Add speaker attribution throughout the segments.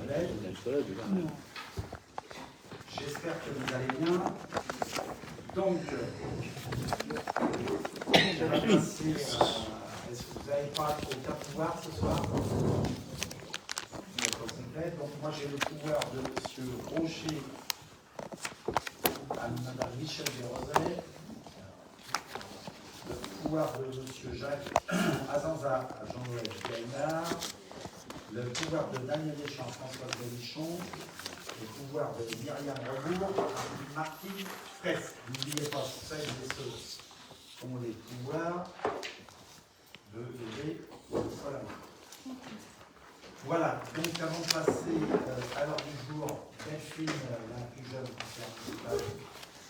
Speaker 1: collègues. J'espère que vous allez bien. Donc, on va passer. Est-ce que vous n'avez pas aucun pouvoir ce soir? Donc, moi j'ai le pouvoir de M. Rocher à Mme Michel Desrosais, le pouvoir de M. Jacques Azanza à Jean-Noël Gaillard, le pouvoir de Daniel Deschamps à François Belichon, le pouvoir de Myriam Rebourg à Martine Fraisse. N'oubliez pas, celles et ceux qui ont les pouvoirs de lever la main. Voilà, donc avant de passer à l'heure du jour, Delphine, la plus jeune conseillère municipale,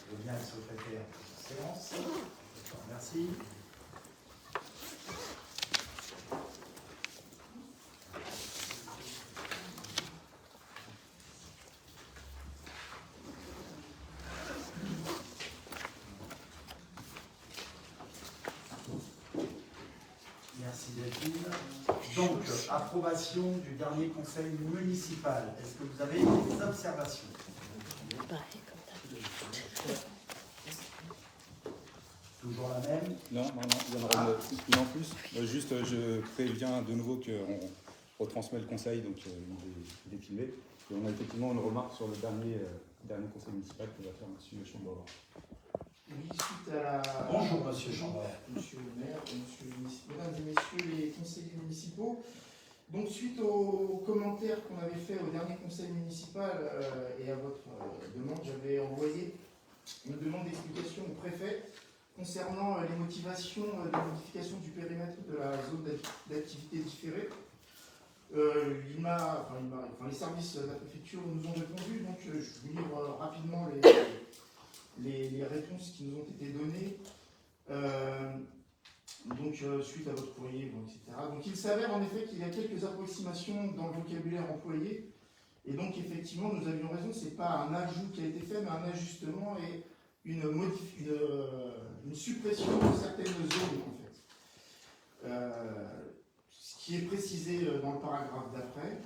Speaker 1: est bien le secrétaire de séance. Je vous remercie. Merci Delphine. Donc, approbation du dernier conseil municipal. Est-ce que vous avez des observations? Toujours la même?
Speaker 2: Non, il y en aura une en plus. Juste, je préviens de nouveau qu'on retransmet le conseil, donc il est filmé. Et on a effectivement une remarque sur le dernier conseil municipal que va faire M. Chambord.
Speaker 3: Oui, suite à la...
Speaker 1: Bonjour, Monsieur Chambord.
Speaker 3: Monsieur le maire, mesdames et messieurs les conseillers municipaux. Donc, suite aux commentaires qu'on avait fait au dernier conseil municipal et à votre demande, j'avais envoyé une demande d'explication au préfet concernant les motivations de modification du périmètre de la zone d'activité différée. Les services de la préfecture nous ont répondu, donc je vais lire rapidement les réponses qui nous ont été données. Suite à votre courrier, etc. Donc il s'avère en effet qu'il y a quelques approximations dans le vocabulaire employé, et donc effectivement nous avions raison, ce n'est pas un ajout qui a été fait, mais un ajustement et une suppression de certaines zones en fait. Ce qui est précisé dans le paragraphe d'après.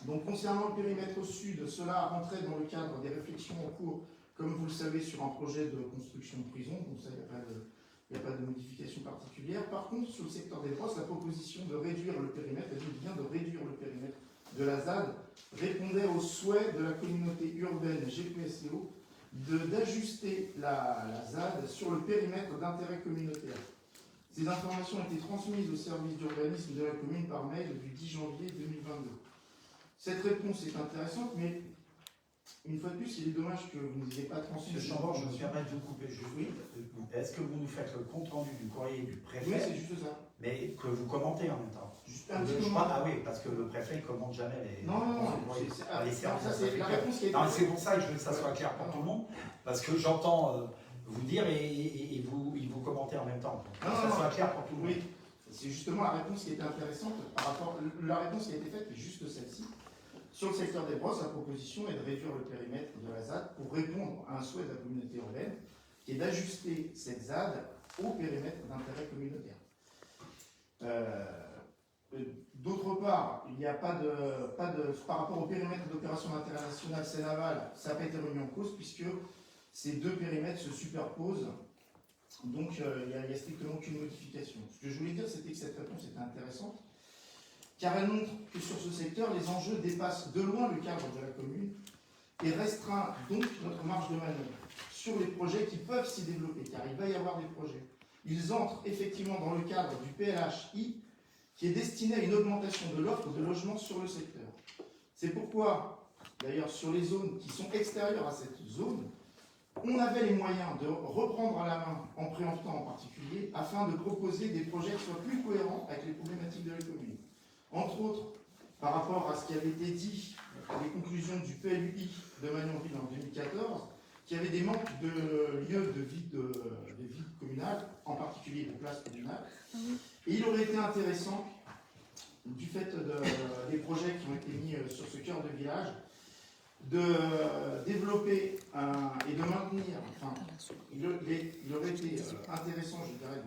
Speaker 3: Donc concernant le périmètre sud, cela rentrait dans le cadre des réflexions en cours, comme vous le savez, sur un projet de construction de prison, donc ça, il n'y a pas de modification particulière. Par contre, sur le secteur des brosses, la proposition de réduire le périmètre, elle vient de réduire le périmètre de la ZAD, répondait au souhait de la communauté urbaine GPSEO d'ajuster la ZAD sur le périmètre d'intérêt communautaire. Ces informations ont été transmises au service d'urbanisme de la commune par mail du 10 janvier 2022. Cette réponse est intéressante, mais une fois de plus, il est dommage que vous n'ayez pas transmis.
Speaker 1: Monsieur Chambord, je me permets de vous couper juste. Oui. Est-ce que vous nous faites le compte-rendu du courrier du préfet?
Speaker 3: Oui, c'est juste ça.
Speaker 1: Mais que vous commentez en même temps.
Speaker 3: Juste un petit moment.
Speaker 1: Ah oui, parce que le préfet ne commente jamais les...
Speaker 3: Non,
Speaker 1: les services.
Speaker 3: Ça, c'est la réponse qui est...
Speaker 1: Non, c'est pour ça que je veux que ça soit clair pour tout le monde, parce que j'entends vous dire et vous commentez en même temps. Que ça soit clair pour tout le monde.
Speaker 3: Oui, c'est justement la réponse qui était intéressante par rapport... La réponse qui a été faite est juste celle-ci. Sur le secteur des brosses, la proposition est de réduire le périmètre de la ZAD pour répondre à un souhait de la communauté urbaine, qui est d'ajuster cette ZAD au périmètre d'intérêt communautaire. D'autre part, il n'y a pas de par rapport au périmètre d'opération d'intérêt national Seine-Aval, ça n'a pas été remis en cause puisque ces deux périmètres se superposent. Donc il n'y a strictement aucune modification. Ce que je voulais dire, c'était que cette réponse était intéressante, car elle montre que sur ce secteur, les enjeux dépassent de loin le cadre de la commune et restreint donc notre marge de manœuvre sur les projets qui peuvent s'y développer, car il va y avoir des projets. Ils entrent effectivement dans le cadre du PLHI, qui est destiné à une augmentation de l'offre de logements sur le secteur. C'est pourquoi, d'ailleurs, sur les zones qui sont extérieures à cette zone, on avait les moyens de reprendre à la main, en préemptant en particulier, afin de proposer des projets qui soient plus cohérents avec les problématiques de la commune. Entre autres, par rapport à ce qui avait été dit, les conclusions du PLUI de Magnanville en 2014, qui avait des manques de lieux de vie communale, en particulier de places communales. Et il aurait été intéressant, du fait des projets qui ont été mis sur ce cœur de village, de développer et de maintenir, enfin, il aurait été intéressant, je dirais,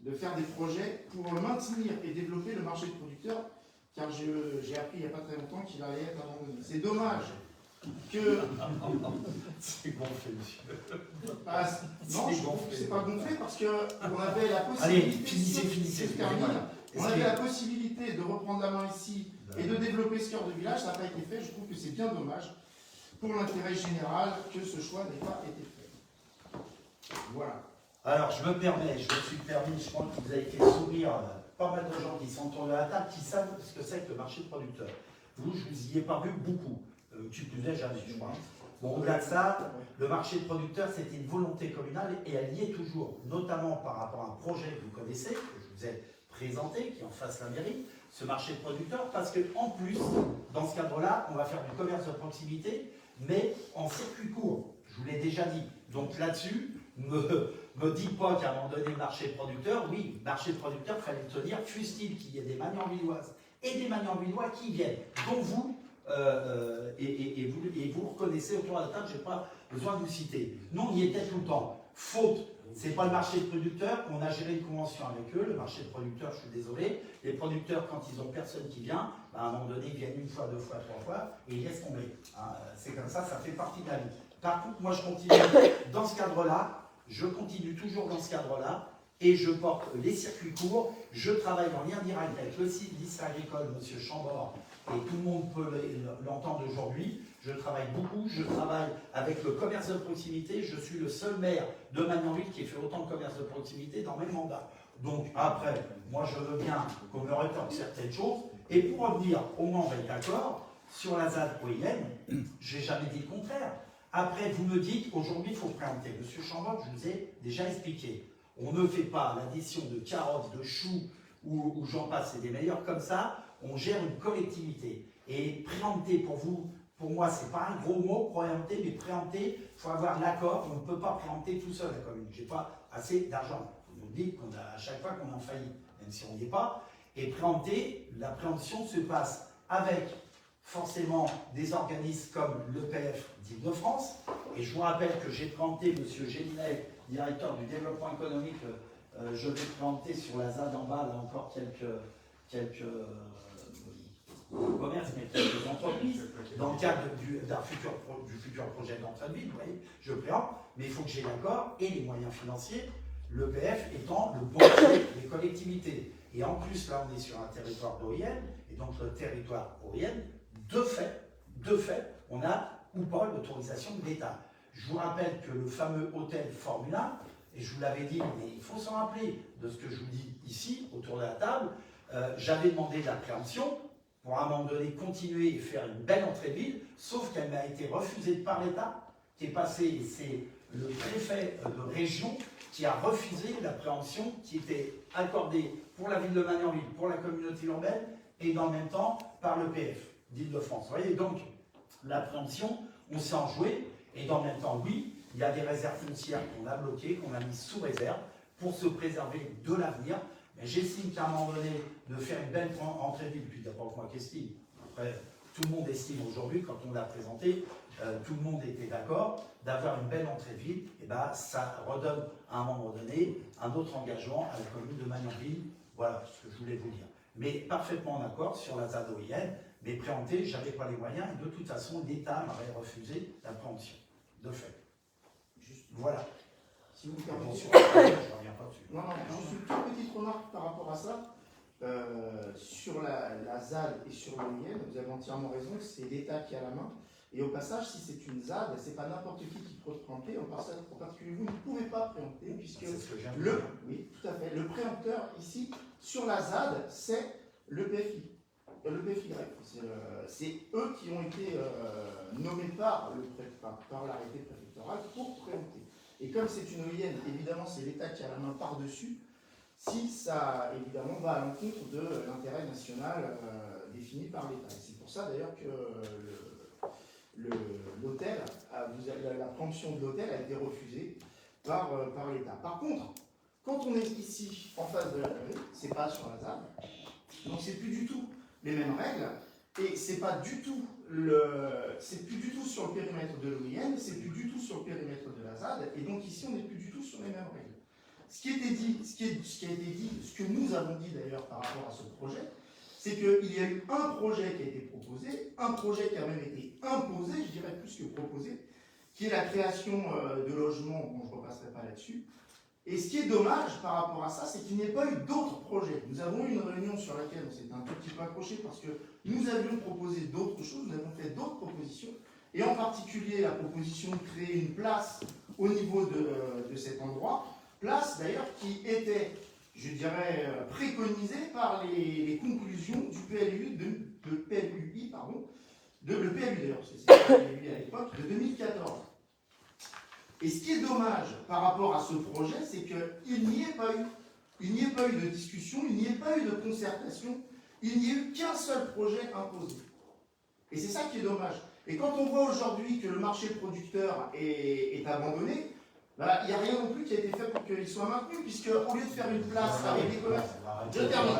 Speaker 3: de faire des projets pour maintenir et développer le marché de producteurs, car j'ai appris il n'y a pas très longtemps qu'il allait être abandonné. C'est dommage que...
Speaker 1: C'est gonflé, monsieur.
Speaker 3: Bah, non, je trouve que c'est pas gonflé parce qu'on avait la possibilité...
Speaker 1: Allez, finissez.
Speaker 3: On avait la possibilité de reprendre la main ici et de développer ce cœur de village, ça n'a pas été fait. Je trouve que c'est bien dommage pour l'intérêt général que ce choix n'ait pas été fait. Voilà.
Speaker 1: Alors, je me suis permis, je pense que vous avez fait sourire pas mal de gens qui sont autour de la table, qui savent ce que c'est que le marché de producteurs. Vous, je vous y ai pas vu beaucoup. Tu ne faisais jamais, je crois. Bon, au-delà de ça, le marché de producteurs, c'était une volonté communale et elle y est toujours, notamment par rapport à un projet que vous connaissez, que je vous ai présenté, qui est en face de la mairie, ce marché de producteurs, parce qu'en plus, dans ce cadre-là, on va faire du commerce de proximité, mais en circuit court. Je vous l'ai déjà dit. Donc là-dessus, me dites pas qu'à un moment donné, marché de producteurs, oui, marché de producteurs, il fallait le tenir, fût-il qu'il y ait des Magnanvilloises et des Magnanvillois qui viennent, dont vous, et vous reconnaissez autour de la table, je n'ai pas besoin de vous citer. Nous, on y était tout le temps. Faute, ce n'est pas le marché de producteurs, on a géré une convention avec eux, le marché de producteurs, je suis désolé, les producteurs, quand ils n'ont personne qui vient, bah, à un moment donné, ils viennent une fois, deux fois, trois fois, et ils laissent tomber. Hein, c'est comme ça fait partie de la vie. Par contre, moi, je continue dans ce cadre-là, je continue toujours dans ce cadre-là, et je porte les circuits courts, je travaille en lien direct avec le site lycée agricole, M. Chambord, et tout le monde peut l'entendre aujourd'hui. Je travaille beaucoup, je travaille avec le commerce de proximité, je suis le seul maire de Magnanville qui ait fait autant de commerce de proximité dans mes mandats. Donc après, moi je veux bien qu'on me rétorque certaines choses, et pour revenir, au moins on va être d'accord, sur la ZAD OIM, je n'ai jamais dit le contraire. Après, vous me dites, aujourd'hui il faut préempter. Monsieur Chambord, je vous ai déjà expliqué. On ne fait pas l'addition de carottes, de choux, ou j'en passe, c'est des meilleurs comme ça, on gère une collectivité. Et préempter pour vous, pour moi, c'est pas un gros mot, préempter, mais préempter, il faut avoir l'accord, on ne peut pas préempter tout seul la commune. Je n'ai pas assez d'argent. Vous nous dites qu'on a à chaque fois qu'on est en faillite, même si on n'y est pas. Et préempter, la préemption se passe avec forcément des organismes comme l'EPF d'Île-de-France. Et je vous rappelle que j'ai préempté M. Gélinet, directeur du développement économique, je vais préempter sur la ZAD en bas, là encore quelques commerces, mais quelques entreprises, dans le cadre du futur projet d'entrée de ville, vous voyez, je préempte, mais il faut que j'ai l'accord et les moyens financiers, l'EPF étant le banquier des collectivités. Et en plus, là, on est sur un territoire d'OIM, et donc le territoire OIM, de fait, on a ou pas l'autorisation de l'État. Je vous rappelle que le fameux hôtel Formule 1, et je vous l'avais dit, mais il faut s'en rappeler de ce que je vous dis ici, autour de la table, j'avais demandé de la préemption pour à un moment donné continuer et faire une belle entrée de ville, sauf qu'elle m'a été refusée par l'État, qui est passé, c'est le préfet de région qui a refusé la préemption qui était accordée pour la ville de Magnanville, pour la communauté urbaine, et dans le même temps par l'EPF d'Île-de-France. Vous voyez, donc la préemption, on s'est enjoué, et dans le même temps, oui, il y a des réserves foncières qu'on a bloquées, qu'on a mises sous réserve pour se préserver de l'avenir. Mais j'estime qu'à un moment donné, de faire une belle entrée de ville, puis d'abord moi qu'estime, après tout le monde estime aujourd'hui, quand on l'a présenté, tout le monde était d'accord, d'avoir une belle entrée de ville, et ben ça redonne à un moment donné un autre engagement à la commune de Magnanville. Voilà ce que je voulais vous dire. Mais parfaitement en accord sur la ZAD OIM, mais préempté, je n'avais pas les moyens, et de toute façon, l'État m'avait refusé la préemption, de fait. Juste, voilà.
Speaker 3: Si vous me permettez.
Speaker 1: Je ne reviens pas dessus.
Speaker 3: Non, juste une toute petite remarque par rapport à ça. Sur la ZAD et sur l'OIM, vous avez entièrement raison, c'est l'État qui a la main. Et au passage, si c'est une ZAD, c'est pas n'importe qui peut préempter. En particulier, vous ne pouvez pas préempter, puisque oui, tout à fait. Le préempteur ici, sur la ZAD, c'est le PFI. Le PFY. C'est eux qui ont été nommés par l'arrêté préfectoral pour préempter. Et comme c'est une OIM, évidemment, c'est l'État qui a la main par-dessus, si ça, évidemment, va à l'encontre de l'intérêt national défini par l'État. Et c'est pour ça, d'ailleurs, que l'hôtel, la préemption de l'hôtel a été refusée par l'État. Par contre, quand on est ici, en face de la mairie, c'est pas sur la ZAD, donc c'est plus du tout les mêmes règles, et c'est pas du tout c'est plus du tout sur le périmètre de l'OIM, c'est plus du tout sur le périmètre de la ZAD, et donc ici on n'est plus du tout sur les mêmes règles. Ce qui a été dit, ce que nous avons dit d'ailleurs par rapport à ce projet, c'est qu'il y a eu un projet qui a été proposé, un projet qui a même été imposé, je dirais plus que proposé, qui est la création de logements, bon je ne repasserai pas là-dessus. Et ce qui est dommage par rapport à ça, c'est qu'il n'y ait pas eu d'autres projets. Nous avons eu une réunion sur laquelle on s'était un tout petit peu accroché parce que nous avions proposé d'autres choses, nous avons fait d'autres propositions, et en particulier la proposition de créer une place au niveau de cet endroit, place d'ailleurs qui était, je dirais, préconisée par les conclusions du PLUI, le PLUI d'ailleurs, c'est le PLUI à l'époque, de 2014. Et ce qui est dommage par rapport à ce projet, c'est qu'il n'y ait pas eu. Il n'y ait pas eu de discussion, il n'y ait pas eu de concertation, il n'y a eu qu'un seul projet imposé. Et c'est ça qui est dommage. Et quand on voit aujourd'hui que le marché producteur est abandonné, bah, il n'y a rien non plus qui a été fait pour qu'il soit maintenu, puisque au lieu de faire une place avec des commerces. Je termine.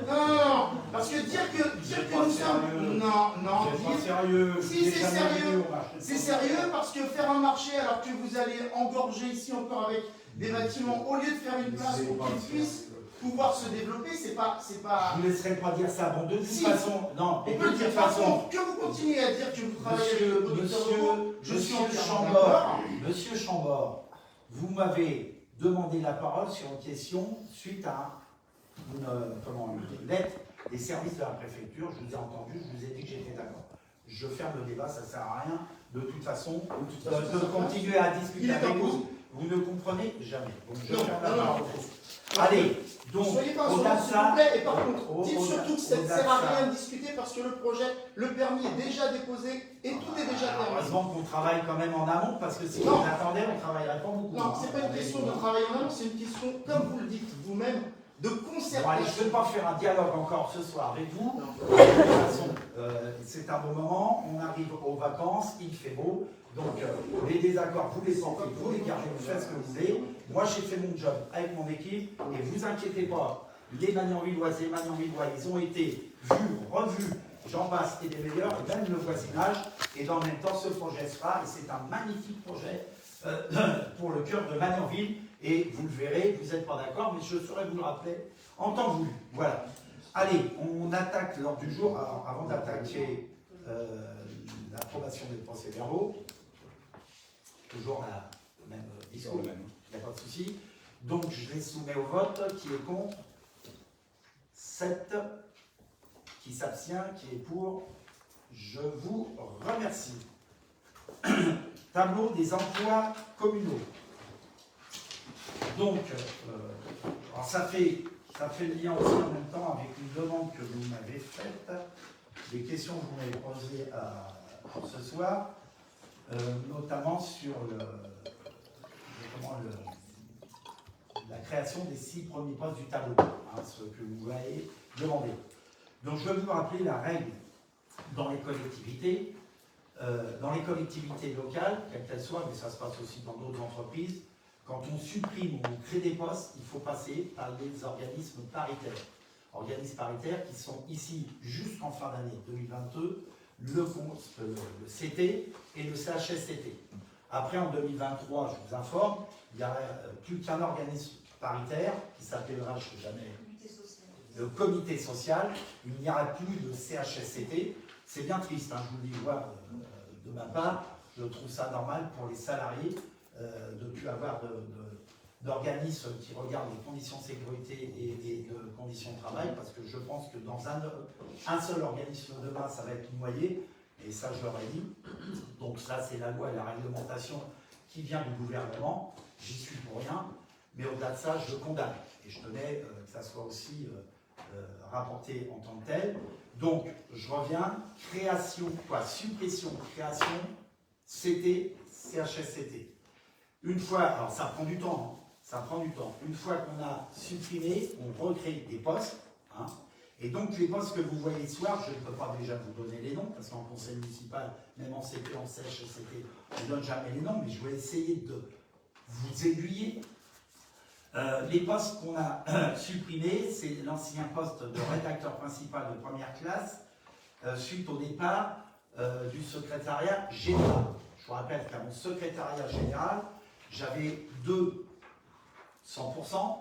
Speaker 3: Non, parce que dire que nous sommes. Non, dire.
Speaker 1: Sérieux.
Speaker 3: Si, c'est sérieux. C'est sérieux parce que faire un marché alors que vous allez engorger ici encore avec des bâtiments, au lieu de faire une place pour qu'ils puissent pouvoir se développer, c'est pas.
Speaker 1: Je ne vous laisserai pas dire ça. Bon, de toute
Speaker 3: Si.
Speaker 1: façon, non.
Speaker 3: On peut le dire. Par contre, que vous continuez à dire que vous travaillez avec le producteur local, je suis entièrement d'accord.
Speaker 1: Monsieur Chambord, vous m'avez demandé la parole sur une question suite à une lettre des services de la préfecture. Je vous ai entendu, je vous ai dit que j'étais d'accord. Je ferme le débat, ça ne sert à rien. De toute façon, de continuer à discuter avec vous. Vous ne comprenez jamais. Donc je ferme la parole. Allez, donc,
Speaker 3: soyez pas
Speaker 1: au-delà de
Speaker 3: s'il
Speaker 1: ça,
Speaker 3: vous plaît, et par contre, dites surtout que ça ne sert à rien de discuter parce que le projet, le permis est déjà déposé et tout est déjà terminé.
Speaker 1: heureusement qu'on travaille quand même en amont parce que si on attendait, on ne travaillerait pas beaucoup.
Speaker 3: Non, c'est pas une question de travailler en amont, c'est une question, comme vous le dites vous-même, de concertation.
Speaker 1: Bon, allez, je ne vais pas faire un dialogue encore ce soir avec vous. De toute façon, c'est un bon moment, on arrive aux vacances, il fait beau. Donc, les désaccords, vous les sentez, vous les gardez, vous faites ce que vous voulez. Moi, j'ai fait mon job avec mon équipe et vous inquiétez pas, les Magnanvilloises et Magnanvillois, ils ont été vus, revus, j'en passe, et des meilleurs, et même le voisinage. Et dans le même temps, ce projet sera, et c'est un magnifique projet pour le cœur de Magnanville. Et vous le verrez, vous n'êtes pas d'accord, mais je saurais vous le rappeler en temps voulu. Voilà. Allez, on attaque l'ordre du jour. Alors, avant d'attaquer l'approbation des procès-verbaux, toujours la même discours, il n'y a pas de souci. Donc, je les soumets au vote. Qui est contre? 7. Qui s'abstient? Qui est pour? Je vous remercie. Tableau des emplois communaux. Donc, alors ça fait le lien aussi en même temps avec une demande que vous m'avez faite, des questions que vous m'avez posées ce soir, notamment sur la création des 6 premiers postes du tableau, hein, ce que vous m'avez demandé. Donc, je vais vous rappeler la règle dans les collectivités locales, quelles qu'elles soient, mais ça se passe aussi dans d'autres entreprises. Quand on supprime ou on crée des postes, il faut passer par les organismes paritaires. Organismes paritaires qui sont ici jusqu'en fin d'année 2022, le CT et le CHSCT. Après, en 2023, je vous informe, il n'y aura plus qu'un organisme paritaire qui s'appellera, je ne sais jamais, le comité social. Il n'y aura plus de CHSCT. C'est bien triste, hein, je vous le dis, moi, de ma part, je trouve ça normal pour les salariés de ne plus avoir d'organismes qui regardent les conditions de sécurité et de conditions de travail, parce que je pense que dans un seul organisme demain, ça va être noyé, et ça je leur ai dit. Donc ça c'est la loi et la réglementation qui vient du gouvernement, j'y suis pour rien, mais au-delà de ça, je condamne, et je tenais que ça soit aussi rapporté en tant que tel. Donc, je reviens, création, suppression, création, CT, CHSCT. Une fois, alors ça prend du temps, hein, ça prend du temps. Une fois qu'on a supprimé, on recrée des postes, hein, et donc les postes que vous voyez ce soir, je ne peux pas déjà vous donner les noms, parce qu'en conseil municipal, même en CP, en CHSCT, on ne donne jamais les noms, mais je vais essayer de vous aiguiller. Les postes qu'on a supprimés, c'est l'ancien poste de rédacteur principal de première classe, suite au départ du secrétariat général. Je vous rappelle qu'à mon secrétariat général, j'avais 2 100%,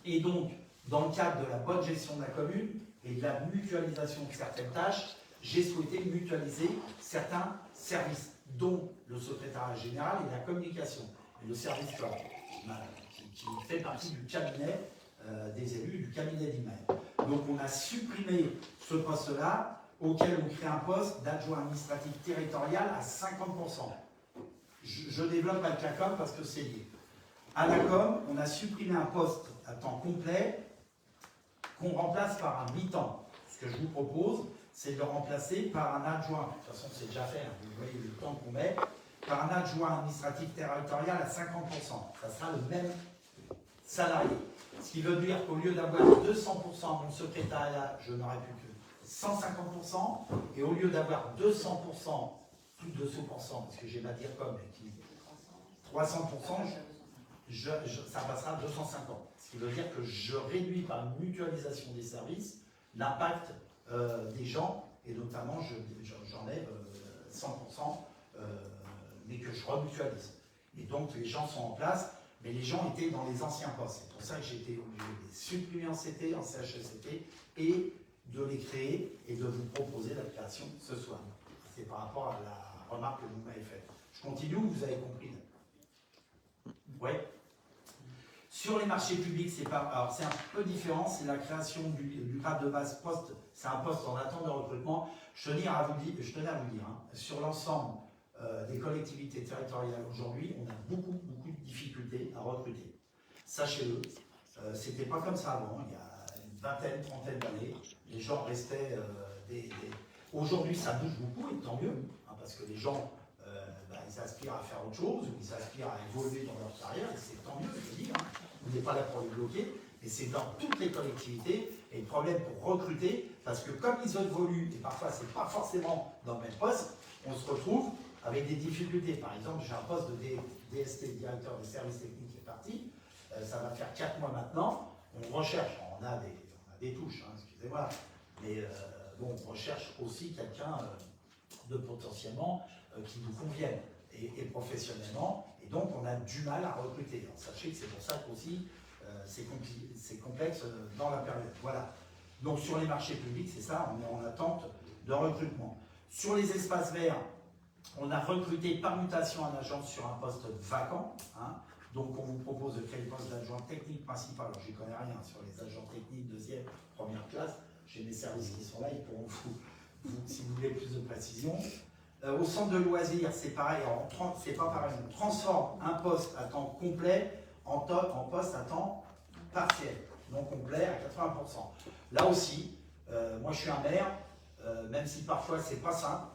Speaker 1: et donc dans le cadre de la bonne gestion de la commune et de la mutualisation de certaines tâches, j'ai souhaité mutualiser certains services, dont le secrétariat général et la communication, et le service corps, qui fait partie du cabinet des élus, du cabinet d'email. Donc on a supprimé ce poste-là, auquel on crée un poste d'adjoint administratif territorial à 50%. Je développe avec la com parce que c'est lié. À la com, on a supprimé un poste à temps complet qu'on remplace par un mi-temps. Ce que je vous propose, c'est de le remplacer par un adjoint, de toute façon c'est déjà fait, hein, vous voyez le temps qu'on met, par un adjoint administratif territorial à 50%. Ça sera le même salarié. Ce qui veut dire qu'au lieu d'avoir 200% mon secrétariat, je n'aurai plus que 150%, et au lieu d'avoir 200%, plus de 200%, parce que j'ai ma DIRCOM qui 300%, ça passera à 250. Ce qui veut dire que je réduis par une mutualisation des services l'impact des gens, et notamment j'enlève 100%, mais que je remutualise. Et donc les gens sont en place, mais les gens étaient dans les anciens postes. C'est pour ça que j'ai été obligé de les supprimer en CT, en CHSCT, et de les créer et de vous proposer la création ce soir. C'est par rapport à la remarque que vous m'avez faite. Je continue, vous avez compris? Oui. Sur les marchés publics, c'est un peu différent, c'est la création du grade de base poste, c'est un poste en attente de recrutement. Je tenais à vous dire, hein, sur l'ensemble des collectivités territoriales aujourd'hui, on a beaucoup de difficultés à recruter. Sachez-le, c'était pas comme ça avant, il y a une vingtaine, trentaine d'années, les gens restaient Aujourd'hui, ça bouge beaucoup, et tant mieux, hein, parce que les gens, ils aspirent à faire autre chose, ou ils aspirent à évoluer dans leur carrière, et c'est tant mieux, je dis, hein. On n'est pas là pour les bloquer, mais c'est dans toutes les collectivités, et le problème pour recruter, parce que comme ils évoluent, et parfois c'est pas forcément dans le même poste, on se retrouve avec des difficultés. Par exemple, j'ai un poste de DST, directeur des services techniques, qui est parti, ça va faire 4 mois maintenant, on recherche, on a des touches, hein, excusez-moi, mais bon, on recherche aussi quelqu'un de potentiellement qui nous convienne, et professionnellement, et donc on a du mal à recruter. Alors, sachez que c'est pour ça qu'aussi c'est complexe dans la période. Voilà. Donc sur les marchés publics, c'est ça, on est en attente de recrutement. Sur les espaces verts, on a recruté par mutation un agent sur un poste vacant, hein. Donc on vous propose de créer le poste d'adjoint technique principal. Alors j'y connais rien sur les agents techniques, deuxième, première classe. J'ai des services qui sont là, ils pourront si vous voulez plus de précision. Au centre de loisirs, c'est pareil, c'est pas pareil. On transforme un poste à temps complet en poste à temps partiel, non complet à 80%. Là aussi, moi je suis un maire, même si parfois c'est pas simple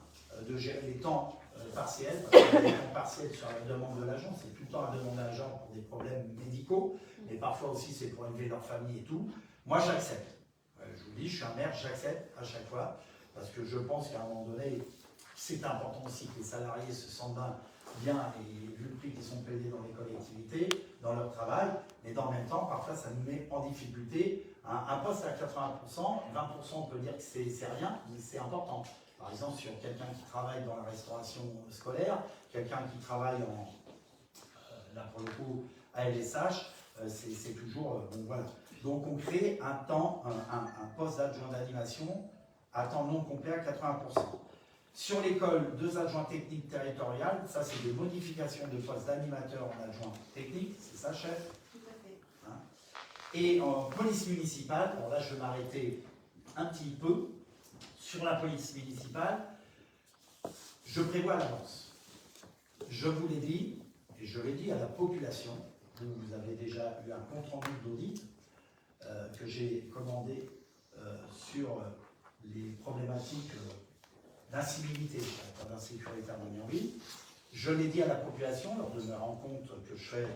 Speaker 1: de gérer les temps partiels, parce que les temps partiels sur la demande de l'agent, c'est tout le temps la demande de l'agent pour des problèmes médicaux, mais parfois aussi c'est pour élever leur famille et tout. Moi j'accepte. Je vous dis, je suis un maire, j'accepte à chaque fois, parce que je pense qu'à un moment donné, c'est important aussi que les salariés se sentent bien, et vu le prix qu'ils sont payés dans les collectivités, dans leur travail, mais dans le même temps, parfois ça nous met en difficulté. Un poste à 80%, 20% on peut dire que c'est rien, mais c'est important. Par exemple, sur quelqu'un qui travaille dans la restauration scolaire, quelqu'un qui travaille là pour le coup, à LSH, c'est toujours, bon voilà. Donc on crée un poste d'adjoint d'animation à temps non complet à 80%. Sur l'école, 2 adjoints techniques territoriales, ça c'est des modifications de postes d'animateur en adjoint technique, c'est ça chef?
Speaker 4: Tout à fait.
Speaker 1: Hein. Et en police municipale, alors là je vais m'arrêter un petit peu, sur la police municipale, je prévois à l'avance. Je vous l'ai dit, et je l'ai dit à la population, vous avez déjà eu un compte-rendu d'audit que j'ai commandé sur les problématiques d'incivilité, pas d'insécurité à Mognonville. Je l'ai dit à la population lors de mes rencontres que je fais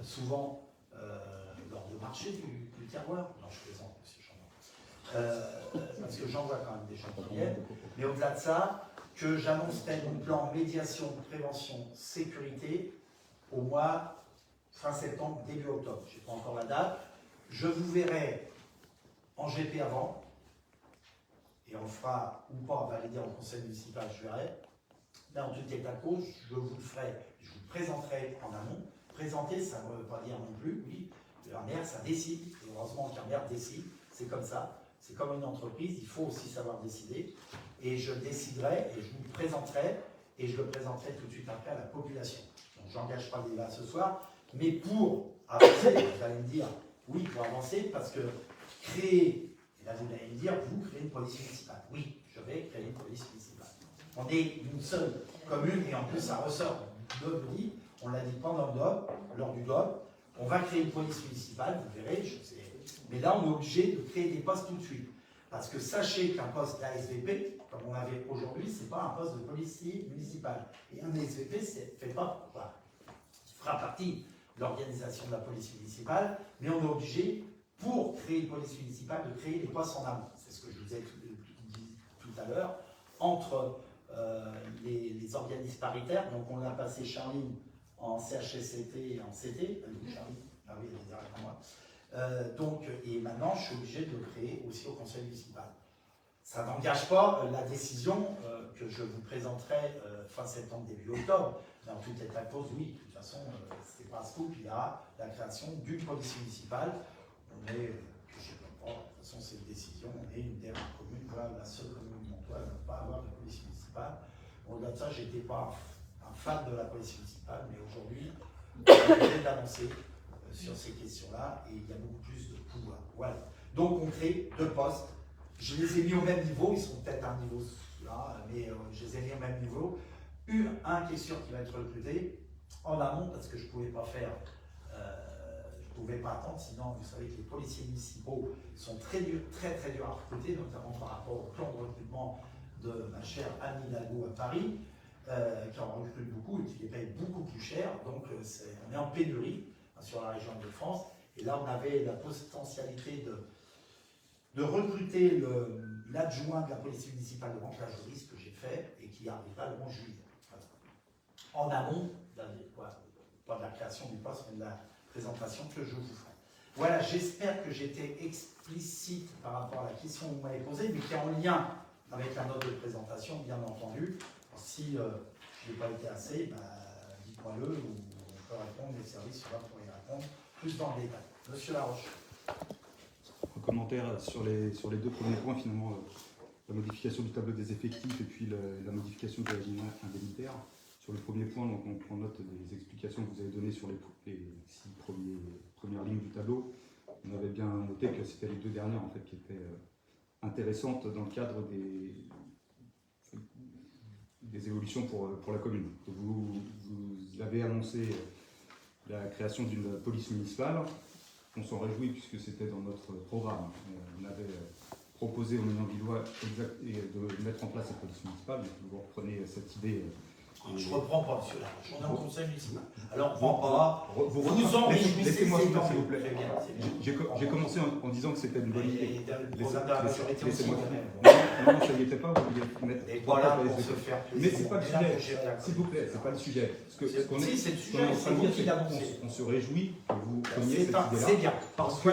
Speaker 1: souvent lors de marchés du terroir. Non, je plaisante, monsieur Chambon. Parce que j'en vois quand même des gens qui viennent. Mais au-delà de ça, que j'annoncerai mon plan médiation, prévention, sécurité au mois fin septembre, début octobre. Je n'ai pas encore la date. Je vous verrai en GP avant, et on le fera ou pas valider en conseil municipal, je verrai. Mais en tout état de cause, je vous le ferai, je vous le présenterai en amont. Présenter, ça ne veut pas dire non plus, oui, Un maire, ça décide. Et heureusement qu'un maire décide, c'est comme ça. C'est comme une entreprise, il faut aussi savoir décider. Et je déciderai, et je vous le présenterai, et je le présenterai tout de suite après à la population. Donc, j'engage pas le débat ce soir, mais pour avancer, vous allez me dire, oui, pour avancer, parce que créer, et là vous allez me dire, vous créez une police municipale. Oui, je vais créer une police municipale. On est une seule commune, et en plus ça ressort. On l'a dit pendant le DOP, lors du DOP, on va créer une police municipale, vous verrez, je sais. Mais là, on est obligé de créer des postes tout de suite. Parce que sachez qu'un poste d'ASVP, comme on avait aujourd'hui, ce n'est pas un poste de policier municipal. Et un ASVP fera partie de l'organisation de la police municipale, mais on est obligé, pour créer une police municipale, de créer des postes en amont. C'est ce que je vous ai dit tout à l'heure, entre les organismes paritaires. Donc on a passé Charline en CHSCT et en CT. Charline, ah oui, elle est derrière moi. Et maintenant, je suis obligé de le créer aussi au conseil municipal. Ça n'engage pas la décision que je vous présenterai fin septembre, début octobre. Mais en tout état de cause, oui, de toute façon, c'est pas un scoop, il y a la création d'une police municipale. On est, je sais pas, de toute façon, c'est une décision, on est une dernière commune, voilà, la seule commune du Montois à ne pas avoir de police municipale. Au-delà de ça, je n'étais pas un fan de la police municipale, mais aujourd'hui, on est obligé d'avancer sur ces questions-là, et il y a beaucoup plus de pouvoir. Voilà. Donc on crée 2 postes. Je les ai mis au même niveau, ils sont peut-être à un niveau là, mais je les ai mis au même niveau. Un qui est sûr qui va être recruté en amont, parce que je ne pouvais pas faire, je ne pouvais pas attendre, sinon vous savez que les policiers municipaux sont très durs à recruter, notamment par rapport au plan de recrutement de ma chère Anne Hidalgo à Paris, qui en recrute beaucoup et qui les paye beaucoup plus cher. Donc on est en pénurie sur la région de France. Et là, on avait la potentialité de recruter l'adjoint de la police municipale de Mantes-la-Jolie, ce que j'ai fait, et qui arrivera le 11 juillet. Voilà. En amont, pas de la création du poste, mais de la présentation que je vous ferai. Voilà, j'espère que j'étais explicite par rapport à la question que vous m'avez posée, mais qui est en lien avec la note de présentation, bien entendu. Si je n'ai pas été assez, dites-moi-le, ou on peut répondre, les services sont là pour y répondre plus dans le détail. Monsieur Laroche.
Speaker 2: Un commentaire sur les 2 premiers points, finalement, la modification du tableau des effectifs et puis la modification de la ligne indemnitaire. Sur le premier point, donc, on prend note des explications que vous avez données sur les 6 premières lignes du tableau. On avait bien noté que c'était les 2 dernières en fait, qui étaient intéressantes dans le cadre des évolutions pour la commune. Vous avez annoncé la création d'une police municipale. On s'en réjouit puisque c'était dans notre programme. On avait proposé au Ménilhan-Villois de mettre en place cette police municipale. Vous reprenez cette idée.
Speaker 1: Je ne reprends pas, monsieur Laroche. On est en conseil municipal. Alors, on ne prend pas. Vous en réjouissez,
Speaker 2: laissez-moi
Speaker 1: c'est
Speaker 2: finir, s'il vous plaît. J'ai commencé en disant que c'était une bonne idée. Laissez-moi finir. Non, ça n'y était pas. Vous vouliez mettre.
Speaker 1: Et voilà, pour se faire plaisir.
Speaker 2: Mais c'est pas le sujet. S'il vous plaît, c'est pas le sujet. Ce qu'on est en train de dire, c'est qu'on se réjouit que vous preniez cette idée-là.
Speaker 1: C'est bien.
Speaker 2: Parce que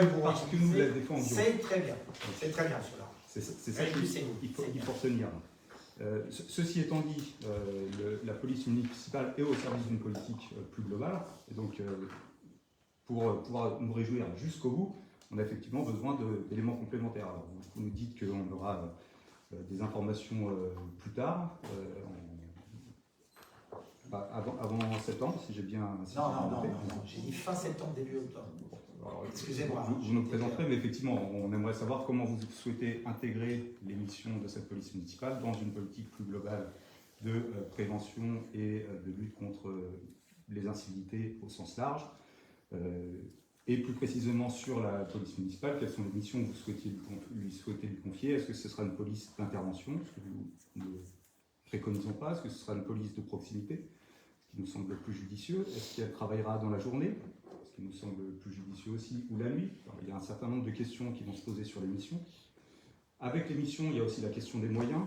Speaker 2: nous la défendons.
Speaker 1: C'est très bien. C'est très bien, cela.
Speaker 2: C'est ça qu'il faut retenir. Ceci étant dit, la police municipale est au service d'une politique plus globale. Et donc, pour pouvoir nous réjouir jusqu'au bout, on a effectivement besoin d'éléments complémentaires. Alors, vous nous dites qu'on aura des informations plus tard, avant septembre, si j'ai bien...
Speaker 1: Non, j'ai dit fin septembre, début octobre. Excusez-moi.
Speaker 2: Vous nous présenterez, mais effectivement, on aimerait savoir comment vous souhaitez intégrer les missions de cette police municipale dans une politique plus globale de prévention et de lutte contre les incivilités au sens large. Et plus précisément sur la police municipale, quelles sont les missions que vous souhaitez lui confier? Est-ce que ce sera une police d'intervention, ce que nous ne préconisons pas? Est-ce que ce sera une police de proximité, ce qui nous semble plus judicieux? Est-ce qu'elle travaillera dans la journée, ce qui nous semble plus judicieux aussi, ou la nuit? Alors, il y a un certain nombre de questions qui vont se poser sur les missions. Avec les missions, il y a aussi la question des moyens,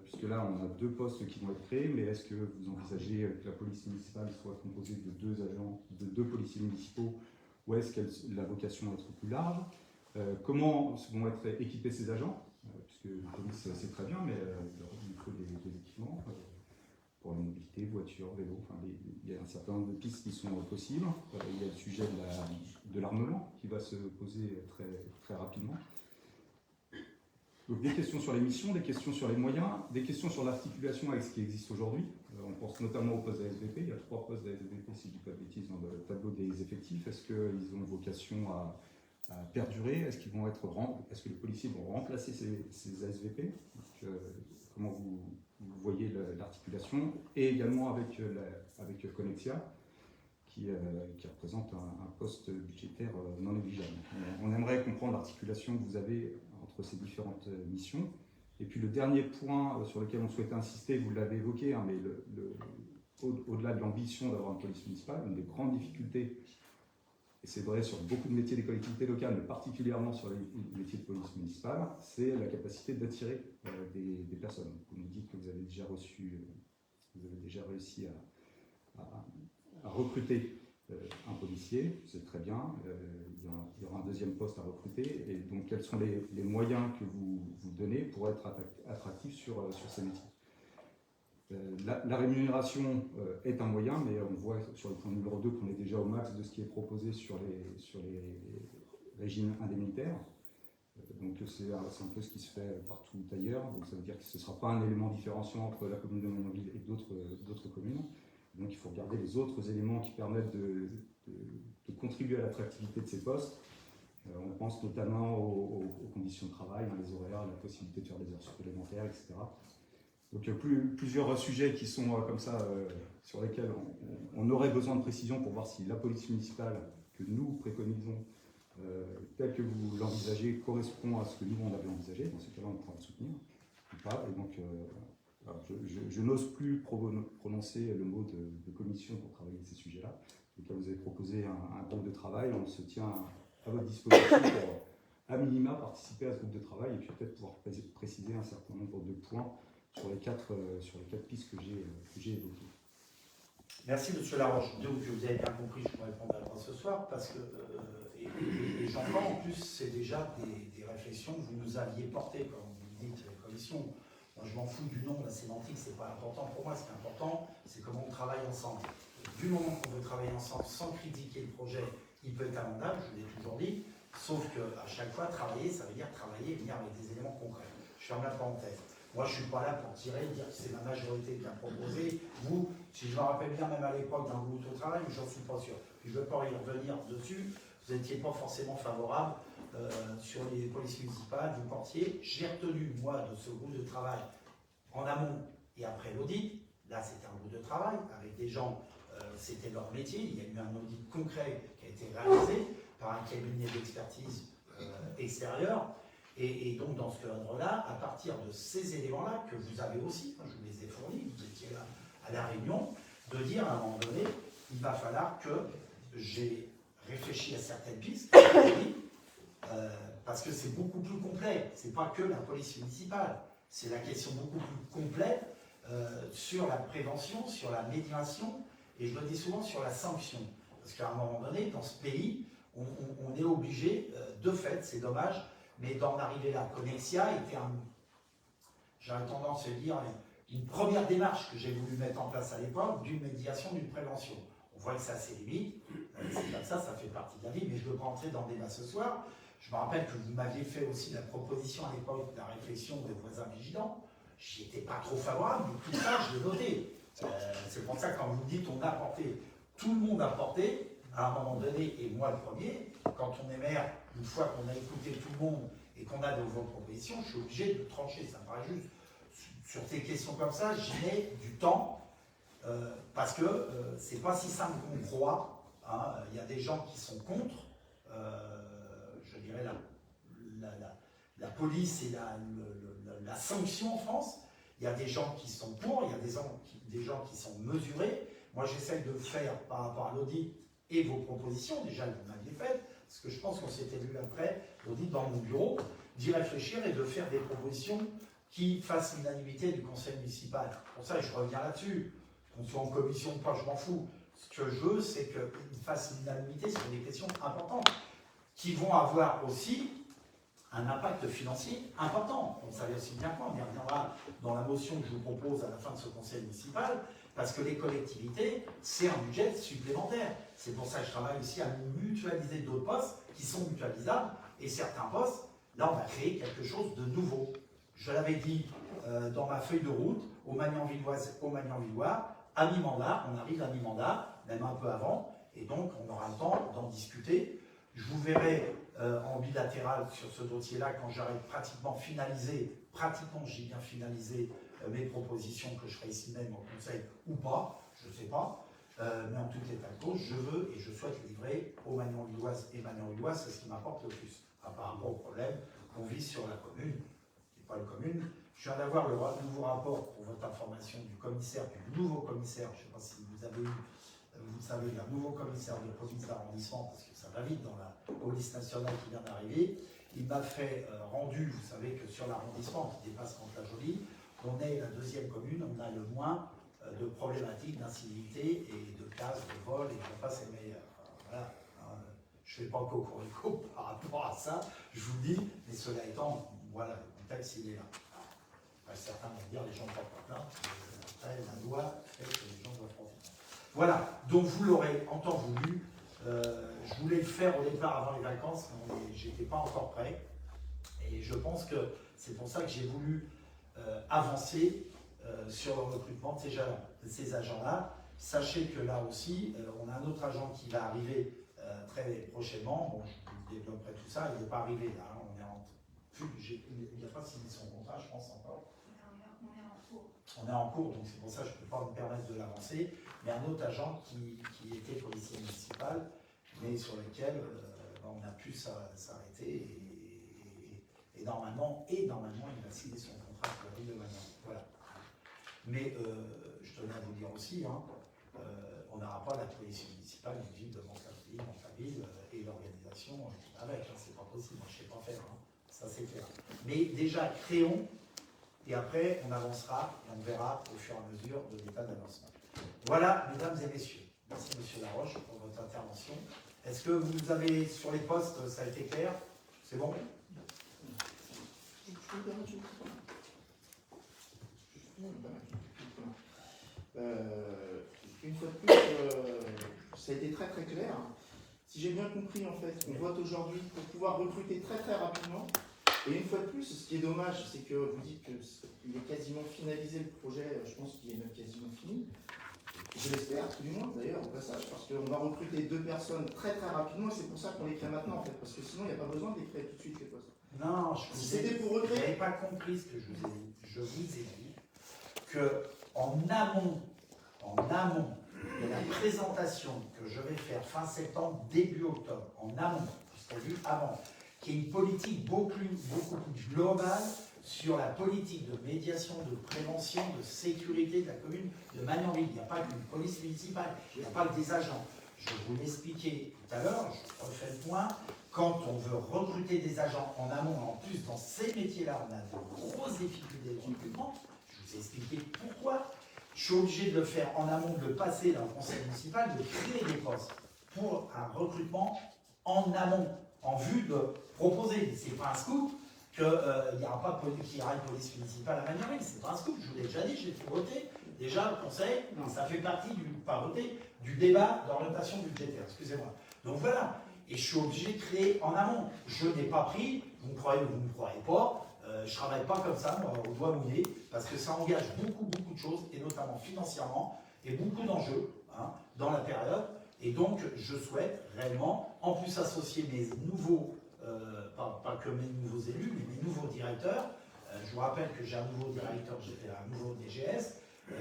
Speaker 2: puisque là, on a 2 postes qui vont être créés, mais est-ce que vous envisagez que la police municipale soit composée de 2 agents, de 2 policiers municipaux, ou est-ce qu'elle a la vocation à être plus large? Comment vont être équipés ces agents? Puisque la police, c'est très bien, mais il faut des équipements. pour la mobilité, voiture, vélo. Enfin, il y a un certain nombre de pistes qui sont possibles. Il y a le sujet de l'armement qui va se poser très, très rapidement. Donc des questions sur les missions, des questions sur les moyens, des questions sur l'articulation avec ce qui existe aujourd'hui. On pense notamment aux postes d'ASVP. Il y a 3 postes d'ASVP, si je ne dis pas de bêtises, dans le tableau des effectifs. Est-ce qu'ils ont vocation à perdurer? Est-ce que les policiers vont remplacer ces ASVP? Donc, comment vous voyez l'articulation? Et également avec Connexia, qui représente un poste budgétaire non négligeable. On aimerait comprendre l'articulation que vous avez entre ces différentes missions. Et puis le dernier point sur lequel on souhaitait insister, vous l'avez évoqué, hein, mais au-delà de l'ambition d'avoir une police municipale, une des grandes difficultés, et c'est vrai sur beaucoup de métiers des collectivités locales, mais particulièrement sur les métiers de police municipale, c'est la capacité d'attirer des personnes. Vous nous dites que vous avez déjà réussi à recruter un policier, c'est très bien, il y aura un deuxième poste à recruter, et donc quels sont les moyens que vous donnez pour être attractif sur ces métiers? La rémunération est un moyen, mais on voit sur le point numéro 2 qu'on est déjà au max de ce qui est proposé sur les régimes indemnitaires. Donc c'est un peu ce qui se fait partout ailleurs, donc ça veut dire que ce ne sera pas un élément différenciant entre la commune de Magnanville et d'autres communes. Donc il faut regarder les autres éléments qui permettent de contribuer à l'attractivité de ces postes. On pense notamment aux conditions de travail, les horaires, la possibilité de faire des heures supplémentaires, etc. Donc plusieurs sujets qui sont comme ça, sur lesquels on aurait besoin de précision pour voir si la police municipale que nous préconisons, telle que vous l'envisagez, correspond à ce que nous on avait envisagé. Dans ce cas-là, on pourra le soutenir ou pas. Et donc, je n'ose plus prononcer le mot de commission pour travailler ces sujets-là. Donc là, vous avez proposé un groupe de travail, on se tient à votre disposition pour, à minima, participer à ce groupe de travail et puis peut-être pouvoir préciser un certain nombre de points sur les quatre pistes que j'ai évoquées.
Speaker 1: Merci M. Laroche. Donc vous avez bien compris, je ne répondrai pas ce soir, parce que, et j'entends en plus, c'est déjà des réflexions que vous nous aviez portées, comme vous dites, la commission. Moi, je m'en fous du nom, la sémantique, c'est pas important pour moi. Ce qui est important, c'est comment on travaille ensemble. Du moment qu'on veut travailler ensemble sans critiquer le projet, il peut être amendable, je vous l'ai toujours dit, sauf qu'à chaque fois, travailler, ça veut dire travailler et venir avec des éléments concrets. Je ferme la parenthèse. Moi, je ne suis pas là pour tirer et dire que c'est la majorité qui a proposé. Vous, si je me rappelle bien, même à l'époque, dans le groupe de travail, j'en suis pas sûr. Puis je ne veux pas y revenir dessus. Vous n'étiez pas forcément favorable sur les polices municipales, vous portiez. J'ai retenu, moi, de ce groupe de travail en amont et après l'audit. Là, c'était un groupe de travail avec des gens, c'était leur métier. Il y a eu un audit concret qui a été réalisé par un cabinet d'expertise extérieur. Et donc, dans ce cadre-là, à partir de ces éléments-là, que vous avez aussi, je vous les ai fournis, vous étiez là à la réunion, de dire à un moment donné, il va falloir que j'ai réfléchi à certaines pistes, parce que c'est beaucoup plus complet. Ce n'est pas que la police municipale, c'est la question beaucoup plus complète sur la prévention, sur la médiation, et je le dis souvent sur la sanction. Parce qu'à un moment donné, dans ce pays, on est obligé, de fait, c'est dommage, mais d'en arriver là. Connexia était j'aurais tendance à dire, une première démarche que j'ai voulu mettre en place à l'époque, d'une médiation, d'une prévention. On voit que ça a ses limites, c'est comme ça fait partie de la vie, mais je ne veux pas entrer dans le débat ce soir. Je me rappelle que vous m'aviez fait aussi la proposition à l'époque de la réflexion des voisins vigilants. J'y étais pas trop favorable, mais tout ça, je l'ai noté. C'est pour ça que quand vous dites on a porté, tout le monde a porté, à un moment donné, et moi le premier, quand on est maire, une fois qu'on a écouté tout le monde et qu'on a de vos propositions, je suis obligé de trancher, ça me paraît juste. Sur ces questions comme ça, j'y mets du temps, parce que c'est pas si simple qu'on croit. Hein. Il y a des gens qui sont contre, je dirais, la police et la sanction en France. Il y a des gens qui sont pour, il y a des gens qui sont mesurés. Moi, j'essaie de faire par rapport à l'audit et vos propositions, déjà que vous m'aviez faites, parce que je pense qu'on s'était vu après l'audit dans mon bureau, d'y réfléchir et de faire des propositions qui fassent l'unanimité du conseil municipal. Pour ça, je reviens là-dessus. Qu'on soit en commission ou pas, je m'en fous. Ce que je veux, c'est qu'ils fassent l'unanimité sur des questions importantes, qui vont avoir aussi un impact financier important. Vous savez aussi bien quoi, on y reviendra dans la motion que je vous propose à la fin de ce conseil municipal, parce que les collectivités, c'est un budget supplémentaire. C'est pour ça que je travaille aussi à mutualiser d'autres postes qui sont mutualisables, et certains postes, là on va créer quelque chose de nouveau. Je l'avais dit dans ma feuille de route, au Magnan-Villois, à mi-mandat, on arrive à mi-mandat, même un peu avant, et donc on aura le temps d'en discuter. Je vous verrai en bilatéral sur ce dossier-là quand j'aurai pratiquement finalisé, j'ai bien finalisé mes propositions que je ferai ici même au Conseil ou pas, je ne sais pas, mais en tout état de cause, je veux et je souhaite livrer aux Magnan-Villoises et Magnan-Villois, c'est ce qui m'apporte le plus, par rapport au problème qu'on vit sur la commune, qui n'est pas une commune. Je viens d'avoir le nouveau rapport pour votre information du commissaire, du nouveau commissaire, je ne sais pas si vous avez eu, vous savez, il y a un nouveau commissaire de police d'arrondissement, parce que ça va vite dans la police nationale qui vient d'arriver. Il m'a fait rendu, vous savez que sur l'arrondissement qui dépasse Mantes-la-Jolie, on est la deuxième commune, on a le moins de problématiques d'incivilité et de casse, de vol, et j'en passe, mais voilà, je ne fais pas cocorico par rapport à ça, je vous le dis, mais cela étant, voilà, le contexte il est là. Certains vont dire les gens ne portent pas plainte, après la loi fait que les gens doivent porter plainte. Voilà, donc vous l'aurez en temps voulu. Je voulais le faire au départ avant les vacances, mais j'étais pas encore prêt. Et je pense que c'est pour ça que j'ai voulu avancer sur le recrutement de ces agents-là. Sachez que là aussi, on a un autre agent qui va arriver très prochainement. Bon, je vous développerai tout ça, il n'est pas arrivé là. Hein. Il n'a pas signé son contrat, je pense encore. On est en cours, donc c'est pour ça que je ne peux pas me permettre de l'avancer. Mais un autre agent qui était policier municipal, mais sur lequel on a pu s'arrêter et normalement, il va signer son contrat pour la ville de Magnan. Voilà. Mais je tenais à vous dire aussi, hein, on n'aura pas la police municipale d'une ville de Mantes-la-Ville et l'organisation avec. Hein, c'est pas possible, je ne sais pas faire. Hein, ça c'est clair. Mais déjà, créons. Et après, on avancera et on verra au fur et à mesure de l'état d'avancement. Voilà, mesdames et messieurs. Merci, monsieur Laroche, pour votre intervention. Est-ce que vous avez, sur les postes, ça a été clair? C'est bon?
Speaker 3: Une fois de plus, ça a été très très clair. Si j'ai bien compris, en fait, on vote aujourd'hui pour pouvoir recruter très très rapidement. Et une fois de plus, ce qui est dommage, c'est que vous dites qu'il est quasiment finalisé le projet, je pense qu'il est même quasiment fini. Je l'espère, tout du moins d'ailleurs, au passage, parce qu'on va recruter 2 personnes très très rapidement et c'est pour ça qu'on les crée maintenant en fait, parce que sinon il n'y a pas besoin de les créer tout de suite les postes.
Speaker 1: Non,
Speaker 3: si c'était pour recréer.
Speaker 1: Vous n'avez pas compris ce que je vous ai dit. Je vous ai dit qu'en amont de la présentation que je vais faire fin septembre, début octobre, en amont, puisqu'on a vu avant, qui est une politique beaucoup plus globale sur la politique de médiation, de prévention, de sécurité de la commune de Magnanville. Il n'y a pas qu'une police municipale, il n'y a pas que des agents. Je vous l'expliquais tout à l'heure, je refais le point. Quand on veut recruter des agents en amont, en plus dans ces métiers-là, on a de grosses difficultés de recrutement. Je vous ai expliqué pourquoi. Je suis obligé de le faire en amont, de le passer dans le conseil municipal, de créer des postes pour un recrutement en amont, en vue de proposer. C'est pas un scoop qu'il n'y aura pas une police municipale à Magnan-Ville. C'est pas un scoop, je vous l'ai déjà dit, j'ai fait voter. Déjà, le conseil, ça fait partie du débat d'orientation budgétaire. Excusez-moi. Donc voilà. Et je suis obligé de créer en amont. Je n'ai pas pris, vous me croyez ou vous ne me croyez pas, je ne travaille pas comme ça, moi, au doigt mouillé, parce que ça engage beaucoup de choses, et notamment financièrement, et beaucoup d'enjeux dans la période. Et donc, je souhaite réellement, en plus associer mes nouveaux, pas que mes nouveaux élus, mais mes nouveaux directeurs. Je vous rappelle que j'ai un nouveau directeur, j'ai fait un nouveau DGS,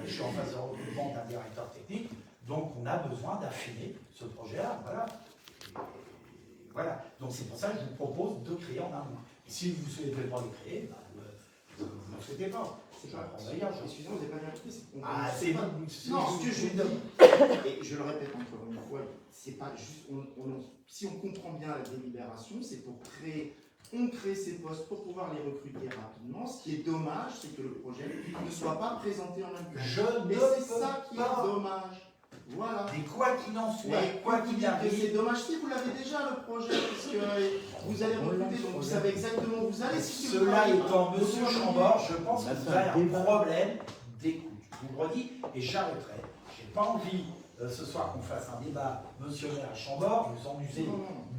Speaker 1: je suis en phase de recrutement d'un directeur technique, donc on a besoin d'affiner ce projet-là. Voilà. Voilà. Donc c'est pour ça que je vous propose de créer en amont. Et si vous ne souhaitez pas les créer, vous ne le souhaitez pas.
Speaker 3: Excusez-moi, vous n'avez pas bien compris.
Speaker 1: C'est
Speaker 3: non, ce que je dis, et je le répète encore une fois, c'est pas juste. Si on comprend bien la délibération, c'est pour créer. On crée ces postes pour pouvoir les recruter rapidement. Ce qui est dommage, c'est que le projet ne soit pas présenté en même temps.
Speaker 1: Mais
Speaker 3: c'est ça qui est dommage. Voilà.
Speaker 1: Des quoi qu'il en soit,
Speaker 3: Mais
Speaker 1: quoi
Speaker 3: vous
Speaker 1: qu'il
Speaker 3: dites que
Speaker 1: arrive.
Speaker 3: c'est dommage, si vous l'avez déjà le projet, puisque vous allez recruter, donc vous savez exactement où vous allez. Si vous
Speaker 1: Cela
Speaker 3: allez-
Speaker 1: étant, Monsieur
Speaker 3: vous-
Speaker 1: Chambord, je pense que vous avez un problème d'écoute. Je vous le redis et j'arrêterai. Je n'ai pas envie ce soir qu'on fasse un débat, Monsieur le maire Chambord. Vous en usez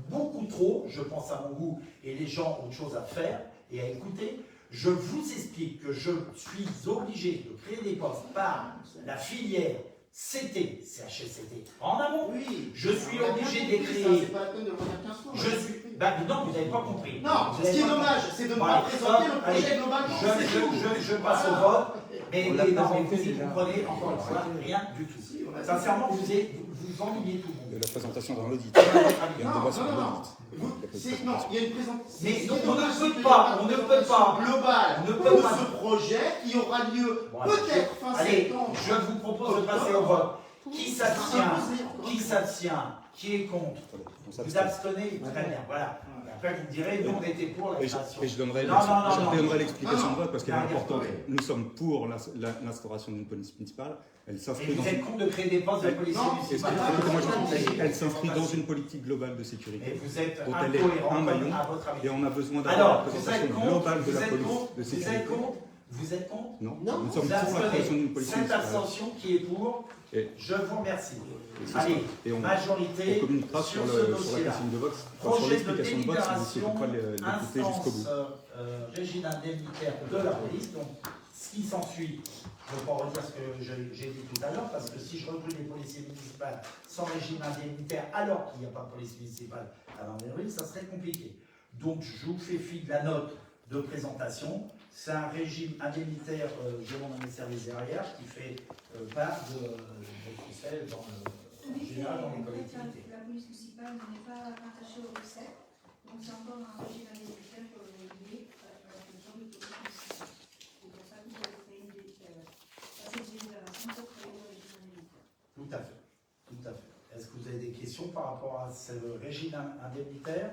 Speaker 1: beaucoup trop, je pense à mon goût, et les gens ont autre chose à faire et à écouter. Je vous explique que je suis obligé de créer des postes par la filière CT, CHSCT, en amont.
Speaker 3: Oui.
Speaker 1: Je suis
Speaker 3: On a
Speaker 1: obligé
Speaker 3: bien
Speaker 1: de
Speaker 3: compris,
Speaker 1: les
Speaker 3: ça,
Speaker 1: créer.
Speaker 3: c'est pas la peine de le redire 15 fois.
Speaker 1: Je suis. Bah, non, vous n'avez pas compris.
Speaker 3: Non,
Speaker 1: Vous
Speaker 3: ce
Speaker 1: avez
Speaker 3: qui est
Speaker 1: pas
Speaker 3: dommage, c'est de ne pas présenter le projet globalement. c'est tout.
Speaker 1: je passe au vote, mais
Speaker 2: On l'a
Speaker 1: non, mais
Speaker 2: présenté
Speaker 1: vous y
Speaker 2: déjà.
Speaker 1: comprenez encore une fois rien du tout.
Speaker 3: Si, on a dit-
Speaker 1: Sincèrement, vous ennuyez tout le
Speaker 2: De
Speaker 1: monde.
Speaker 2: la présentation dans l'audit.
Speaker 1: Très
Speaker 2: Il y a un
Speaker 1: bien.
Speaker 2: débat sur
Speaker 3: non, non.
Speaker 2: l'audit.
Speaker 3: Vous- c'est- Non, il y a une présentation.
Speaker 1: Mais
Speaker 3: Ce qui
Speaker 1: non,
Speaker 3: est
Speaker 1: on ne
Speaker 3: dommage,
Speaker 1: peut
Speaker 3: c'est qu'il y
Speaker 1: pas,
Speaker 3: a
Speaker 1: on ne peut
Speaker 3: présentation
Speaker 1: pas.
Speaker 3: globale
Speaker 1: On ne peut
Speaker 3: de
Speaker 1: pas.
Speaker 3: ce projet qui aura lieu
Speaker 1: Bon,
Speaker 3: peut-être fin
Speaker 1: Allez,
Speaker 3: septembre.
Speaker 1: je vous propose de passer au vote. Qui s'abstient? Qui est contre?
Speaker 2: Voilà, on
Speaker 1: Vous
Speaker 2: s'abstient.
Speaker 1: abstenez? Très bien, voilà. Et après, vous me direz, nous, on était pour la
Speaker 2: Et
Speaker 1: création.
Speaker 2: je donnerai
Speaker 1: Non, non, non,
Speaker 2: l'explication
Speaker 3: non.
Speaker 2: de vote parce qu'elle est
Speaker 3: Non,
Speaker 2: importante.
Speaker 3: oui.
Speaker 2: Nous sommes pour l'instauration d'une police municipale. Elle
Speaker 1: Et
Speaker 2: s'inscrit
Speaker 1: vous
Speaker 2: dans
Speaker 1: êtes
Speaker 2: une...
Speaker 1: contre de créer des postes de policiers
Speaker 3: Non,
Speaker 1: municipaux.
Speaker 2: Écoutez-moi, elle s'inscrit dans une politique globale de
Speaker 1: Et
Speaker 2: sécurité.
Speaker 1: vous êtes
Speaker 2: dont elle est
Speaker 1: incohérent
Speaker 2: un maillon.
Speaker 1: à votre avis.
Speaker 2: Et on a besoin d'avoir
Speaker 1: Alors,
Speaker 2: la
Speaker 1: vous
Speaker 2: présentation
Speaker 1: êtes contre,
Speaker 2: globale de
Speaker 1: vous
Speaker 2: la
Speaker 1: êtes
Speaker 2: police
Speaker 1: contre,
Speaker 2: de
Speaker 1: vous êtes
Speaker 2: sécurité.
Speaker 1: contre, vous êtes contre.
Speaker 2: Non,
Speaker 3: Non.
Speaker 2: nous sommes
Speaker 1: Vous
Speaker 2: pour la création d'une
Speaker 1: abstenez.
Speaker 2: police
Speaker 1: Cette
Speaker 2: municipale.
Speaker 1: abstention qui est pour,
Speaker 2: Et-
Speaker 1: je vous remercie.
Speaker 2: Et
Speaker 1: Allez,
Speaker 2: et on
Speaker 1: majorité
Speaker 2: communiquera
Speaker 1: sur
Speaker 2: sur
Speaker 1: ce
Speaker 2: la
Speaker 1: dossier-là.
Speaker 2: consigne de vote, enfin, sur
Speaker 1: Projet de
Speaker 2: l'explication de vote si vous ne
Speaker 1: délibération,
Speaker 2: souhaitez pas l'écouter jusqu'au bout.
Speaker 1: instance régime indemnitaire de la police. Donc, ce qui s'ensuit, je ne vais pas redire ce que j'ai dit tout à l'heure, parce que si je recrute des policiers municipaux sans régime indemnitaire, alors qu'il n'y a pas de police municipale à l'Anvers, ça serait compliqué. Donc, je vous fais fi de la note de présentation. C'est un régime indemnitaire, je demande à mes services derrière, qui fait part de Bruxelles dans en général dans les collectivités.
Speaker 4: La police municipale n'est pas rattachée aux recettes, donc c'est encore un régime indemnitaire lié à la fonction de police municipale. C'est pour ça que vous avez créé cette délibération pour créer le régime indemnitaire.
Speaker 1: Tout à fait, tout à fait. Est-ce que vous avez des questions par rapport à ce régime indemnitaire?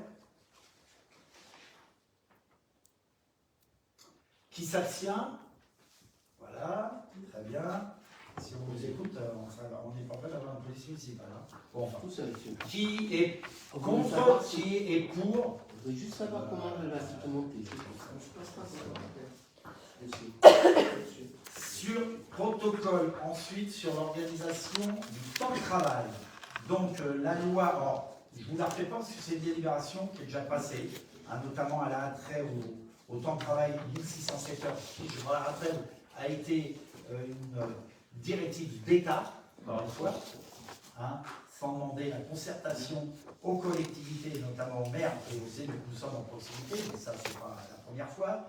Speaker 1: Qui s'abstient? Voilà, très bien. Si on vous écoute, on n'est pas prêt d'avoir une police municipale. Hein. Bon, enfin,
Speaker 5: Tout ça, monsieur.
Speaker 1: qui est
Speaker 5: Comment
Speaker 1: contre,
Speaker 5: savoir
Speaker 1: qui est pour?
Speaker 5: Je veux juste savoir comment elle va se monter. Je ne passe pas ça. Monsieur.
Speaker 1: Sur protocole, ensuite sur l'organisation du temps de travail. Donc la loi, alors, je ne vous la refais pas parce que c'est une délibération qui est déjà passée, hein, notamment elle a trait au temps de travail 1607 heures, qui, je vous la rappelle, a été une directive d'État, encore une fois, hein, sans demander la concertation aux collectivités, notamment aux maires et aux élus que nous sommes en proximité, mais ça c'est pas la première fois.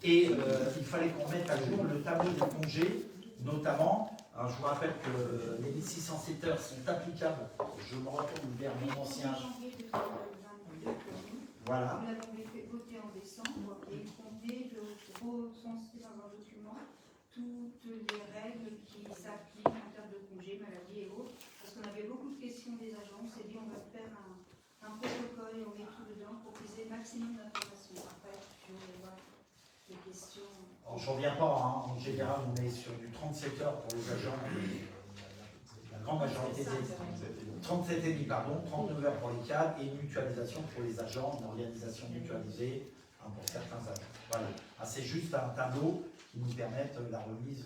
Speaker 1: Et il fallait qu'on mette à jour le tableau des congés, notamment. Alors je vous rappelle que les 1607 heures sont applicables, je me retourne vers mon ancien.
Speaker 4: Janvier 2022,
Speaker 1: Voilà.
Speaker 4: nous l'avons voté en décembre et il convenait de recenser dans un document toutes les règles qui s'appliquent en termes de congés, maladies et autres. Parce qu'on avait beaucoup de questions des agents, on s'est dit on va faire un protocole et on met tout dedans pour qu'ils aient le maximum d'informations. Après, je vais voir les questions.
Speaker 1: Alors je ne reviens pas, hein, en général on est sur du 37 heures pour les agents, la grande majorité des 37,5 pardon, 39 heures pour les cadres et une mutualisation pour les agents, une organisation mutualisée hein, pour certains agents. Voilà. Ah, c'est juste un tableau qui nous permet la remise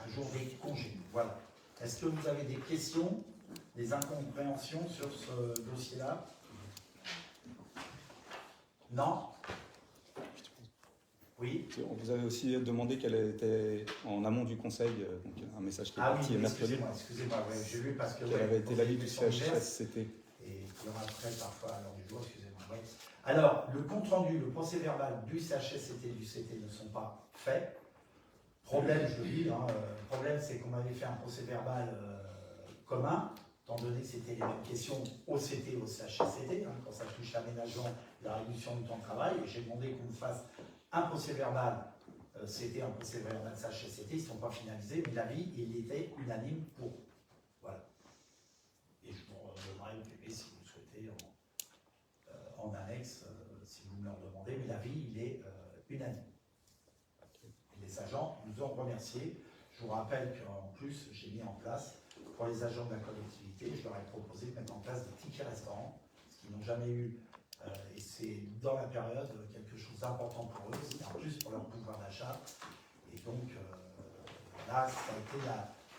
Speaker 1: à jour des congés. Voilà. Est-ce que vous avez des questions, des incompréhensions sur ce dossier-là? Non? Oui?
Speaker 2: On vous avait aussi demandé qu'elle était en amont du conseil, donc un message qui est
Speaker 1: Ah
Speaker 2: parti
Speaker 1: oui,
Speaker 2: mercredi,
Speaker 1: excusez-moi, ouais, j'ai vu parce que...
Speaker 2: quel avait été l'avis du CHSCT.
Speaker 1: Et qui aura après parfois à l'heure du jour, excusez-moi. Ouais. Alors, le compte-rendu, le procès-verbal du CHSCT et du CT ne sont pas faits. Problème, je le dis, hein, problème c'est qu'on m'avait fait un procès-verbal commun, étant donné que c'était les mêmes questions au CT et au CHSCT, hein, quand ça touche l'aménagement, la réduction du temps de travail, et j'ai demandé qu'on me fasse un procès-verbal, c'était un procès-verbal CHSCT, ils ne sont pas finalisés, mais l'avis, il était unanime pour. Voilà. Et je vous donnerai le PP si vous le souhaitez en annexe, si vous me le demandez, mais l'avis, il est unanime. Et les agents nous ont remerciés. Je vous rappelle qu'en plus, j'ai mis en place pour les agents de la collectivité, je leur ai proposé de mettre en place des tickets restaurants, ce qu'ils n'ont jamais eu, et c'est dans la période quelque chose d'important pour eux, c'est en plus pour leur pouvoir d'achat. Et donc là, ça a été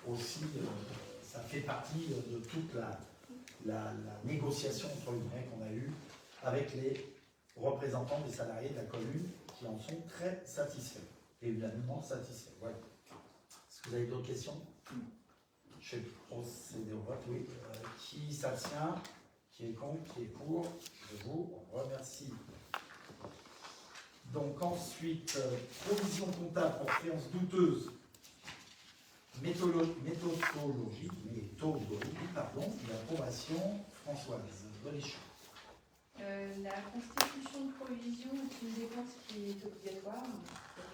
Speaker 1: aussi, ça fait partie de toute la négociation entre guillemets qu'on a eue avec les représentants des salariés de la commune qui en sont très satisfaits, et unanimement satisfaits. Voilà. Est-ce que vous avez d'autres questions? Je vais procéder au vote, oui. Qui s'abstient? Qui est contre? Qui est pour? Je vous remercie. Donc ensuite, provision comptable pour créances douteuses, méthodologie, pardon, et approbation. Françoise Bolichon.
Speaker 6: La constitution de provision est une dépense qui est obligatoire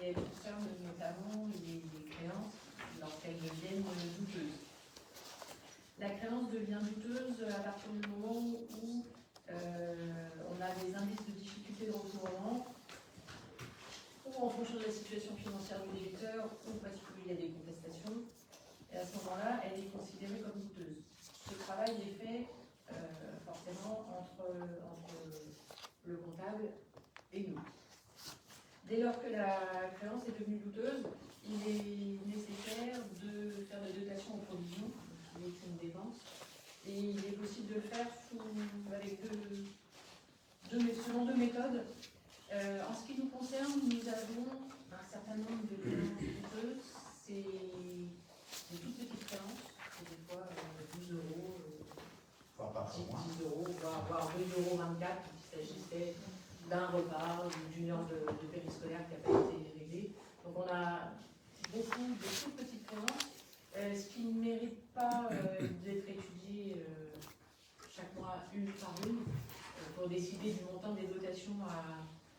Speaker 6: et elle concerne notamment les créances lorsqu'elles deviennent douteuses. La créance devient douteuse à partir du moment où on a des indices de difficulté de recouvrement, ou en fonction de la situation financière du débiteur, ou parce qu'il y a des contestations. Et à ce moment-là, elle est considérée comme douteuse. Ce travail est fait forcément entre le comptable et nous. Dès lors que la créance est devenue douteuse, il est nécessaire de faire des dotations en provision, qui est une dépense, et il est possible de le faire avec selon deux méthodes. En ce qui nous concerne, nous avons un certain nombre de créances douteuses, c'est des toutes petites créances, c'est des fois 12 euros, 10 euros, voire 2,24 € s'il s'agissait d'un repas ou d'une heure de périscolaire qui n'a pas été réglée. Donc on a beaucoup de toutes petites créances, ce qui ne mérite pas d'être étudié chaque mois une par une pour décider du montant des dotations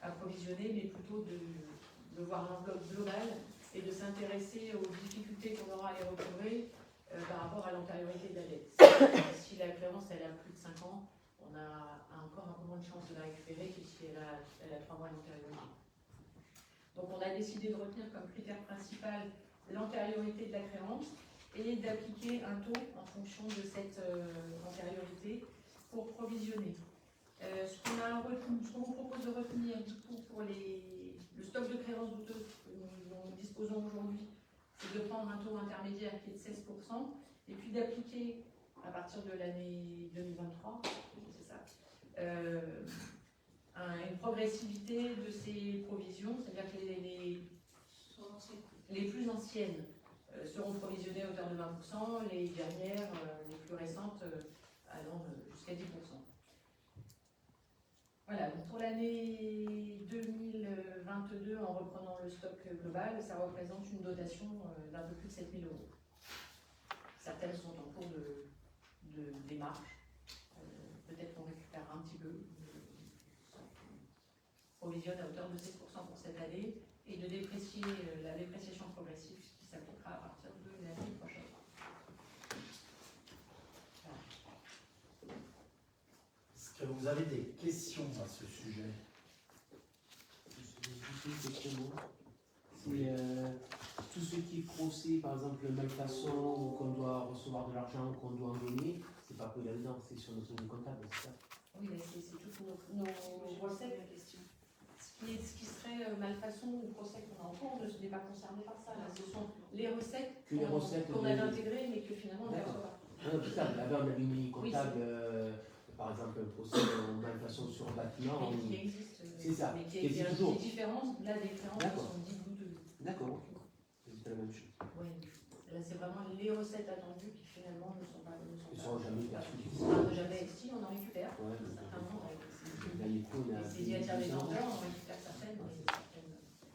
Speaker 6: à provisionner, mais plutôt de voir l'enveloppe globale et de s'intéresser aux difficultés qu'on aura à les recouvrer par rapport à l'antériorité de la dette. Si la créance elle a plus de 5 ans, on a encore un peu moins de chances de la récupérer que si elle a 3 mois d'antériorité. Donc on a décidé de retenir comme critère principal l'antériorité de la créance et d'appliquer un taux en fonction de cette antériorité pour provisionner. Ce qu'on vous propose de retenir du coup pour le stock de créances douteuses dont nous disposons aujourd'hui, c'est de prendre un taux intermédiaire qui est de 16% et puis d'appliquer à partir de l'année 2023, c'est ça, une progressivité de ces provisions, c'est-à-dire que les plus anciennes seront provisionnées à hauteur de 20%, les dernières, les plus récentes, allant jusqu'à 10%. Voilà, donc pour l'année 2022, en reprenant le stock global, ça représente une dotation d'un peu plus de 7 000 €. Certaines sont en cours de démarche. Peut-être qu'on récupère un petit peu. Provisionne à hauteur de 7% pour cette année et de déprécier la dépréciation progressive qui s'appliquera à partir de l'année prochaine.
Speaker 1: Est-ce que vous avez des questions à ce sujet?
Speaker 5: C'est tout ce qui est procès, par exemple, malfaçon, ou qu'on doit recevoir de l'argent, qu'on doit en donner, c'est pas que là-dedans, c'est sur notre ligne comptable, c'est ça?
Speaker 6: Oui, mais c'est toutes nos recettes. Ce qui serait malfaçon ou procès qu'on a en cours ne n'est pas concerné par ça. Là, ce sont les recettes qu'on avait intégrées, mais que finalement on ne reçoit pas.
Speaker 5: Non, putain, là-bas on avait une ligne comptable, par exemple, un procès en malfaçon sur un bâtiment.
Speaker 6: Mais qui existe,
Speaker 5: c'est ça,
Speaker 6: mais qui est différent là des créances qui sont dites douteuses.
Speaker 5: D'accord, c'est la même chose.
Speaker 6: Oui, là c'est vraiment les recettes attendues qui finalement ne sont pas.
Speaker 5: Ils ne sont jamais perçues.
Speaker 6: Jamais, si on en récupère.
Speaker 5: Ouais,
Speaker 6: certainement.
Speaker 5: C'est
Speaker 6: dit à tiers détenteurs, on récupère certaines.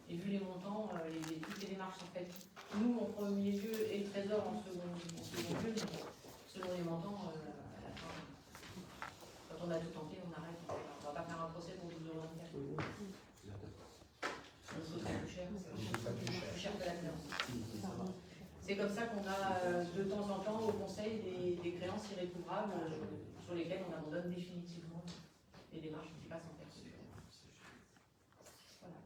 Speaker 6: Et vu les montants, toutes les démarches sont faites. Nous, en premier lieu, et le Trésor en second lieu, mais selon les montants, à la fin, quand on a tout tenté, on arrête. On ne va pas faire un procès pour 12 € de cash. Ça nous coûterait plus cher. Plus cher que la créance. C'est comme ça qu'on a de temps en temps au Conseil des créances irrécouvrables sur lesquelles on abandonne définitivement les démarches qui passent en fait. Voilà.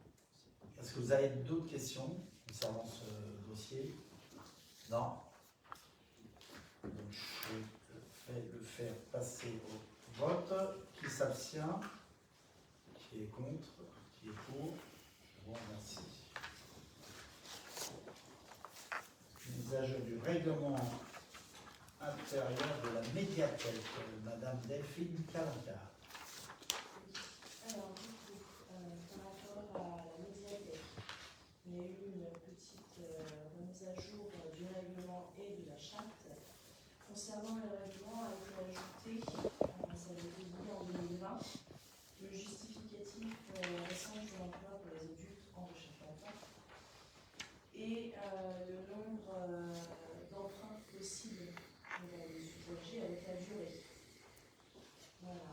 Speaker 1: Est-ce que vous avez d'autres questions concernant ce dossier? Non? Donc, je vais le faire passer au vote. Qui s'abstient? Qui est contre? Qui est pour? Je vous remercie. Usage du règlement intérieur de la médiathèque. Madame Delphine Calencar.
Speaker 7: Alors, du coup, par rapport à la médiathèque, il y a eu une petite remise à jour du règlement et de la charte. Concernant le règlement, a été ajouté, ça a été publié en 2020, le justificatif récent de l'emploi pour les adultes en recherche d'emploi et le nombre d'emprunts possibles pour les usagers avec la durée. Voilà.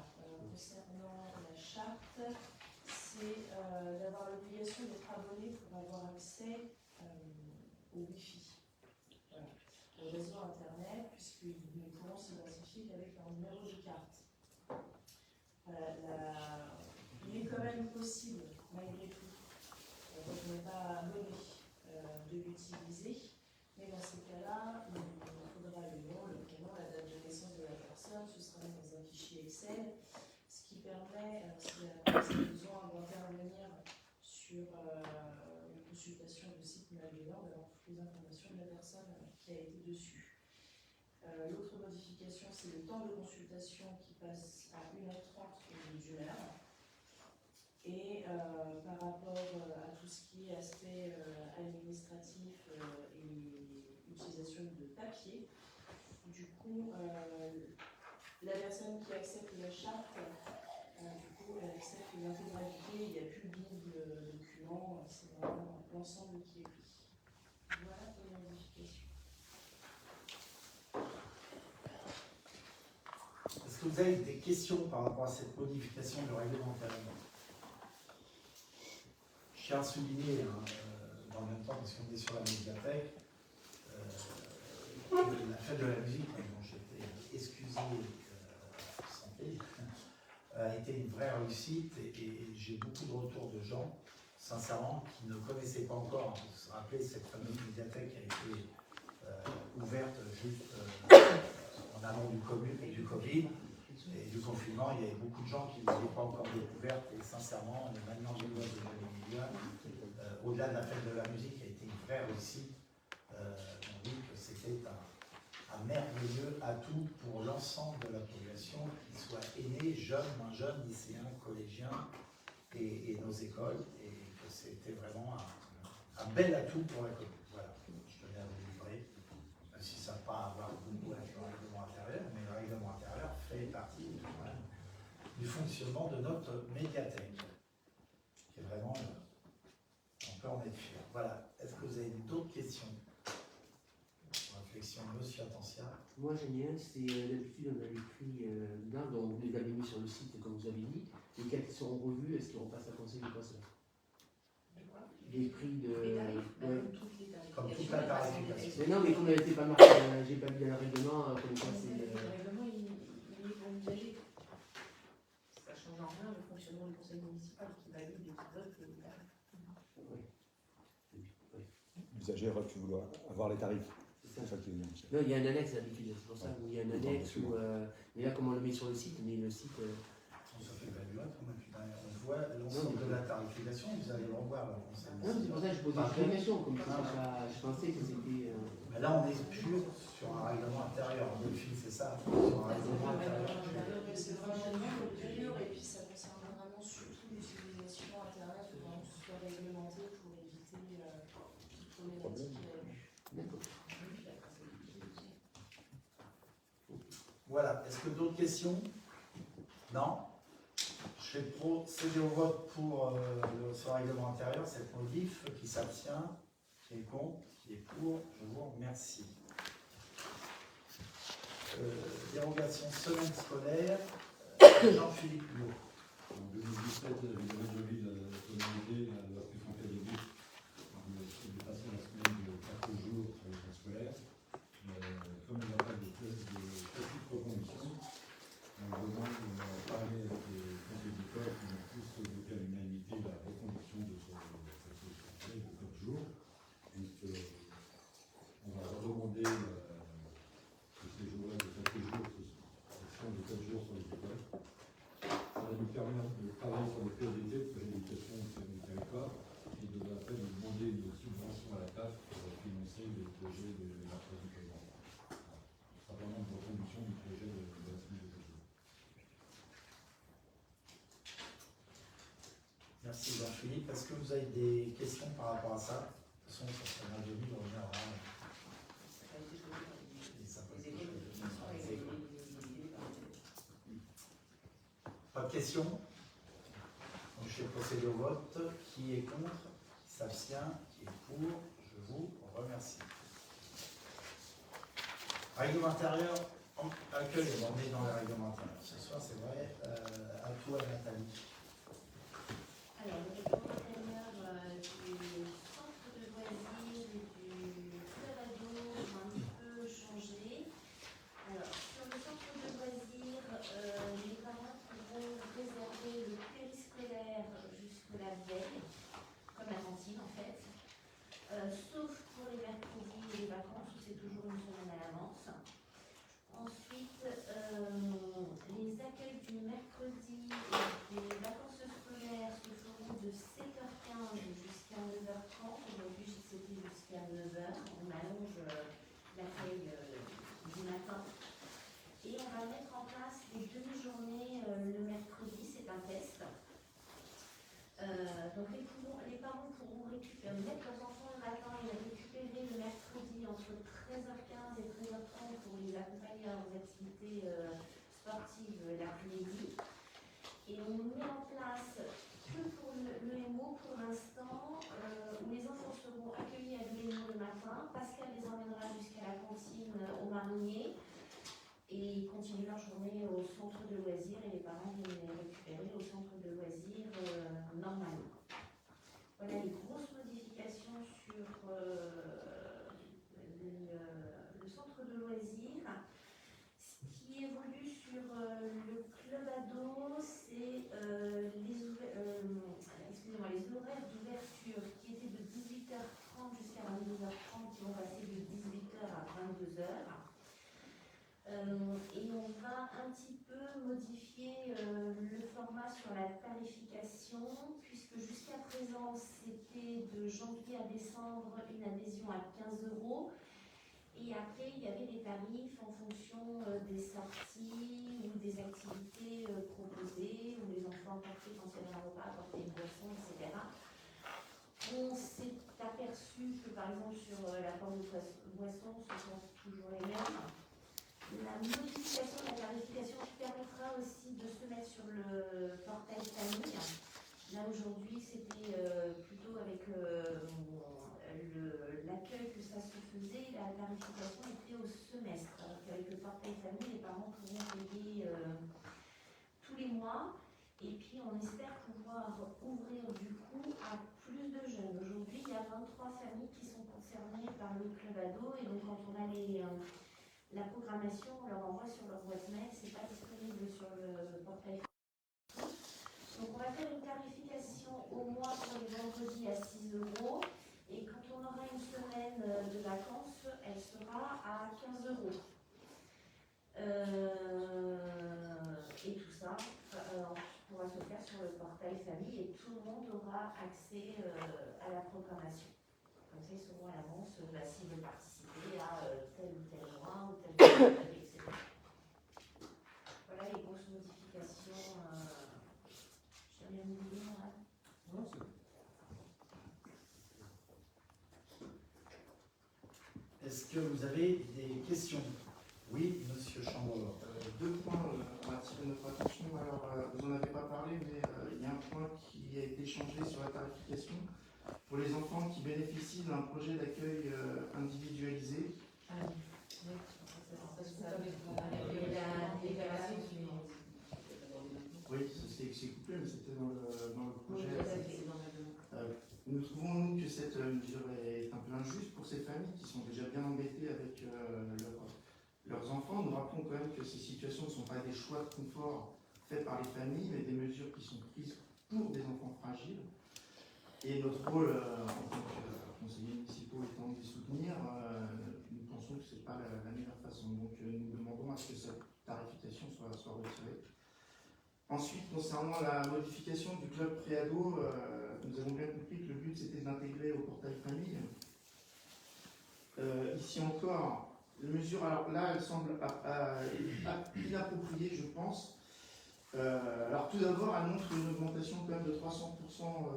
Speaker 7: Concernant la charte, c'est d'avoir l'obligation d'être abonné pour avoir accès au Wi-Fi, voilà, au réseau Internet, puisqu'ils ne pourront s'identifier qu'avec leur numéro de carte. Voilà, il est quand même possible, malgré tout, quand on n'est pas abonné, de l'utiliser, mais dans ces cas-là, il faudra le nom, le prénom, la date de naissance de la personne, ce sera mis dans un fichier Excel, ce qui permet, si la personne a besoin d'intervenir sur une consultation de site malveillant, d'avoir toutes les informations de la personne qui a été dessus. L'autre modification, c'est le temps de consultation qui passe à 1h30 au lieu d'1 heure. Et par rapport à tout ce qui est aspect administratif et utilisation de papier, du coup, la personne qui accepte la charte, du coup, elle accepte l'intégralité, il n'y a plus de double document, c'est vraiment l'ensemble qui est pris. Voilà pour les modifications.
Speaker 1: Est-ce que vous avez des questions par rapport à cette modification du règlement intérieur? Je tiens à souligner, dans le même temps, parce qu'on est sur la médiathèque, la fête de la musique, dont j'étais excusé santé, a été une vraie réussite et j'ai beaucoup de retours de gens, sincèrement, qui ne connaissaient pas encore. Vous vous rappelez, cette fameuse médiathèque a été ouverte juste en amont du Covid et du confinement. Il y avait beaucoup de gens qui ne l'avaient pas encore découverte et sincèrement, on est maintenant du mois de 2021. Au-delà de la fête de la musique, a été une vraie réussite. On dit que c'était un merveilleux atout pour l'ensemble de la population, qu'ils soient aînés, jeunes, moins jeunes, lycéens, collégiens et nos écoles, et que c'était vraiment un bel atout pour la commune. Voilà, je tenais à vous livrer, même si ça ne va pas avoir beaucoup avec le règlement intérieur, mais le règlement intérieur fait partie du fonctionnement de notre médiathèque, qui est vraiment, on peut en être fier. Voilà, est-ce que vous avez d'autres questions? Réflexion, monsieur Attentia.
Speaker 5: Moi j'en ai un, c'est d'habitude on avait pris d'un, donc vous les avez mis sur le site comme vous avez dit, lesquels qui seront revus, est-ce qu'ils repassent à conseil ou pas ça?
Speaker 7: De quoi?
Speaker 5: Les prix de.
Speaker 7: Les tarifs,
Speaker 5: Ouais.
Speaker 1: Comme toute la tarification.
Speaker 5: Mais non, mais comme elle n'était pas marquée, j'ai pas lu dans le règlement, comme quoi c'est.
Speaker 7: Le règlement, il est pour l'usager. Ça ne change en rien le fonctionnement du conseil municipal qui valide et qui vote les tarifs.
Speaker 2: L'usager aurait pu vouloir avoir les tarifs.
Speaker 5: C'est ça.
Speaker 2: ça qui est bien.
Speaker 5: Non, il y a un annexe d'habitude, c'est pour ça. Il y a un annexe où. Mais là, comment on le met sur le site, mais le site.
Speaker 1: Ça fait évaluate, on voit l'ensemble de la tarification, vous allez le revoir le conseil
Speaker 5: Non, c'est pour ça que je posais une question, comme ça, je pensais que c'était.
Speaker 1: Mais là, on est pur sur un règlement intérieur. En Delphine, c'est ça, sur un règlement intérieur.
Speaker 7: C'est vraiment dur et puis ça concerne vraiment surtout l'utilisation Internet, il faut vraiment que ce soit réglementé pour éviter toute problématique qu'il y a eu.
Speaker 5: D'accord.
Speaker 1: Voilà, est-ce que d'autres questions? Non? Je vais procéder au vote pour ce règlement intérieur, cette modif, qui s'abstient, qui est contre, qui est pour. Je vous remercie. Dérogation semaine scolaire, Jean-Philippe Lourd.
Speaker 8: En 2017, les réjouis de la communauté, la loi Péfran-Calégué, on est passé la semaine de 4 jours sur les temps scolaires. Comme il n'y a pas de test de petite reconduction, on demande de parler avec les conseils d'école qui ont tous voté à l'unanimité la reconduction de cette journée de 4 jours. Donc, on va redemander que ces
Speaker 1: Philippe, est-ce que vous avez des questions par rapport à ça? De toute façon, ça serait malvenu de revenir à... Et ça peut être quelque chose de Pas de questions? Donc je vais procéder au vote. Qui est contre? Qui s'abstient? Qui est pour? Je vous remercie. Règlement intérieur, accueil, on est dans les règlements intérieurs. Ce soir, c'est vrai. À toi, Nathalie.
Speaker 7: Alors, le règlement intérieur du centre de loisirs et du club ado a un petit peu changé. Alors, sur le centre de loisirs, les parents pourront réserver le périscolaire jusqu'à la veille, comme la cantine en fait, sauf pour les mercredis et les vacances où c'est toujours une semaine à l'avance. Ensuite, les accueils du mercredi et des vacances scolaires se feront de 7h15 jusqu'à 9h30. Aujourd'hui, c'était jusqu'à 9h. On allonge l'accueil du matin. Et on va mettre en place des demi-journées le mercredi, c'est un test. Donc les parents pourront mettre leurs enfants le matin et les récupérer le mercredi entre 13h15 et 13h30 pour les accompagner à leurs activités sportives l'après-midi. Et on met en place que pour l'EMO pour l'instant, où les enfants seront accueillis à l'EMO le matin. Pascal les emmènera jusqu'à la cantine au marinier. Et ils continuent leur journée au centre de loisirs et les parents viennent les récupérer au centre de loisirs normalement. Voilà les grosses modifications sur le centre de loisirs. Ce qui évolue sur le club ado, c'est les horaires d'ouverture qui étaient de 18h30 jusqu'à 22h30 qui vont passer de 18h à 22h. Et on va un petit peu modifier le format sur la tarification, puisque jusqu'à présent, c'était de janvier à décembre une adhésion à 15 €. Et après, il y avait des tarifs en fonction des sorties ou des activités proposées, où les enfants apportaient quand il y avait un repas, apportaient une boisson, etc. On s'est aperçu que, par exemple, sur la forme de boisson, ce sont toujours les mêmes. La modification de la tarification qui permettra aussi de se mettre sur le portail famille. Là aujourd'hui c'était plutôt avec l'accueil que ça se faisait, la tarification était au semestre. Alors qu'avec le portail famille, les parents pourront payer tous les mois. Et puis on espère pouvoir ouvrir du coup à plus de jeunes. Aujourd'hui il y a 23 familles qui sont concernées par le club ado et donc quand on a la programmation, on leur envoie sur leur boîte mail, c'est pas disponible sur le portail. Donc on va faire une tarification au mois pour les vendredis à 6 € et quand on aura une semaine de vacances, elle sera à 15 €. Et tout ça pourra se faire sur le portail famille et tout le monde aura accès à la programmation. Comme ça, ils sauront à l'avance s'ils veulent participer à tel ou tel mois ou tel ou tel année, etc. Voilà les grosses modifications. Je t'avais mis le lien là.
Speaker 8: Non, c'est...
Speaker 1: Est-ce que vous avez des questions? Oui, monsieur Chambord.
Speaker 3: Deux points ont attiré notre attention. Alors, vous n'en avez pas parlé, mais il y a un point qui a été changé sur la tarification pour les enfants qui bénéficient d'un projet d'accueil individualisé.
Speaker 6: Ah oui,
Speaker 3: Oui, c'est coupé, mais c'était dans le projet. Nous trouvons, nous, que cette mesure est un peu injuste pour ces familles qui sont déjà bien embêtées avec leurs enfants. Nous rappelons quand même que ces situations ne sont pas des choix de confort faits par les familles, mais des mesures qui sont prises pour des enfants fragiles. Et notre rôle en tant que conseillers municipaux étant de les soutenir, nous pensons que ce n'est pas la meilleure façon. Donc nous demandons à ce que cette tarification soit retirée. Ensuite, concernant la modification du club préado, nous avons bien compris que le but c'était de l'intégrer au portail famille. Ici encore, les mesures, alors là, elles semblent inappropriées, je pense. Alors tout d'abord, elle montre une augmentation quand même de 300%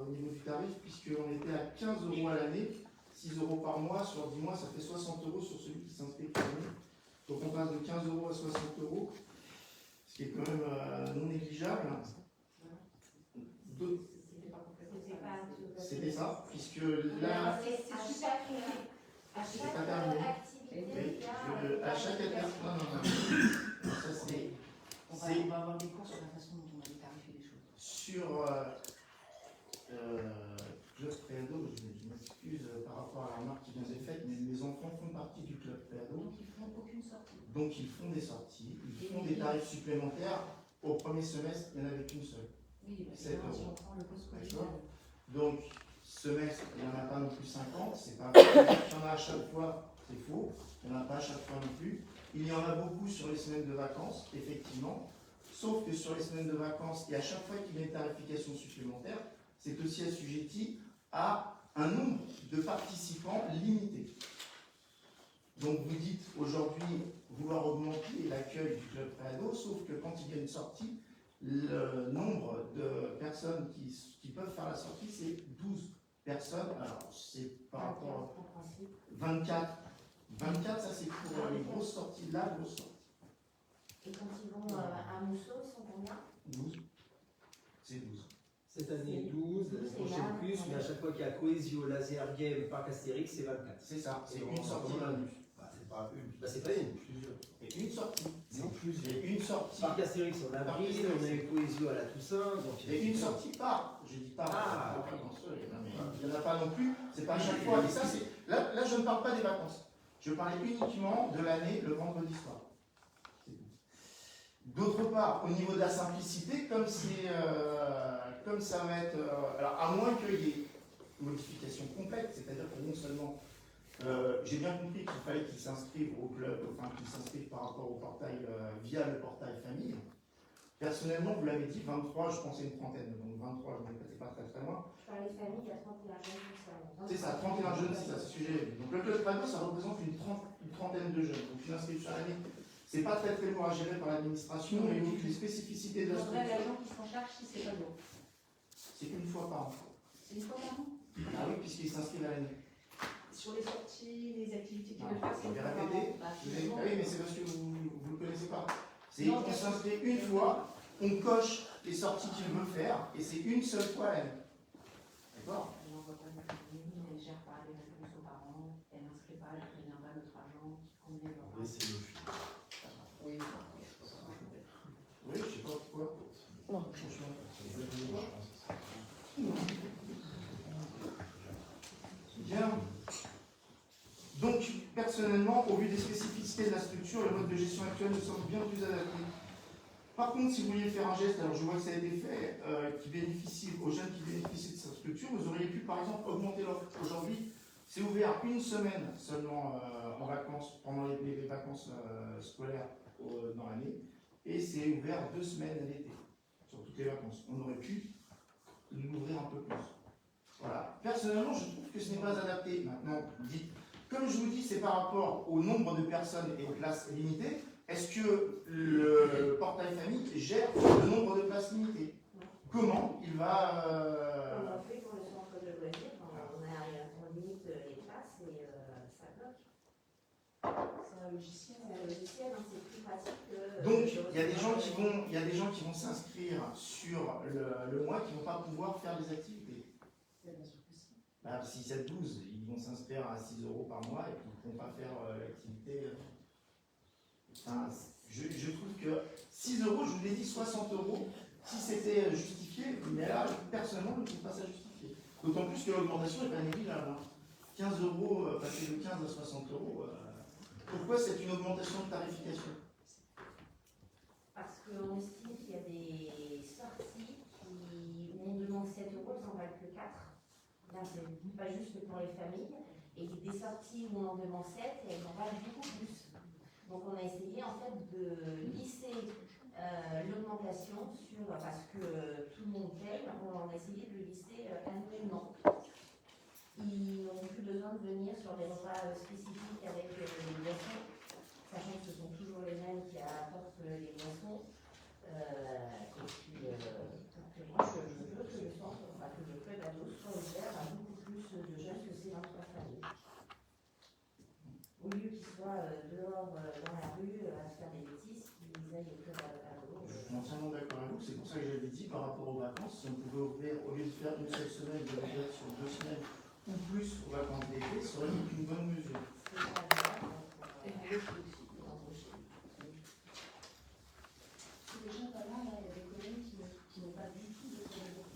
Speaker 3: au niveau du tarif, puisqu'on était à 15 € à l'année, 6 € par mois, sur 10 mois, ça fait 60 € sur celui qui s'inscrit par année. Donc on passe de 15 € à 60 €, ce qui est quand même non négligeable. C'était ça, puisque là, c'est pas terminé. À chaque activité, non, ça c'est...
Speaker 9: On va avoir des cours sur la façon dont on va tarifier les choses.
Speaker 3: Sur Club Préado, je m'excuse par rapport à la remarque qui vient d'être faite, mais mes enfants font partie du Club Préado.
Speaker 9: Donc ils font aucune sortie.
Speaker 3: Donc ils font des sorties, ils font des tarifs supplémentaires. Au premier semestre, il n'y en avait qu'une seule.
Speaker 9: Oui,
Speaker 3: c'est
Speaker 9: si on prend le post
Speaker 3: D'accord. Donc, semestre, il n'y en a pas non plus 50, c'est pas vrai. Il y en a à chaque fois, c'est faux. Il n'y en a pas à chaque fois non plus. Il y en a beaucoup sur les semaines de vacances, effectivement. Sauf que sur les semaines de vacances, et à chaque fois qu'il y a une tarification supplémentaire, c'est aussi assujetti à un nombre de participants limité. Donc vous dites aujourd'hui vouloir augmenter l'accueil du Club Préado, sauf que quand il y a une sortie, le nombre de personnes qui peuvent faire la sortie, c'est 12 personnes. Alors c'est par rapport à 24. 24, ça c'est pour les grosses sorties, la grosse sortie.
Speaker 9: Et quand ils vont à Mousseau, ils sont combien?
Speaker 3: 12. C'est 12.
Speaker 10: Cette année 12, l'année prochaine plus, mais à chaque fois qu'il y a Cohésio, Laser Game, Parc Astérix, c'est 24.
Speaker 3: C'est ça, c'est une sortie dans la nuit.
Speaker 10: C'est pas une. Bah, c'est pas une, plusieurs.
Speaker 3: Et une sortie.
Speaker 10: Non, plusieurs.
Speaker 3: Et une sortie.
Speaker 10: Parc Astérix en avril, on a eu Cohésio à la Toussaint. Donc
Speaker 3: Et une sortie par. Je dis par.
Speaker 10: Ah,
Speaker 3: il n'y en a pas non plus. C'est pas à chaque fois. Et ça, c'est. Là, je ne parle pas des vacances. Je parlais uniquement de l'année, le vendredi soir. D'autre part, au niveau de la simplicité, comme ça va être. Alors, à moins qu'il y ait une modification complète, c'est-à-dire que non seulement. J'ai bien compris qu'il fallait qu'ils s'inscrivent au club, enfin qu'ils s'inscrivent par rapport au portail, via le portail famille. Personnellement, vous l'avez dit, 23, je pensais une trentaine, donc 23, je ne passais pas très loin.
Speaker 9: Je parlais de famille, il y a 31 jeunes.
Speaker 3: C'est ça, 31 jeunes, c'est ça, c'est ce que j'ai vu. Donc le club Préado, ça représente une trentaine de jeunes. Donc une inscription à l'année, c'est pas très lourd à gérer par l'administration, mais il y a une spécificité de la
Speaker 9: Il faudrait
Speaker 3: structure.
Speaker 9: l'agent qui s'en charge si c'est pas lourd.
Speaker 3: C'est une fois par an.
Speaker 9: C'est une fois par an?
Speaker 3: Ah oui, puisqu'ils s'inscrivent à l'année.
Speaker 7: Sur les sorties, les activités qu'ils
Speaker 3: Ah,
Speaker 7: veulent faire,
Speaker 3: je
Speaker 7: c'est
Speaker 3: vais
Speaker 7: une fois par
Speaker 3: répéter.
Speaker 7: an.
Speaker 9: Bah,
Speaker 3: Ah
Speaker 9: finalement,
Speaker 3: oui, mais c'est parce que vous ne le connaissez pas. C'est
Speaker 7: Non,
Speaker 3: on s'inscrit une fois, on coche les sorties qu'il veut faire, et c'est une seule fois à l'année. D'accord?
Speaker 9: elle n'envoie pas de famille, elle gère pas les réponses aux parents, elle n'inscrit pas, elle prévient pas notre agent qui convient leur
Speaker 10: Oui, c'est le
Speaker 9: Oui.
Speaker 3: Oui, je sais pas pourquoi. Franchement. Bien. Donc, personnellement, au vu des spécificités de la structure, le mode de gestion actuel nous semble bien plus adapté. Par contre, si vous vouliez faire un geste, alors je vois que ça a été fait, qui bénéficie aux jeunes qui bénéficient de cette structure, vous auriez pu par exemple augmenter l'offre. Aujourd'hui, c'est ouvert une semaine seulement en vacances, pendant les vacances scolaires dans l'année, et c'est ouvert 2 semaines à l'été, sur toutes les vacances. On aurait pu l'ouvrir un peu plus. Voilà. Personnellement, je trouve que ce n'est pas adapté. Maintenant, dites, comme je vous dis, c'est par rapport au nombre de personnes et aux places limitées. Est-ce que le portail famille gère le nombre de places limitées? Comment il va...
Speaker 9: Comme on fait pour le centre de loisirs, on limite les places et ça bloque.
Speaker 7: C'est un logiciel.
Speaker 9: C'est un logiciel, hein, c'est plus pratique que.
Speaker 3: Donc, il y a des gens qui vont s'inscrire sur le mois qui ne vont pas pouvoir faire des activités.
Speaker 7: Bien sûr que si.
Speaker 3: Bah, si c'est 12, ils vont s'inscrire à 6 € par mois et puis ils ne vont pas faire l'activité. Enfin, je trouve que 6 €, je vous l'ai dit, 60 €, si c'était justifié, mais là, personnellement, je ne trouve pas ça justifié. D'autant plus que l'augmentation n'est pas négligeable. Hein. 15 €, passer de 15 à 60 €. Pourquoi c'est une augmentation de tarification?
Speaker 9: Parce qu'on estime qu'il y a des sorties où on demande 7 €, elles en valent que 4. Là, c'est pas juste pour les familles. Et des sorties où on en demande 7, elles en valent beaucoup plus. Donc on a essayé en fait de lisser l'augmentation sur, parce que tout le monde paye, on a essayé de le lister annuellement. Ils n'ont plus besoin de venir sur des repas spécifiques avec les boissons, sachant que ce sont toujours les mêmes qui apportent les boissons. Pour que moi, je veux que le centre, enfin que le club ado soit ouvert à beaucoup plus de jeunes que ces 23 familles. Au lieu qu'ils soient dehors dans la rue à se faire des bêtises, qu'ils aillent au club ado.
Speaker 3: Je suis entièrement d'accord avec vous, c'est pour ça que j'avais dit par rapport aux vacances, si on pouvait ouvrir, au lieu de faire une seule semaine, de l'ouvrir sur 2 semaines ou plus aux vacances d'été, ça aurait été une bonne mesure.
Speaker 9: C'est pas grave, et on peut aussi embaucher. C'est déjà pas mal, il y a des collègues qui n'ont pas du tout de collègues.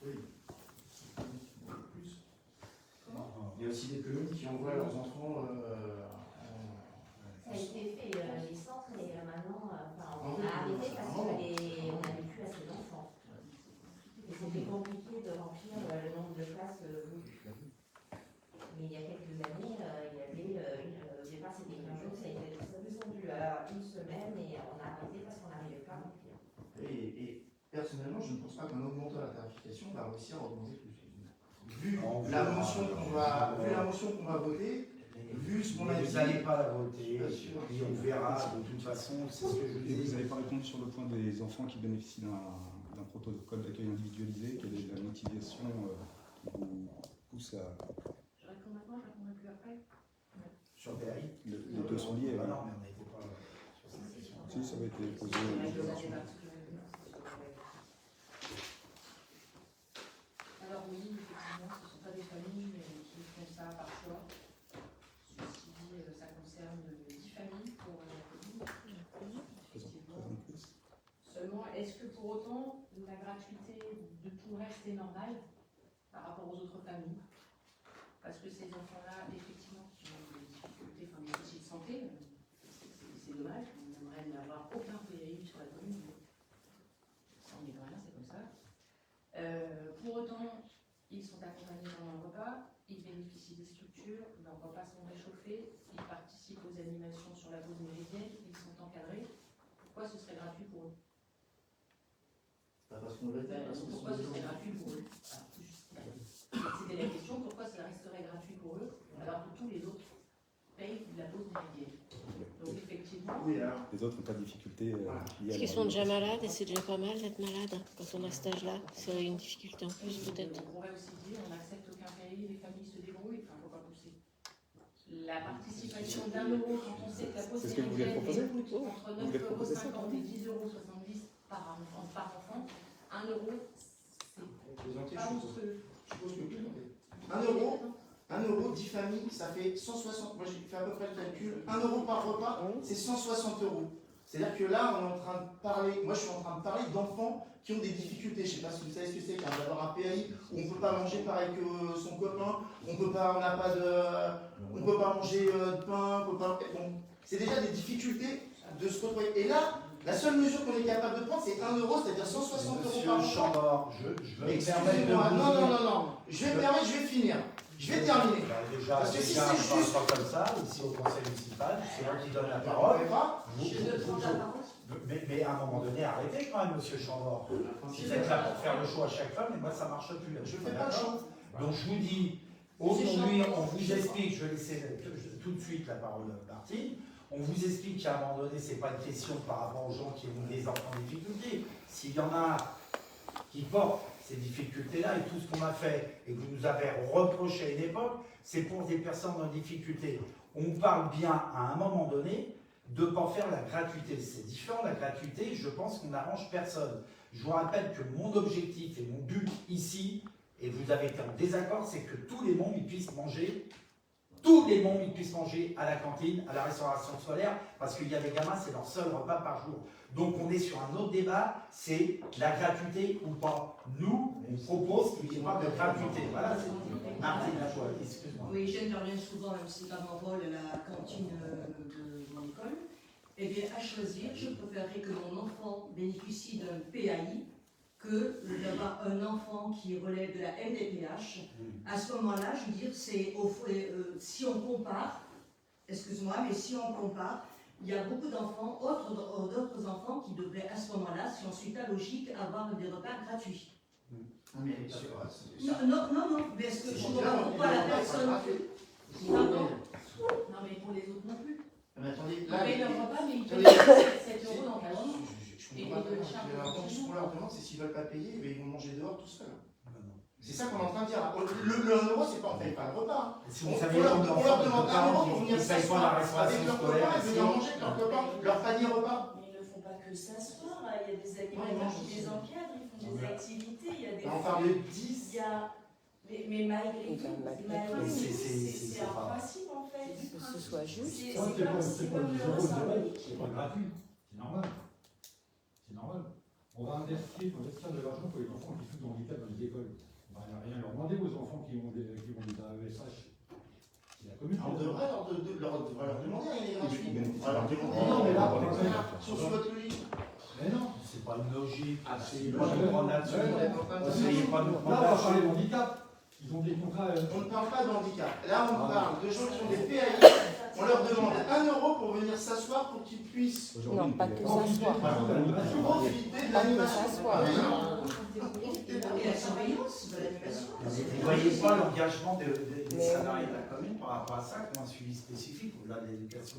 Speaker 3: Oui. Plus. Il y a aussi des communes qui envoient leurs enfants
Speaker 9: Ça a été fait, les centres, et maintenant, on a arrêté parce qu'on n'avait plus assez d'enfants. Et c'était compliqué de remplir le nombre de places voulues. Mais il y a quelques années, il y avait, au départ c'était 15 jours, ça a été descendu à une semaine et on a arrêté parce qu'on n'arrivait pas à remplir.
Speaker 3: et personnellement, je ne pense pas qu'en augmentant la tarification, on va réussir à augmenter plus. Vu la motion qu'on va voter, vu ce qu'on a dit,
Speaker 1: vous n'allez pas la voter, et on verra de toute façon, c'est ce que je
Speaker 2: Et
Speaker 1: disais.
Speaker 2: vous n'avez pas répondu sur le point des enfants qui bénéficient d'un protocole d'accueil individualisé. Quelle est la motivation qui vous pousse à...
Speaker 6: Je réponds maintenant, je répondrai plus après.
Speaker 1: Sur PRI.
Speaker 2: Les deux sont liés.
Speaker 1: Ah
Speaker 2: Ouais.
Speaker 1: non, mais on n'était pas sur cette question.
Speaker 2: Si, ça avait été posé.
Speaker 6: Alors oui, effectivement, ce ne sont pas des familles qui font ça par choix. Ceci dit, ça concerne 10 familles pour la commune. Effectivement. Seulement, est-ce que pour autant la gratuité de tout le reste est normale par rapport aux autres familles? Parce que ces enfants-là, effectivement, qui ont des difficultés, enfin des soucis de santé, c'est dommage. On aimerait n'avoir aucun PAI sur la commune. Ça, on n'y peut rien, c'est comme ça. Pour autant, ils sont accompagnés pendant le repas, ils bénéficient des structures, leurs repas sont réchauffés, ils participent aux animations sur la pause méridienne, ils sont encadrés. Pourquoi ce serait gratuit pour eux?
Speaker 3: parce qu'on le fait, parce qu'on
Speaker 6: Pourquoi ce serait gratuit pour eux? C'était la question, pourquoi ça resterait gratuit pour eux alors que tous les autres payent de la pause méridienne? Donc effectivement...
Speaker 3: Oui, alors.
Speaker 2: Les autres n'ont pas de difficultés liées à
Speaker 11: Parce qu'ils sont déjà malades et c'est déjà pas mal d'être malade quand on a cet âge-là. C'est une difficulté en plus peut-être.
Speaker 6: On pourrait aussi dire on n'accepte aucun pays, les familles se débrouillent, enfin il ne faut pas pousser. La participation d'1 euro quand on sait que la pause
Speaker 2: C'est ce que vous voulez proposer?
Speaker 6: coûte entre 9,50 € et 10,70 € par enfant, 1 euro, c'est pas monstrueux.
Speaker 3: Je suppose que vous 1 euro, 10 familles, ça fait 160. Moi j'ai fait à peu près le calcul. 1 euro par repas, c'est 160 €. C'est-à-dire que là, on est en train de parler. Moi je suis en train de parler d'enfants qui ont des difficultés. Je ne sais pas si vous savez ce que c'est d'avoir un PAI où on ne peut pas manger pareil que son copain, on ne peut pas manger de pain, on peut pas. Bon, c'est déjà des difficultés de se retrouver. Et là, la seule mesure qu'on est capable de prendre, c'est 1 euro, c'est-à-dire 160 € par
Speaker 1: Monsieur
Speaker 3: enfant.
Speaker 1: Chambord, je me permets de
Speaker 3: Excusez-moi, non. Je vais me permettre, je vais finir. Je vais terminer.
Speaker 1: Déjà,
Speaker 3: Parce que si
Speaker 1: déjà,
Speaker 3: c'est
Speaker 1: on
Speaker 3: juste.
Speaker 1: parle pas comme ça, ici au conseil municipal, c'est moi qui donne la parole. Mais à un moment donné, arrêtez quand même, monsieur Chambord. Si vous êtes là pour faire le choix à chaque fois, mais moi ça marche plus.
Speaker 3: Je fais pas le choix.
Speaker 1: Donc je vous dis, aujourd'hui, on vous explique, je vais laisser tout de suite la parole à Martine. On vous explique qu'à un moment donné, c'est pas une question par rapport aux gens qui ont des enfants en difficulté. S'il y en a qui portent ces difficultés-là et tout ce qu'on a fait et que vous nous avez reproché à une époque, c'est pour des personnes en difficulté. On parle bien à un moment donné de ne pas faire la gratuité. C'est différent, la gratuité, je pense qu'on n'arrange personne. Je vous rappelle que mon objectif et mon but ici, et vous avez été en désaccord, c'est que tous les membres puissent manger. Tous les membres puissent manger à la cantine, à la restauration scolaire, parce qu'il y a des gamins, c'est leur seul repas par jour. Donc on est sur un autre débat, c'est la gratuité ou pas. Nous, on propose qu'il n'y ait pas de gratuité. Voilà, c'est Martine Lajoie, excuse-moi.
Speaker 12: Oui, j'interviens souvent, même si c'est pas mon rôle, à la cantine de mon école. Eh bien, à choisir, je préférerais que mon enfant bénéficie d'un PAI que d'avoir un enfant qui relève de la MDPH. À ce moment-là, je veux dire, c'est si on compare, excuse-moi, mais si on compare, il y a beaucoup d'enfants, d'autres enfants qui devraient à ce moment-là, si on suit ta logique, avoir des repas gratuits. Non, mais est-ce que je ne vois pas pourquoi la personne... Pardon. Non, mais pour les autres non plus.
Speaker 3: Mais attendez,
Speaker 12: là,
Speaker 7: payer leur repas, mais ils payent 7 € d'encadrement.
Speaker 3: Je comprends pas. Ce qu'on leur demande, c'est s'ils ne veulent pas payer, ils vont manger dehors tout seuls. C'est ça qu'on est en train de dire. Le 1 €, c'est pas on ne paye pas le repas.
Speaker 1: Si
Speaker 3: On
Speaker 1: vous saviez
Speaker 3: leur
Speaker 1: le nombre d'enfants
Speaker 3: demande
Speaker 1: de
Speaker 3: 1
Speaker 1: parents
Speaker 3: € pour venir
Speaker 1: qui ne payent pas la
Speaker 3: s'asseoir
Speaker 1: restauration
Speaker 3: avec leurs
Speaker 1: scolaire,
Speaker 3: copains et venir manger avec leurs copains leur panier repas.
Speaker 7: Mais ils ne font pas que s'asseoir, il y a des animateurs qui les encadrent, ils font des activités, il y a des.
Speaker 3: On parle de 10.
Speaker 7: Il y a. Mais malgré tout, c'est un principe en fait.
Speaker 11: Que ce soit juste.
Speaker 7: C'est
Speaker 8: C'est pas
Speaker 7: comme
Speaker 8: du
Speaker 7: le
Speaker 8: euro
Speaker 7: repas
Speaker 8: direct, c'est pas gratuit, c'est normal. C'est normal. On va investir de l'argent pour les enfants qui souffrent de handicap dans les écoles. On va rien leur demander aux enfants qui ont des AESH. C'est la commune.
Speaker 3: On devrait leur demander, il est gratuit. On va leur demander.
Speaker 8: Non, mais là,
Speaker 3: sur votre logique.
Speaker 8: Mais non.
Speaker 1: C'est pas une logique.
Speaker 8: Ah,
Speaker 1: C'est pas une grande là-dessus. Essayez pas de nous
Speaker 8: Là,
Speaker 1: prendre
Speaker 8: on va
Speaker 1: là-dessus.
Speaker 8: parler de handicap. Ils ont des contrats.
Speaker 3: On ne parle pas de handicap. Là, on parle de gens qui ont des PAI. On leur demande 1 € pour venir s'asseoir pour qu'ils puissent
Speaker 11: Non, pas que s'asseoir.
Speaker 3: profiter de l'animation.
Speaker 12: Et la surveillance de l'animation.
Speaker 1: Vous ne voyez pas l'engagement des salariés de la commune par rapport à ça, qui ont un suivi spécifique au-delà de l'éducation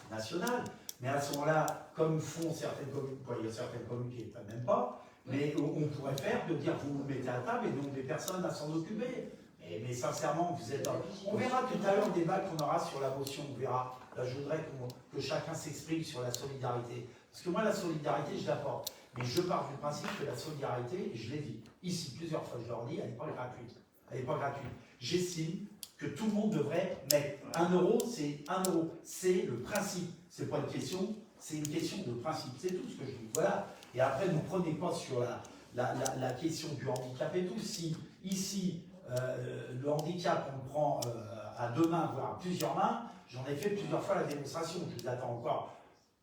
Speaker 1: nationale. Mais à ce moment-là, comme font certaines communes, il y a certaines communes qui ne le même pas, mais on pourrait faire de dire vous vous mettez à table et donc des personnes à s'en occuper. Mais sincèrement, vous êtes. On verra tout à l'heure le débat qu'on aura sur la motion, on verra. Là, je voudrais que chacun s'exprime sur la solidarité. Parce que moi, la solidarité, je l'apporte. Mais je pars du principe que la solidarité, et je l'ai dit ici plusieurs fois, je leur dis, elle n'est pas gratuite. Elle n'est pas gratuite. J'estime que tout le monde devrait mettre 1 €, c'est 1 €. C'est le principe. C'est pas une question, c'est une question de principe. C'est tout ce que je dis. Voilà. Et après, ne prenez pas sur la question du handicap et tout. Si ici, le handicap, on le prend à 2 mains, voire à plusieurs mains, j'en ai fait plusieurs fois la démonstration. Je vous attends encore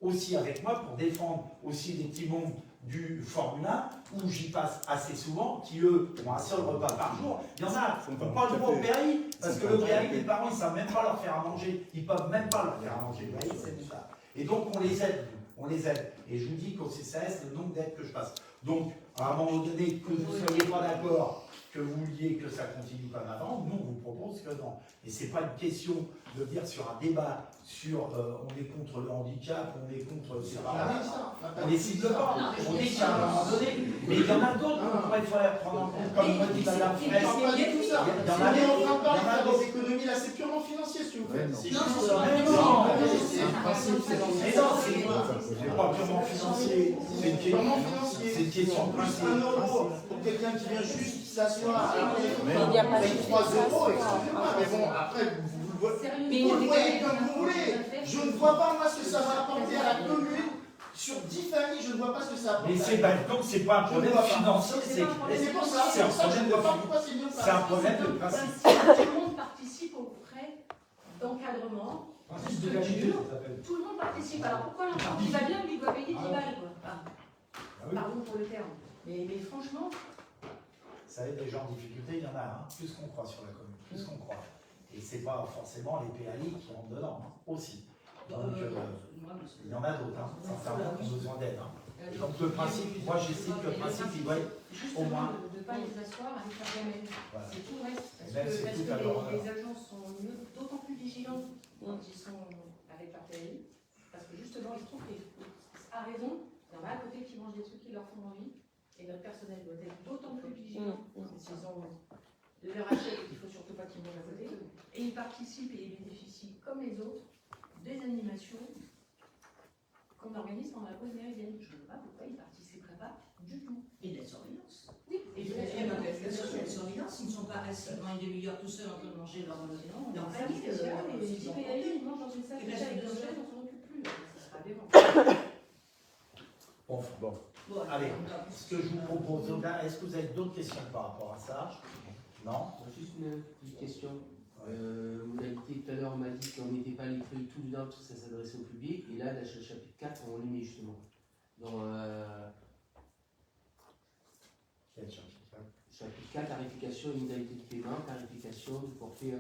Speaker 1: aussi avec moi pour défendre aussi les petits mondes du Formule 1, où j'y passe assez souvent, qui eux ont un seul repas par jour. Il y en a qui n'ont pas le droit au PAI, parce que le PAI, les parents, ils ne savent même pas leur faire à manger. Ils ne peuvent même pas leur faire à manger. Vous voyez, c'est ça. Et donc, on les aide. On les aide. Et je vous dis qu'au CCAS, le nombre d'aides que je passe. Donc, à un moment donné, que vous ne soyez pas d'accord, que vous vouliez que ça continue comme avant, nous, on vous propose que non. Et ce n'est pas une question de dire sur un débat sur on est contre le handicap, on est contre. C'est pas vrai, ça. On ne les cible pas. On dit qu'à un moment donné. Mais il y en a d'autres qu'on pourrait prendre en compte. Comme moi dit Madame Fraisse.
Speaker 3: On ne parle pas de tout ça.
Speaker 1: Il y en
Speaker 3: On
Speaker 1: a
Speaker 3: est en train de
Speaker 1: d'autres.
Speaker 3: parler des économies, là, c'est purement financier, si vous voulez. C'est
Speaker 1: Non,
Speaker 3: juste
Speaker 1: mais non, c'est pas purement financier. C'est une question de principe.
Speaker 3: 1 € pour quelqu'un qui vient juste s'asseoir.
Speaker 11: Il n'y a pas de
Speaker 3: 3 €, excusez-moi, mais bon, après, vous le voyez comme vous voulez. Je ne vois pas, moi, ce que ça va apporter à la commune. Sur 10 familles, je ne vois pas ce que ça apporte.
Speaker 1: Mais donc, c'est pas un problème financier, c'est
Speaker 3: pour ça,
Speaker 1: c'est un problème de c'est un problème de principe.
Speaker 7: Tout le monde participe aux frais d'encadrement.
Speaker 8: Principe d'égalité, ça s'appelle.
Speaker 7: Tout le monde participe. Alors pourquoi l'enfant qui va bien, lui, doit payer 10 balles, quoi. Pardon pour le terme. Mais franchement.
Speaker 1: Vous savez, des gens en difficulté, il y en a, hein, plus qu'on croit sur la commune, plus qu'on croit. Et c'est pas forcément les PAI qui rentrent dedans, hein, aussi. Donc, il y en a d'autres, hein, sincèrement, qui ont besoin d'aide. Hein. Donc le principe, moi j'estime que le principe, il doit être au moins.
Speaker 7: De ne pas les asseoir avec la gamelle.
Speaker 1: Voilà.
Speaker 7: C'est tout le reste. Parce
Speaker 1: Même c'est tout à
Speaker 7: que
Speaker 1: leur
Speaker 7: les agents sont d'autant plus vigilants quand ils sont avec leur PAI. Parce que justement, ils trouvent qu'à raison, il y en a à côté qui mangent des trucs qui leur font envie. Et notre personnel doit être d'autant plus vigilant. S'ils ont de leur assiette, il ne faut surtout pas qu'ils mangent à côté. Et ils participent et ils bénéficient, comme les autres, des animations qu'on organise pendant la pause méridienne. Je ne sais pas pourquoi ils ne participeraient pas du tout.
Speaker 12: Et de la surveillance.
Speaker 7: Oui,
Speaker 12: Et de la surveillance, ils ne sont pas assis devant une demi-heure tout seuls en train de manger leur
Speaker 7: Non,
Speaker 12: leur
Speaker 7: on a
Speaker 12: famille.
Speaker 7: ils mangent dans une salle
Speaker 12: Et
Speaker 7: de
Speaker 12: la
Speaker 7: avec
Speaker 12: surveillance.
Speaker 7: leur chaise, on s'en occupe plus. Ça sera aberrant.
Speaker 1: Bon. Allez, ce que je vous propose, est-ce que vous avez d'autres questions par rapport à ça? Non?
Speaker 5: Juste une petite question. Vous l'avez dit tout à l'heure, on m'a dit qu'on ne mettait pas les feuilles tout dedans parce que ça s'adressait au public. Et là, le chapitre 4, on les met justement. Dans chapitre 4, tarification et modalité de paiement, tarification du forfait un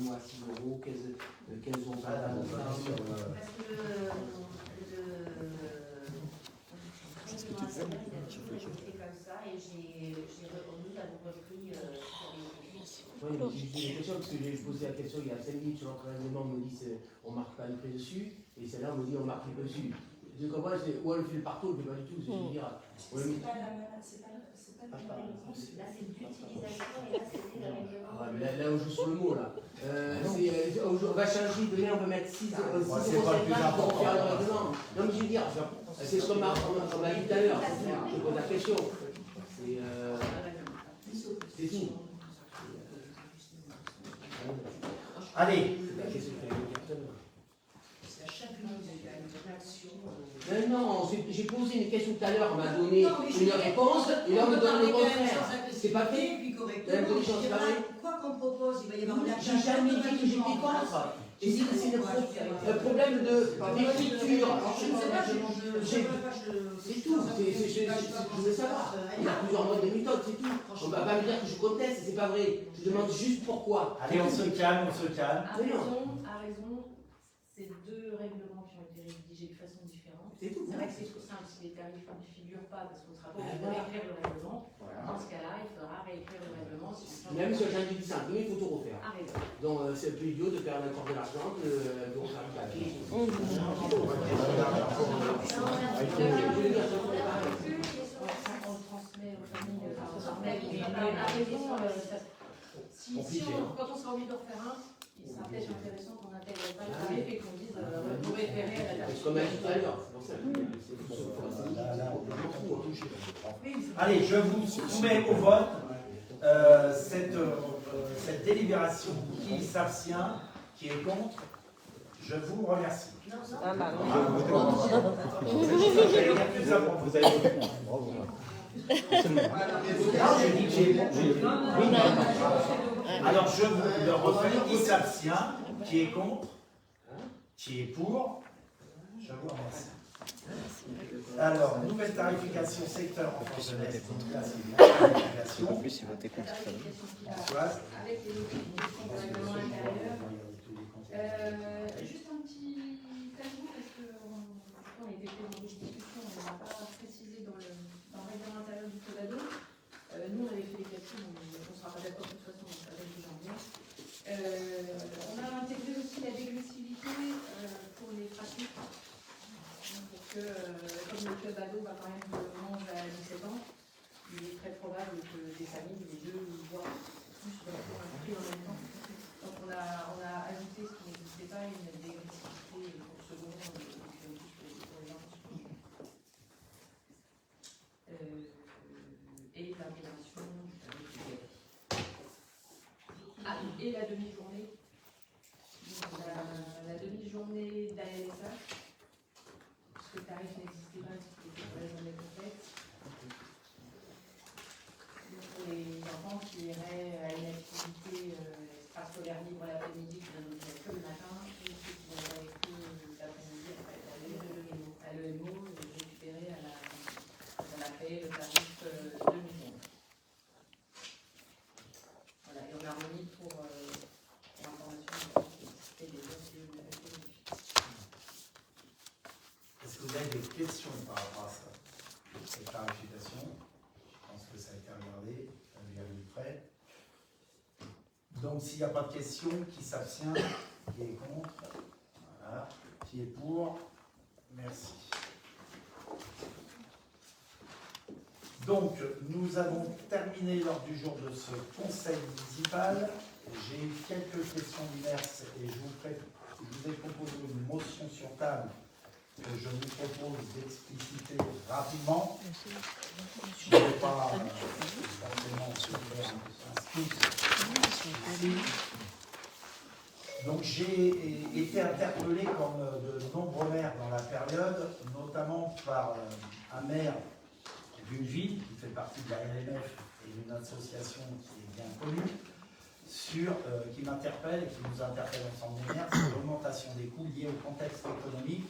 Speaker 5: mois à 6 €, 15 € par an.
Speaker 9: Parce que règlement national, il a toujours été comme ça et nous avons repris
Speaker 5: Oui, j'ai une question parce que j'ai posé la question il y a 5 minutes sur l'entraînement, on me dit on ne marque pas les prix dessus, et celle-là on me dit on marque les prix dessus. Je comprends, ou elle fait le partout, je ne pas du tout, c'est dire.
Speaker 7: C'est pas la même, c'est pas le règlement.
Speaker 9: Là, c'est l'utilisation et là, c'était le règlement.
Speaker 5: Là, on joue sur le mot, là. On va changer, demain, on va mettre 6 euros pour faire le règlement. Non, mais je veux dire, c'est ce qu'on m'a dit tout à l'heure. Je pose la question. C'est tout.
Speaker 1: Allez.
Speaker 5: Non, j'ai posé une question tout à l'heure, on m'a donné une réponse, et là on me donne le contraire. C'est pas fait.
Speaker 12: Quoi qu'on propose, il va y avoir une
Speaker 5: J'ai jamais dit que j'étais contre. Et c'est le problème d'écriture. C'est tout. Je veux savoir. Il y a plusieurs modes de méthode, c'est tout. On ne va pas me dire que je conteste, c'est pas vrai. Je demande juste pourquoi.
Speaker 1: Allez, on se calme, on se calme.
Speaker 7: À raison, c'est deux règlements qui ont été rédigés de façon différente.
Speaker 5: C'est tout.
Speaker 7: C'est vrai que c'est tout simple si les tarifs ne figurent pas parce qu'on sera pas obligé de réécrire le règlement. Dans ce cas-là, il faudra réécrire le règlement.
Speaker 5: Même si j'ai dit ça, il faut tout refaire.
Speaker 7: À raison.
Speaker 5: Donc c'est plus idiot de perdre encore de l'argent que de refaire le papier.
Speaker 7: On le transmet aux familles par mail. À raison, quand on sera obligé d'en refaire un, il sera peut-être intéressant qu'on n'intègre pas le tarif et qu'on dise vous référez à la tarif.
Speaker 5: Comme elle dit tout à l'heure, c'est pour ça.
Speaker 1: Allez, je vous soumets au vote cette délibération. Qui s'abstient, qui est contre, je vous remercie.
Speaker 2: Vous avez voté contre. Bravo.
Speaker 1: Alors je vous le refais, qui s'abstient, qui est contre, qui est pour, je vous remercie. Alors, nouvelle tarification secteur en France de l'Est, tarification.
Speaker 11: En plus, il votait contre.
Speaker 1: Françoise.
Speaker 6: Avec les modifications du règlement intérieur. Juste un petit tableau parce qu'on a été pris dans une discussion, on n'a pas précisé dans le règlement intérieur du Codado. Nous, on avait fait les calculs, on ne sera pas d'accord de toute façon, ça va être du janvier. On a intégré aussi la dégressivité pour les pratiques. Pour que, comme le club ado va quand même manger à 17 ans, il est très probable que des familles, les deux, voire plus, vont inclure en même temps. Donc on a ajouté ce qui n'existait pas, une dégressivité pour second pour les enfants. Et l'intégration et la demi-journée. La demi-journée d'ALSA, parce que le tarif n'existait pas, c'était pour la journée complète. Pour les enfants qui iraient à une activité extrascolaire libre l'après-midi, qui ne vont que le matin, et ceux qui n'iraient que l'après-midi, à l'EMO, récupérer à la paix le tarif demi-journée. Voilà, et on a remis pour l'information et des autres.
Speaker 1: Est-ce que vous avez des questions par rapport à ça? Cette clarification, je pense que ça a été regardé, vu à peu près. Donc s'il n'y a pas de questions, qui s'abstient, qui est contre, voilà, qui est pour, merci. Donc nous avons terminé l'ordre du jour de ce conseil municipal. J'ai eu quelques questions diverses et je vous ai proposé une motion sur table que je vous propose d'expliciter rapidement. Je ne vais pas forcément faire un speech. Donc j'ai été interpellé comme de nombreux maires dans la période, notamment par un maire d'une ville qui fait partie de la RMF et d'une association qui est bien connue, qui m'interpelle et qui nous interpelle ensemble des maires sur l'augmentation des coûts liés au contexte économique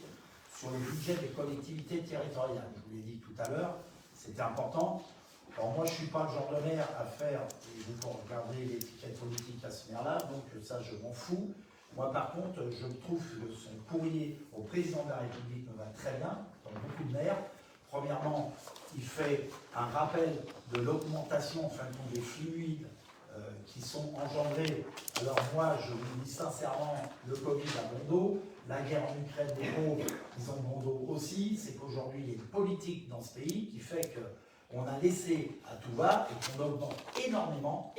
Speaker 1: sur le budget des collectivités territoriales. Je vous l'ai dit tout à l'heure, c'était important. Alors moi, je ne suis pas le genre de maire à faire, et vous pouvez regarder l'étiquette politique à ce maire-là, donc ça, je m'en fous. Moi, par contre, je trouve que son courrier au président de la République me va très bien, comme beaucoup de maires, Premièrement, il fait un rappel de l'augmentation en fin de compte des fluides qui sont engendrés. Alors moi, je vous dis sincèrement, le Covid a bon dos, la guerre en Ukraine des pauvres, ils ont bon dos aussi. C'est qu'aujourd'hui, il y a une politique dans ce pays qui fait qu'on a laissé à tout va et qu'on augmente énormément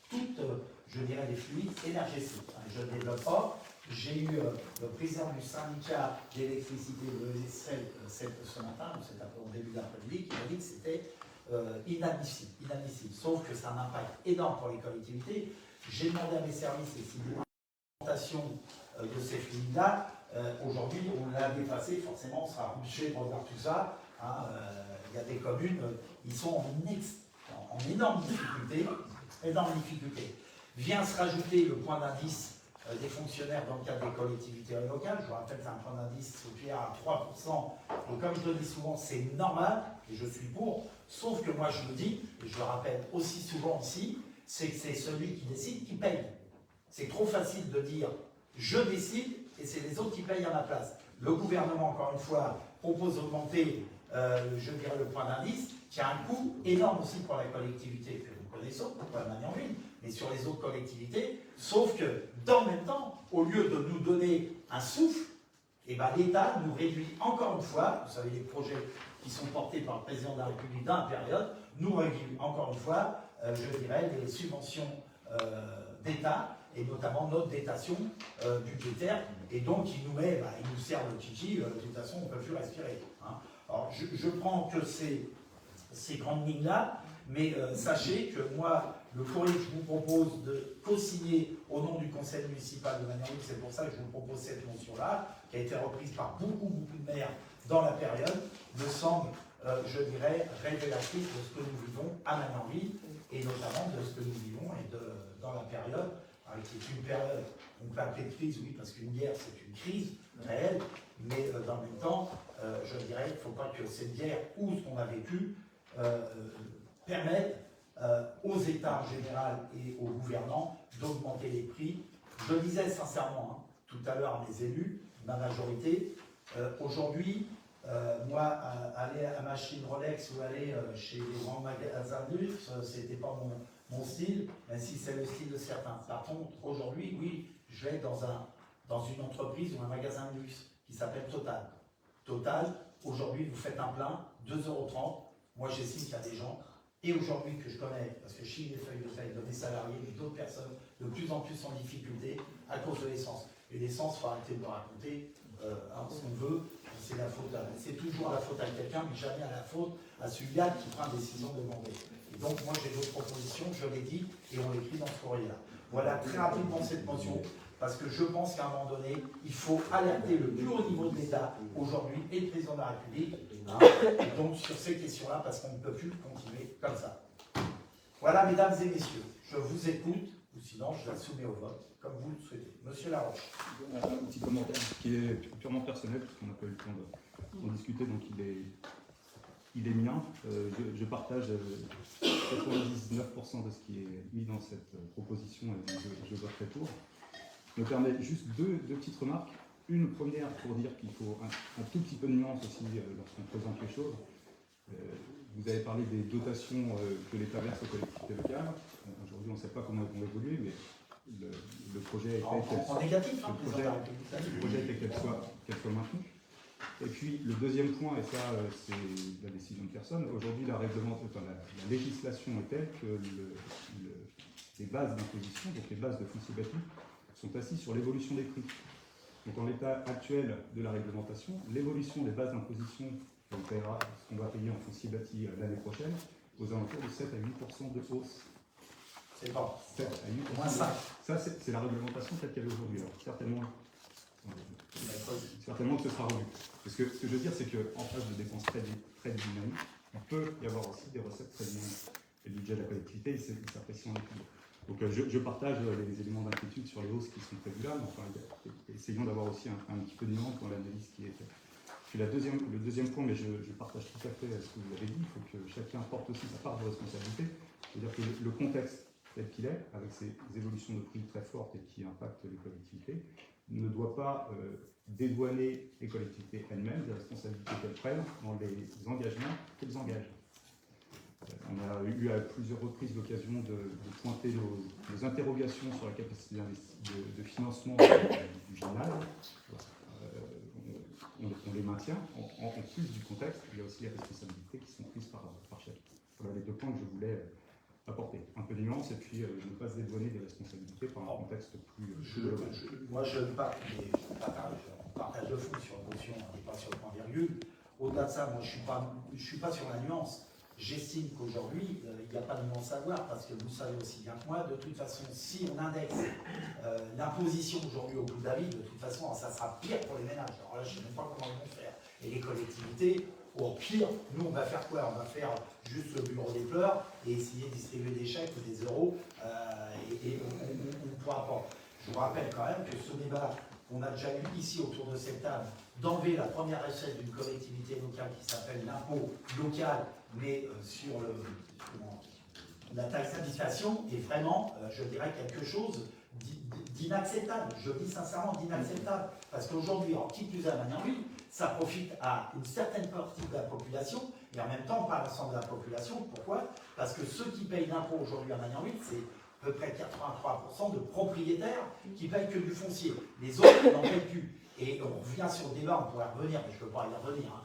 Speaker 1: toutes, je dirais, les fluides énergétiques. Je ne développe pas. J'ai eu le président du syndicat d'électricité de l'ESL ce matin, au début d'après-midi, qui m'a dit que c'était inadmissible. Sauf que ça a un impact énorme pour les collectivités. J'ai demandé à mes services et si l'augmentation de ces fluides-là, aujourd'hui, on l'a dépassé, forcément, on sera obligé de revoir tout ça. Il y a des communes, ils sont en énorme difficulté, Vient se rajouter le point d'indice des fonctionnaires dans le cadre des collectivités locales. Je vous rappelle que c'est un point d'indice qui est à 3%. Et comme je le dis souvent, c'est normal, et je suis pour, sauf que moi je le dis, et je le rappelle aussi souvent ici, c'est que c'est celui qui décide qui paye. C'est trop facile de dire je décide et c'est les autres qui payent à ma place. Le gouvernement, encore une fois, propose d'augmenter, je dirais, le point d'indice, qui a un coût énorme aussi pour la collectivité que nous connaissons, pour la Magnanville, mais sur les autres collectivités, sauf que, dans le même temps, au lieu de nous donner un souffle, eh ben, l'État nous réduit encore une fois, vous savez, les projets qui sont portés par le président de la République dans la période, nous réduit encore une fois, je dirais, les subventions d'État, et notamment notre dotation budgétaire, et donc il nous met, il nous sert le chichi, de toute façon on ne peut plus respirer. Hein. Alors je prends que ces grandes lignes-là, mais sachez que moi, le courrier que je vous propose de co-signer au nom du conseil municipal de Magnanville, c'est pour ça que je vous propose cette motion-là, qui a été reprise par beaucoup de maires dans la période, me semble, je dirais, révélatrice de ce que nous vivons à Magnanville, et notamment de ce que nous vivons dans la période, qui est une période, on peut appeler de crise, oui, parce qu'une guerre, c'est une crise réelle, mais dans le même temps, je dirais qu'il ne faut pas que cette guerre ou ce qu'on a vécu permette aux États en général et aux gouvernants d'augmenter les prix. Je le disais sincèrement tout à l'heure à mes élus, ma majorité, aujourd'hui, moi, aller à Machine Rolex ou aller chez les grands magasins de luxe, c'était pas mon style, même si c'est le style de certains. Par contre, aujourd'hui, oui, je vais dans une entreprise ou un magasin de luxe qui s'appelle Total. Total, aujourd'hui, vous faites un plein, 2,30 €. Moi, j'estime qu'il y a des gens, et aujourd'hui que je connais, parce que je chie les feuilles de paie de mes salariés, mais d'autres personnes de plus en plus en difficulté à cause de l'essence. Et l'essence, il faut arrêter de me raconter ce qu'on veut, c'est la faute c'est toujours la faute à quelqu'un, mais jamais à la faute à celui-là qui prend la décision de demander. Et donc, moi, j'ai d'autres propositions, je l'ai dit, et on l'écrit dans ce courrier-là. Voilà très rapidement cette motion, parce que je pense qu'à un moment donné, il faut alerter le plus haut niveau de l'État, aujourd'hui, et le président de la République, et donc sur ces questions-là, parce qu'on ne peut plus continuer comme ça. Voilà, mesdames et messieurs, je vous écoute, ou sinon je la soumets au vote, comme vous le souhaitez. Monsieur Laroche.
Speaker 2: Un petit commentaire qui est purement personnel, parce qu'on n'a pas eu le temps d'en discuter, donc il est mien. Je partage 99% de ce qui est mis dans cette proposition, et je voterai pour. Je me permets juste deux petites remarques. Une première pour dire qu'il faut un tout petit peu de nuance aussi lorsqu'on présente les choses. Vous avez parlé des dotations que l'État verse aux collectivités locales. Aujourd'hui, on ne sait pas comment elles vont évoluer, mais le projet a été qu'elle soit maintenue. Et puis le deuxième point, et ça c'est la décision de personne, aujourd'hui la législation est telle que les bases d'imposition, donc les bases de foncier bâti, sont assises sur l'évolution des prix. Donc en l'état actuel de la réglementation, l'évolution des bases d'imposition ce qu'on va payer en foncier bâti l'année prochaine, aux alentours de 7 à 8% de hausse.
Speaker 1: C'est pas
Speaker 2: 7 à 8%.
Speaker 1: Moins 5.
Speaker 2: Ça, c'est la réglementation telle qu'elle est aujourd'hui. Alors certainement que ce sera revu. Parce que ce que je veux dire, c'est qu'en phase de dépenses très dynamiques, il peut y avoir aussi des recettes très dynamiques. Et le budget de la collectivité, il s'apprécie en équilibre. Donc je partage les éléments d'inquiétude sur les hausses qui sont prévues là, mais enfin, essayons d'avoir aussi un petit peu de nuance dans l'analyse qui est faite. Puis le deuxième point, mais je partage tout à fait ce que vous avez dit, il faut que chacun porte aussi sa part de responsabilité. C'est-à-dire que le contexte tel qu'il est, avec ces évolutions de prix très fortes et qui impactent les collectivités, ne doit pas dédouaner les collectivités elles-mêmes des responsabilités qu'elles prennent dans les engagements qu'elles engagent. On a eu à plusieurs reprises l'occasion de pointer nos interrogations sur la capacité de financement du gymnase. On les maintient. En plus du contexte, il y a aussi les responsabilités qui sont prises par chacun. Voilà les deux points que je voulais apporter. Un peu de nuance et puis ne pas se dédouaner des responsabilités par un contexte plus global.
Speaker 1: Moi, je partage le fond sur la notion, on n'est pas sur le point virgule. Au-delà de ça, moi, je suis pas sur la nuance. J'estime qu'aujourd'hui, il n'y a pas de nuance à voir, parce que vous savez aussi bien que moi, de toute façon, si on indexe l'imposition aujourd'hui au coût de la vie, de toute façon, ça sera pire pour les ménages. Alors là, je ne sais même pas comment ils vont faire. Et les collectivités, au pire, nous, on va faire quoi? On va faire juste le bureau des pleurs et essayer de distribuer des chèques ou des euros, et on ne pourra pas. Je vous rappelle quand même que ce débat qu'on a déjà eu ici autour de cette table, d'enlever la première recette d'une collectivité locale qui s'appelle l'impôt local, mais sur la taxe d'habitation, est vraiment, je dirais, quelque chose d'inacceptable. Je dis sincèrement d'inacceptable. Parce qu'aujourd'hui, en qui plus est à Magnanville, ça profite à une certaine partie de la population, et en même temps pas à l'ensemble de la population. Pourquoi? Parce que ceux qui payent l'impôt aujourd'hui à Magnanville, c'est à peu près 83% de propriétaires qui payent que du foncier. Les autres n'en payent plus. Et on revient sur le débat, on pourrait revenir, mais je ne peux pas y revenir,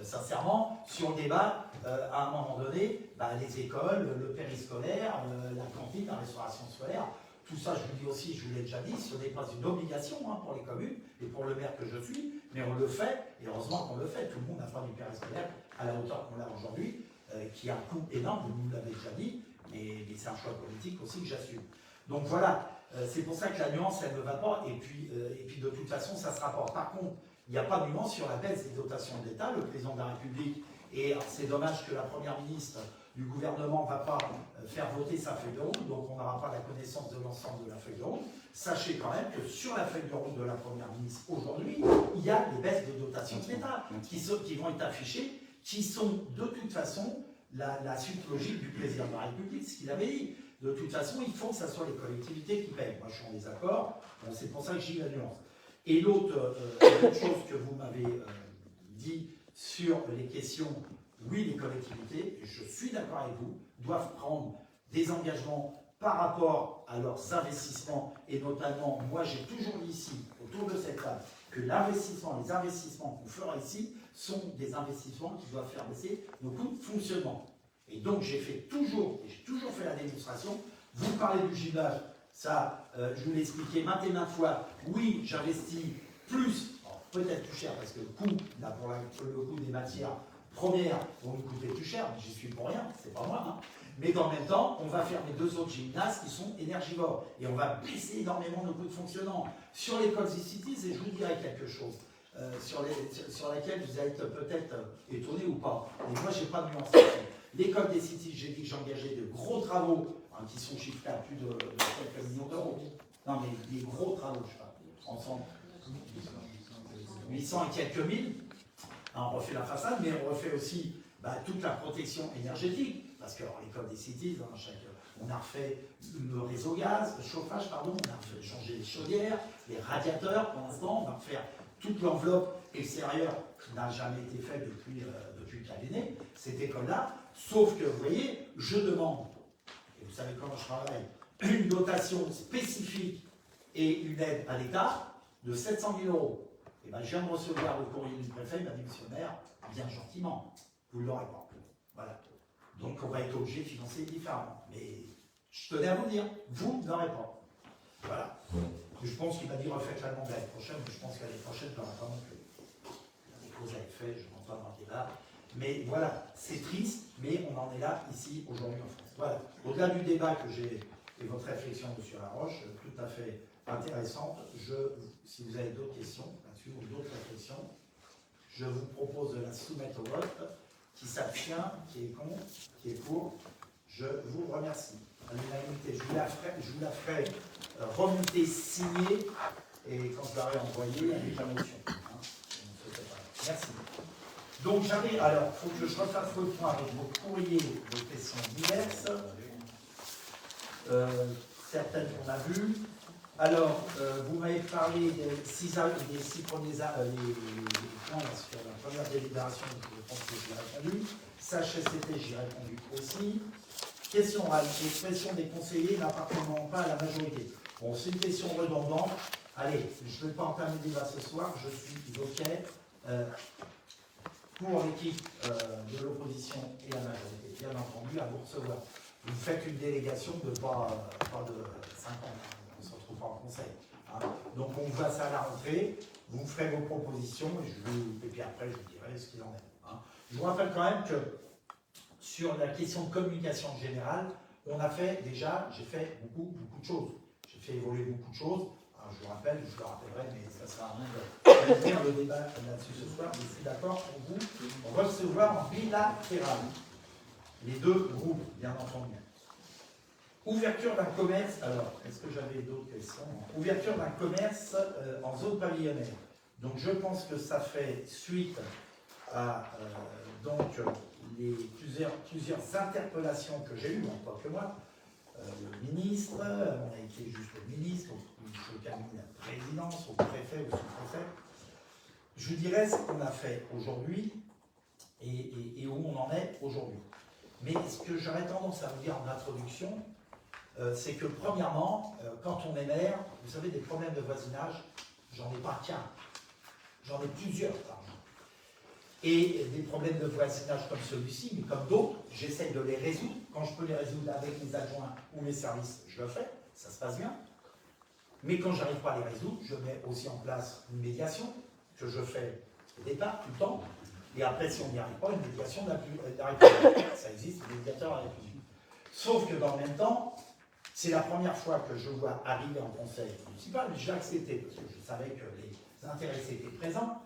Speaker 1: sincèrement, sur le débat, à un moment donné, les écoles, le périscolaire, la cantine, la restauration scolaire, tout ça, je vous dis aussi, je vous l'ai déjà dit, ce n'est pas une obligation pour les communes et pour le maire que je suis, mais on le fait, et heureusement qu'on le fait. Tout le monde n'a pas du périscolaire à la hauteur qu'on a aujourd'hui, qui a un coût énorme, vous nous l'avez déjà dit, mais c'est un choix politique aussi que j'assume. Donc voilà, c'est pour ça que la nuance, elle ne va pas, et puis de toute façon, ça se rapporte. Par contre, il n'y a pas de nuance sur la baisse des dotations de l'État. Le président de la République, et c'est dommage que la première ministre du gouvernement ne va pas faire voter sa feuille de route, donc on n'aura pas la connaissance de l'ensemble de la feuille de route. Sachez quand même que sur la feuille de route de la première ministre aujourd'hui, il y a des baisses de dotations de l'État qui vont être affichées, qui sont de toute façon la suite logique du président de la République, ce qu'il avait dit. De toute façon, il faut que ce soit les collectivités qui payent. Moi, je suis en désaccord, c'est pour ça que j'ai dit la nuance. Et l'autre chose que vous m'avez dit sur les questions, oui, les collectivités, je suis d'accord avec vous, doivent prendre des engagements par rapport à leurs investissements, et notamment, moi j'ai toujours dit ici, autour de cette table, que les investissements qu'on fera ici sont des investissements qui doivent faire baisser nos coûts de fonctionnement. Et donc j'ai toujours fait la démonstration. Vous parlez du gymnase, ça, je vous l'ai expliqué maintes et maintes fois. Oui, j'investis plus, peut-être plus cher, parce que le coût, là, pour le coût des matières premières vont nous coûter plus cher, mais j'y suis pour rien, c'est pas moi. Mais dans le même temps, on va faire les deux autres gymnases qui sont énergivores. Et on va baisser énormément nos coûts de fonctionnement. Sur l'école Cities, et je vous dirai quelque chose, sur laquelle vous allez être peut-être étonné ou pas. Mais moi, je n'ai pas de nuance. L'école des Cities, j'ai dit que j'engageais de gros travaux, qui sont chiffrés à plus de quelques millions d'euros. Non, mais des gros travaux, je sais pas, ensemble. 800 et quelques mille. On refait la façade, mais on refait aussi toute la protection énergétique. Parce que l'école des Cities, on a refait le réseau gaz, le chauffage, pardon, on a refait changer les chaudières, les radiateurs pour l'instant, on va refaire toute l'enveloppe extérieure qui n'a jamais été faite depuis qu'elle est née, cette école-là. Sauf que, vous voyez, je demande, et vous savez comment je travaille, une dotation spécifique et une aide à l'État de 700 000 €. Et bien, je viens de recevoir le courrier du préfet, il m'a dit, monsieur le maire, bien gentiment, vous ne l'aurez pas. Voilà. Donc, on va être obligé de financer différemment. Mais je tenais à vous dire, vous ne l'aurez pas. Voilà. Je pense qu'il m'a dit, refaites la demande l'année prochaine, mais je pense qu'à l'année prochaine, il n'y aura pas non plus. Il y a des causes à effet, je ne rentre pas dans le débat. Mais voilà, c'est triste, mais on en est là, ici, aujourd'hui en France. Voilà. Au-delà du débat que j'ai, et votre réflexion, monsieur Laroche, tout à fait intéressante, si vous avez d'autres questions là-dessus, ou d'autres réflexions, je vous propose de la soumettre au vote. Qui s'abstient, qui est contre, qui est pour, je vous remercie. À l'unanimité, je vous la ferai remonter, signer, et quand je l'aurai envoyée, avec la motion. Merci. Donc j'avais, alors, il faut que je refasse le point avec vos courriers de questions diverses. certaines qu'on a vues. Alors, vous m'avez parlé des six premiers les points là, sur la première délibération, je pense que j'ai répondu. CHSCT, j'y ai répondu aussi. Question orale, l'expression des conseillers n'appartenant pas à la majorité. Bon, c'est une question redondante. Allez, je ne vais pas entamer le débat ce soir, je suis OK pour l'équipe de l'opposition et la majorité, bien entendu, à vous recevoir. Vous faites une délégation de pas de 5 ans, on ne se retrouve pas en conseil. Hein. Donc on voit ça à la rentrée, vous ferez vos propositions et puis après je vous dirai ce qu'il en est. Hein. Je vous rappelle quand même que sur la question de communication générale, on a fait déjà, j'ai fait beaucoup de choses. J'ai fait évoluer beaucoup de choses. Alors, je vous rappelle, je le rappellerai, mais ça sert à rien de faire le débat là-dessus ce soir. Mais je suis d'accord pour vous recevoir en bilatéral les deux groupes, bien entendu. Ouverture d'un commerce, alors, est-ce que j'avais d'autres questions? Ouverture d'un commerce en zone pavillonnaire. Donc je pense que ça fait suite à les plusieurs interpellations que j'ai eues, en tant que moi, le ministre, on a été jusqu'au ministre, au cabinet de la présidence, au préfet, au sous-préfet. Je vous dirais ce qu'on a fait aujourd'hui et où on en est aujourd'hui. Mais ce que j'aurais tendance à vous dire en introduction, c'est que premièrement, quand on est maire, vous savez, des problèmes de voisinage, j'en ai pas qu'un, j'en ai plusieurs par exemple. Et des problèmes de voisinage comme celui-ci, mais comme d'autres, j'essaie de les résoudre. Quand je peux les résoudre avec mes adjoints ou mes services, je le fais, ça se passe bien. Mais quand je n'arrive pas à les résoudre, je mets aussi en place une médiation, que je fais au départ, tout le temps. Et après, si on n'y arrive pas, une médiation de la République. Ça existe, le médiateur à la République. Sauf que dans le même temps, c'est la première fois que je vois arriver en conseil municipal, mais j'ai accepté, parce que je savais que les intéressés étaient présents,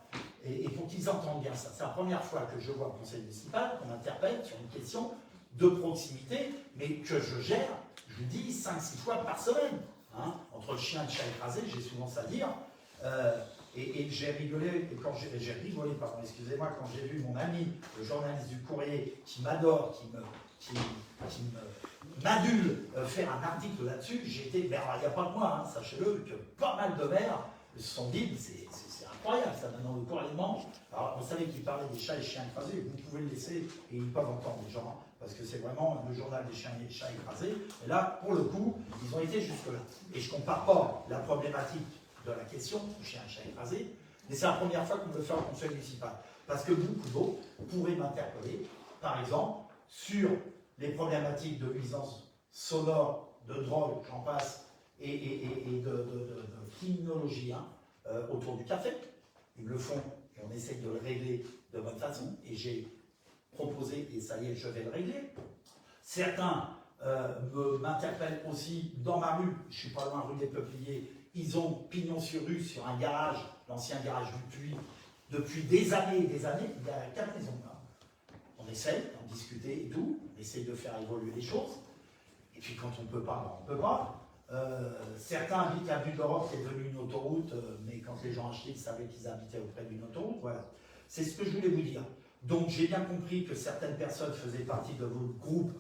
Speaker 1: et pour qu'ils entendent bien ça. C'est la première fois que je vois au conseil municipal qu'on m'interpelle sur une question de proximité, mais que je gère, je vous dis, 5-6 fois par semaine. Hein, entre le chien et le chat écrasé, j'ai souvent ça à dire. Et j'ai rigolé, excusez-moi, quand j'ai vu mon ami, le journaliste du Courrier, qui m'adore, qui m'adule, faire un article là-dessus, j'ai été, mais alors il n'y a pas de moi, hein, sachez-le, que pas mal de maires se sont dit, c'est incroyable, ça maintenant le Courrier mange. Alors vous savez qu'il parlait des chats et chiens écrasés, vous pouvez le laisser, et ils peuvent entendre les gens, hein, parce que c'est vraiment le journal des chiens et des chats écrasés, et là, pour le coup, ils ont été jusque-là. Et je ne compare pas la problématique de la question du chien et chat écrasé, mais c'est la première fois qu'on me le fait au conseil municipal. Parce que beaucoup d'autres pourraient m'interpeller, par exemple, sur les problématiques de nuisance sonore, de drogue, j'en passe, et de criminologie hein, autour du café. Ils le font et on essaye de le régler de bonne façon. Et j'ai proposé, et ça y est, je vais le régler. Certains m'interpellent aussi dans ma rue, je ne suis pas loin rue des Peupliers, ils ont pignon sur rue sur un garage, l'ancien garage du Puy, depuis des années et des années, il y a 4 maisons là. On essaye d'en discuter et tout, on essaye de faire évoluer les choses. Et puis quand on ne peut pas, on ne peut pas. Certains habitent à Butte d'Europe qui est devenue une autoroute, mais quand les gens achetaient, ils savaient qu'ils habitaient auprès d'une autoroute. Voilà. C'est ce que je voulais vous dire. Donc j'ai bien compris que certaines personnes faisaient partie de votre groupe,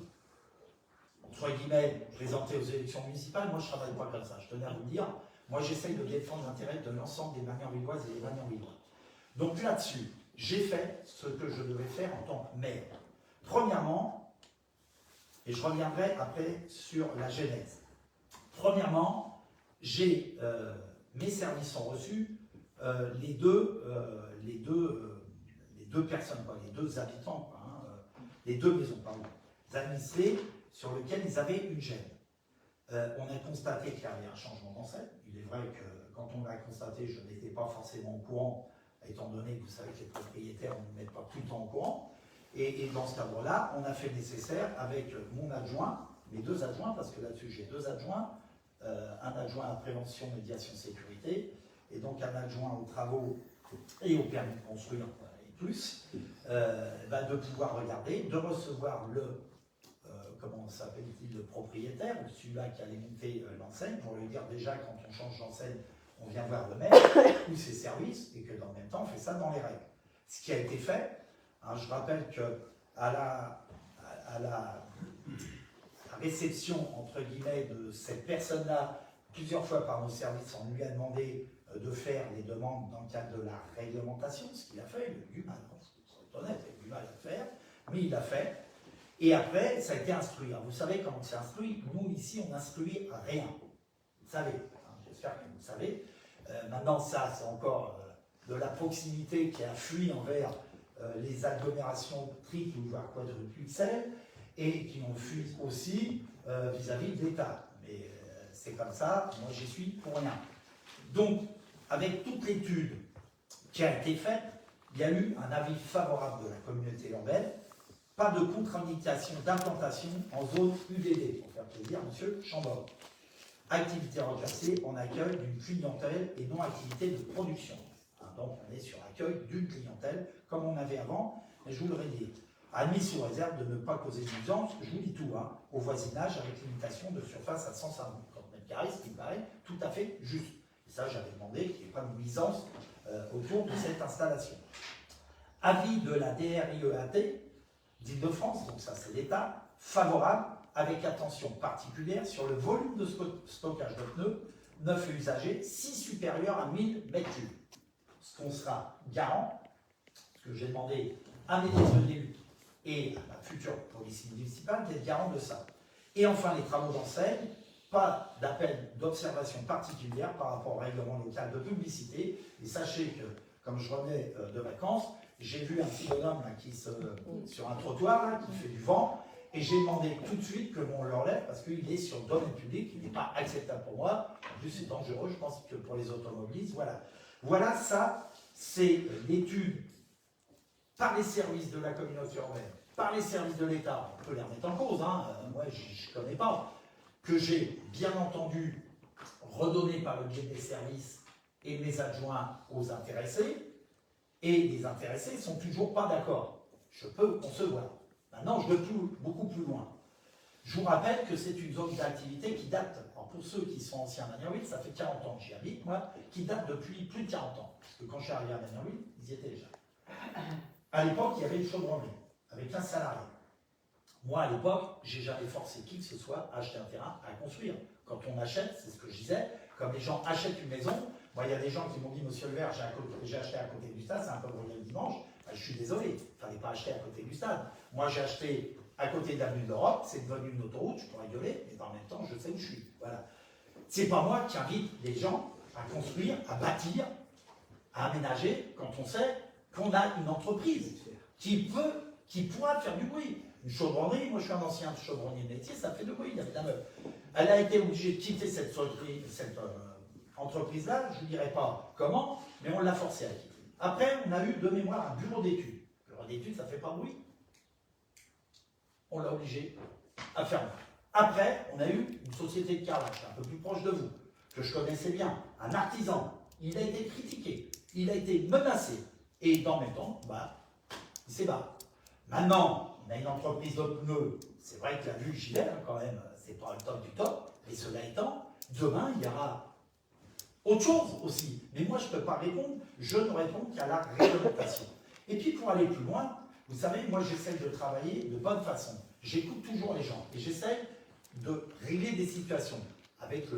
Speaker 1: entre guillemets, présenté aux élections municipales. Moi je ne travaille pas comme ça, je tenais à vous le dire. Moi j'essaye de défendre l'intérêt de l'ensemble des Magnan-Villoises et des Magnan-Villois. Donc là-dessus, j'ai fait ce que je devais faire en tant que maire. Premièrement, et je reviendrai après sur la genèse. Premièrement, mes services ont reçu les deux personnes, quoi, les deux habitants, quoi, hein, les deux maisons, pardon, les administrés sur lesquels ils avaient une gêne. On a constaté qu'il y avait un changement d'enseigne. Il est vrai que quand on l'a constaté, je n'étais pas forcément au courant, étant donné que vous savez que les propriétaires ne mettent pas tout le temps au courant. Et dans ce cadre-là, on a fait nécessaire avec mon adjoint, mes deux adjoints, parce que là-dessus j'ai deux adjoints, un adjoint à la prévention, médiation, sécurité, et donc un adjoint aux travaux et au permis de construire, et plus, de pouvoir regarder, de recevoir comment s'appelle-t-il, le propriétaire, ou celui-là qui allait monter l'enseigne, pour lui dire déjà quand on change d'enseigne, on vient voir le maire ou ses services, et que dans le même temps, on fait ça dans les règles. Ce qui a été fait, hein, je rappelle qu'à la réception, entre guillemets, de cette personne-là, plusieurs fois par nos services, on lui a demandé de faire les demandes dans le cadre de la réglementation, ce qu'il a fait, il a eu du mal, c'est honnête, il a eu du mal à le faire, mais il l'a fait. Et après, ça a été instruit. Alors, vous savez comment c'est instruit? Nous, ici, on n'instruit rien. Vous savez, hein, j'espère que vous le savez. Maintenant, ça, c'est encore de la proximité qui a fui envers les agglomérations triples ou voire quadruples et qui ont fui aussi vis-à-vis de l'État. Mais c'est comme ça, moi j'y suis pour rien. Donc, avec toute l'étude qui a été faite, il y a eu un avis favorable de la communauté urbaine, pas de contre-indication d'implantation en zone UDD, pour faire plaisir, monsieur Chambord. Activité reclassée en accueil d'une clientèle et non activité de production. Donc on est sur l'accueil d'une clientèle, comme on avait avant, mais je vous le redis, admis sous réserve de ne pas causer de nuisance, je vous dis tout, hein, au voisinage avec limitation de surface à 150 m², ce qui me paraît tout à fait juste. Et ça, j'avais demandé qu'il n'y ait pas de nuisance autour de cette installation. Avis de la DRIEAT d'Île-de-France, donc ça c'est l'État, favorable, avec attention particulière sur le volume de stockage de pneus neufs et usagés, si supérieur à 1000 m3. Ce qu'on sera garant, ce que j'ai demandé à mes élus et à la future police municipale d'être garant de ça. Et enfin, les travaux d'enseigne, pas d'appel d'observation particulière par rapport au règlement local de publicité. Et sachez que, comme je revenais de vacances, j'ai vu un petit bonhomme là, sur un trottoir là, qui fait du vent, et j'ai demandé tout de suite que l'on l'enlève parce qu'il est sur le domaine public, il n'est pas acceptable pour moi. En plus, c'est dangereux, je pense que pour les automobilistes, voilà. Voilà, ça, c'est l'étude par les services de la communauté urbaine, par les services de l'État, on peut les remettre en cause, hein, moi je ne connais pas, que j'ai bien entendu redonné par le biais des services et mes adjoints aux intéressés, et les intéressés ne sont toujours pas d'accord. Je peux concevoir. Maintenant, je vais beaucoup plus loin. Je vous rappelle que c'est une zone d'activité qui date, alors pour ceux qui sont anciens à Magnanville, ça fait 40 ans que j'y habite, moi, qui date depuis plus de 40 ans. Parce que quand je suis arrivé à Magnanville, ils y étaient déjà. À l'époque, il y avait une chaudronnerie, avec un salarié. Moi, à l'époque, j'ai jamais forcé qui que ce soit à acheter un terrain, à construire. Quand on achète, c'est ce que je disais, comme les gens achètent une maison, moi, il y a des gens qui m'ont dit, monsieur Le Vert, j'ai acheté à côté du stade, c'est un peu brûlé le dimanche. Ben, je suis désolé, il ne fallait pas acheter à côté du stade. Moi, j'ai acheté à côté de l'avenue d'Europe, c'est devenu une autoroute, je pourrais gueuler, mais en même temps, je sais où je suis. Voilà. C'est pas moi qui invite les gens à construire, à bâtir, à aménager, quand on sait qu'on a une entreprise qui pourra faire du bruit. Une chaudronnerie, moi je suis un ancien chaudronnier de métier, ça fait du bruit, il y avait de la meuf. Elle a été obligée de quitter cette entreprise-là, je ne dirais pas comment, mais on l'a forcée à quitter. Après, on a eu de mémoire un bureau d'études. Le bureau d'études, ça ne fait pas bruit. On l'a obligé à fermer. Après, on a eu une société de carrelage, un peu plus proche de vous, que je connaissais bien, un artisan. Il a été critiqué, il a été menacé, et dans le même temps, il s'est barré. Maintenant, on a une entreprise de pneus, c'est vrai que la vue j'y vais quand même, c'est pas le top du top, mais cela étant, demain, il y aura autre chose aussi. Mais moi, je ne peux pas répondre, je ne réponds qu'à la réglementation. Et puis, pour aller plus loin, vous savez, moi, j'essaie de travailler de bonne façon. J'écoute toujours les gens et j'essaie de régler des situations avec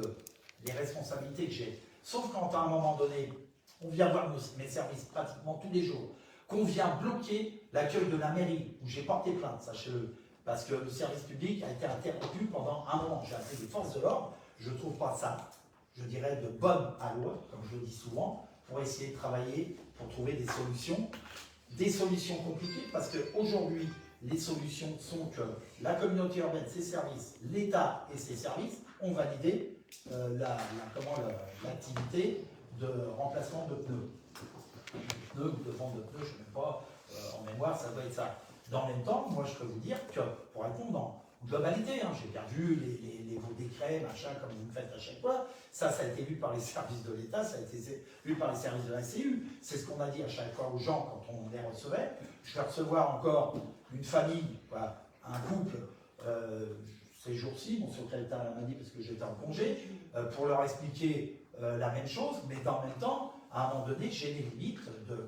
Speaker 1: les responsabilités que j'ai. Sauf quand, à un moment donné, on vient voir mes services pratiquement tous les jours, qu'on vient bloquer l'accueil de la mairie, où j'ai porté plainte, sachez-le, parce que le service public a été interrompu pendant un moment. J'ai appelé les forces de l'ordre, je ne trouve pas ça, je dirais, de bonne allure, comme je le dis souvent, pour essayer de travailler, pour trouver des solutions compliquées, parce qu'aujourd'hui, les solutions sont que la communauté urbaine, ses services, l'État et ses services ont validé l'activité de remplacement de pneus. De vente de pneus, je ne sais même pas, en mémoire, ça doit être ça. Dans le même temps, moi je peux vous dire que, pour répondre en globalité, j'ai bien vu vos décrets, machin, comme vous me faites à chaque fois, ça a été vu par les services de l'État, ça a été vu par les services de la CU. C'est ce qu'on a dit à chaque fois aux gens quand on les recevait. Je vais recevoir encore une famille, un couple, ces jours-ci, mon secrétaire m'a dit parce que j'étais en congé, pour leur expliquer la même chose, mais dans le même temps, à un moment donné, j'ai des limites,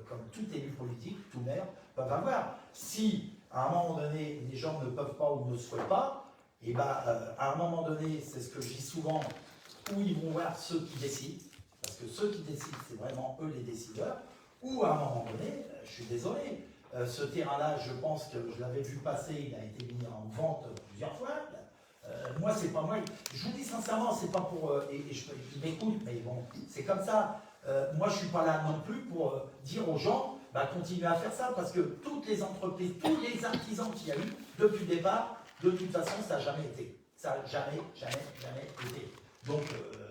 Speaker 1: comme tout élu politique, tout maire peuvent avoir. Si, à un moment donné, les gens ne peuvent pas ou ne souhaitent pas, Et à un moment donné, c'est ce que je dis souvent, où ils vont voir ceux qui décident, parce que ceux qui décident, c'est vraiment eux les décideurs, ou à un moment donné, je suis désolé, ce terrain-là, je pense que je l'avais vu passer, il a été mis en vente plusieurs fois. Moi, c'est pas moi. Je vous dis sincèrement, c'est pas pour. Ils m'écoutent, mais bon, c'est comme ça. Moi, je suis pas là non plus pour dire aux gens, continuez à faire ça, parce que toutes les entreprises, tous les artisans qu'il y a eu depuis le départ, de toute façon, ça n'a jamais été. Ça n'a jamais été. Donc,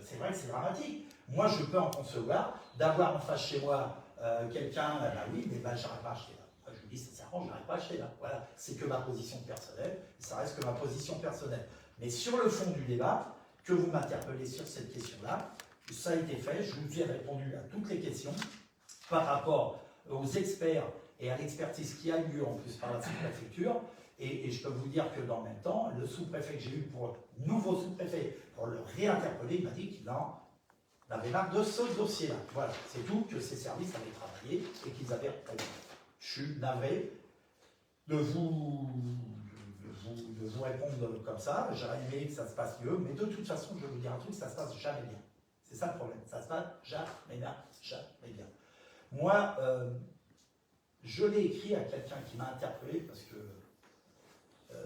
Speaker 1: c'est vrai que c'est dramatique. Moi, je peux en concevoir d'avoir en face chez moi quelqu'un, oui, mais j'arrive pas à acheter là. Je vous dis sincèrement, je n'arrive pas à acheter là. Voilà, c'est que ma position personnelle, ça reste que ma position personnelle. Mais sur le fond du débat, que vous m'interpellez sur cette question-là, ça a été fait, je vous ai répondu à toutes les questions par rapport aux experts et à l'expertise qui a eu lieu en plus par la sous-préfecture. Et je peux vous dire que dans le même temps, le sous-préfet que j'ai eu pour le nouveau sous-préfet, pour le réinterpeller, il m'a dit qu'il en avait marre de ce dossier-là. Voilà, c'est tout, que ses services avaient travaillé et qu'ils avaient répondu. Je suis navré de vous répondre comme ça. J'aurais aimé que ça se passe mieux, mais de toute façon, je vais vous dire un truc, ça se passe jamais bien. C'est ça le problème, ça se passe jamais bien. Moi, je l'ai écrit à quelqu'un qui m'a interpellé parce que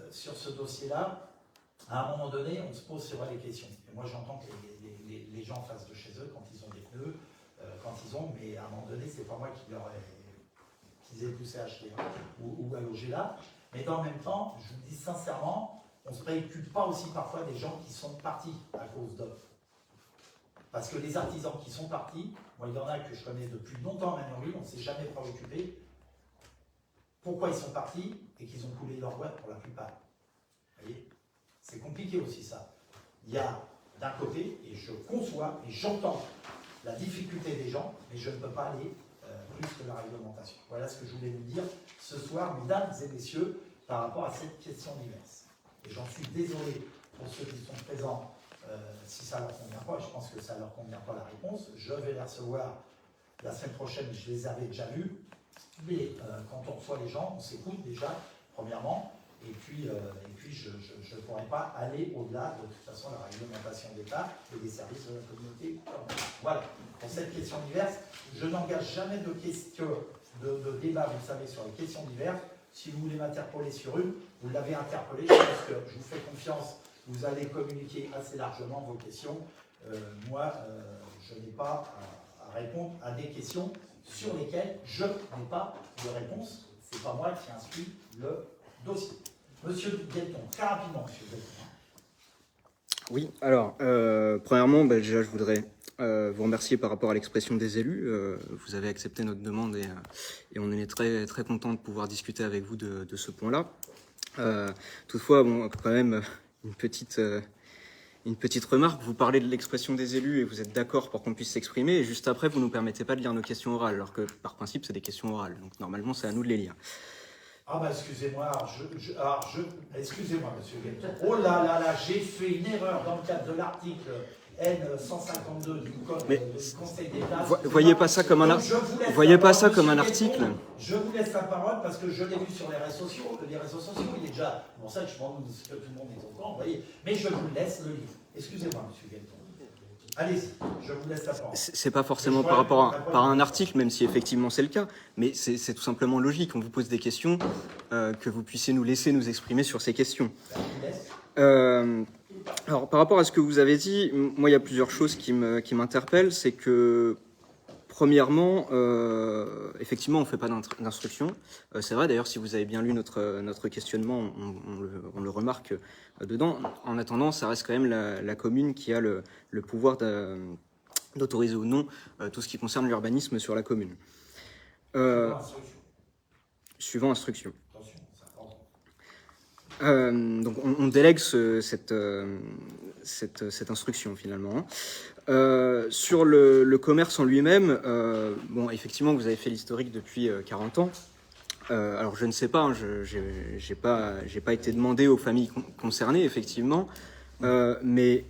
Speaker 1: sur ce dossier-là, à un moment donné, on se pose sur les questions. Et moi, j'entends que les gens fassent de chez eux quand ils ont des pneus, mais à un moment donné, c'est pas moi qui les ai poussés à acheter ou à loger là. Mais dans le même temps, je vous dis sincèrement, on ne se préoccupe pas aussi parfois des gens qui sont partis à cause d'eux. Parce que les artisans qui sont partis, moi il y en a que je connais depuis longtemps à Magnolia, on ne s'est jamais préoccupé pourquoi ils sont partis et qu'ils ont coulé leur boîte pour la plupart. Vous voyez, c'est compliqué aussi ça. Il y a d'un côté, et je conçois et j'entends la difficulté des gens, mais je ne peux pas aller plus que la réglementation. Voilà ce que je voulais vous dire ce soir, mesdames et messieurs, par rapport à cette question diverse. Et j'en suis désolé pour ceux qui sont présents, si ça ne leur convient pas, je pense que ça ne leur convient pas la réponse. Je vais les recevoir la semaine prochaine, je les avais déjà vus. Mais quand on reçoit les gens, on s'écoute déjà, premièrement, et puis je ne pourrais pas aller au-delà de toute façon la réglementation d'État et des services de la communauté. Voilà, pour cette question diverse, je n'engage jamais de débat, vous savez, sur les questions diverses. Si vous voulez m'interpeller sur une, vous l'avez interpellé, je pense que je vous fais confiance, vous allez communiquer assez largement vos questions. Moi, je n'ai pas à répondre à des questions sur lesquelles je n'ai pas de réponse. Ce n'est pas moi qui instruis le dossier. Monsieur Guelton, très rapidement, monsieur Guelton.
Speaker 13: Oui, alors, premièrement, déjà, je voudrais vous remercier par rapport à l'expression des élus. Vous avez accepté notre demande et on est très, très content de pouvoir discuter avec vous de ce point-là. Toutefois, bon, quand même, une petite remarque. Vous parlez de l'expression des élus et vous êtes d'accord pour qu'on puisse s'exprimer. Et juste après, vous ne nous permettez pas de lire nos questions orales, alors que, par principe, c'est des questions orales. Donc, normalement, c'est à nous de les lire.
Speaker 1: Ah excusez-moi, excusez-moi, monsieur Guelton. Oh là, j'ai fait une erreur dans le cadre de l'article N152 du Code du Conseil d'État.
Speaker 13: Voyez pas ça comme un article. Voyez pas ça comme un article.
Speaker 1: Je vous laisse la parole parce que je l'ai vu sur les réseaux sociaux. Les réseaux sociaux, il est déjà. Bon, ça, je pense que tout le monde est au courant, vous voyez. Mais je vous laisse le lire. Excusez-moi, monsieur Guelton. Allez-y, je vous laisse la parole.
Speaker 13: C'est pas forcément par rapport à un article, même si effectivement c'est le cas, mais c'est tout simplement logique. On vous pose des questions, que vous puissiez nous laisser nous exprimer sur ces questions. Alors, par rapport à ce que vous avez dit, moi, il y a plusieurs choses qui m'interpellent. C'est que, premièrement, effectivement, on ne fait pas d'instruction. C'est vrai, d'ailleurs, si vous avez bien lu notre questionnement, on le remarque dedans. En attendant, ça reste quand même la commune qui a le pouvoir d'autoriser ou non tout ce qui concerne l'urbanisme sur la commune. Suivant instruction. Donc on délègue cette instruction finalement. Sur le commerce en lui-même, bon, effectivement, vous avez fait l'historique depuis 40 ans. Alors je ne sais pas, j'ai pas été demandé aux familles concernées, effectivement, mais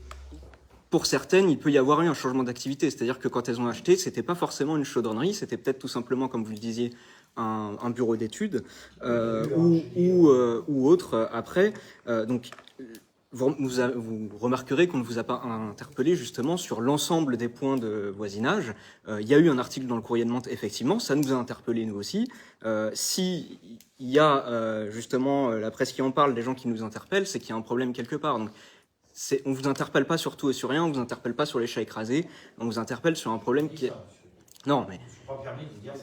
Speaker 13: pour certaines, il peut y avoir eu un changement d'activité. C'est-à-dire que quand elles ont acheté, c'était pas forcément une chaudronnerie, c'était peut-être tout simplement, comme vous le disiez, un bureau d'études ou autre après. Donc vous remarquerez qu'on ne vous a pas interpellé justement sur l'ensemble des points de voisinage. Il y a eu un article dans le Courrier de Mantes, effectivement, ça nous a interpellé nous aussi. Si il y a justement la presse qui en parle, des gens qui nous interpellent, c'est qu'il y a un problème quelque part. Donc, on vous interpelle pas sur tout et sur rien, on vous interpelle pas sur les chats écrasés, on vous interpelle sur un problème qui est... Non, mais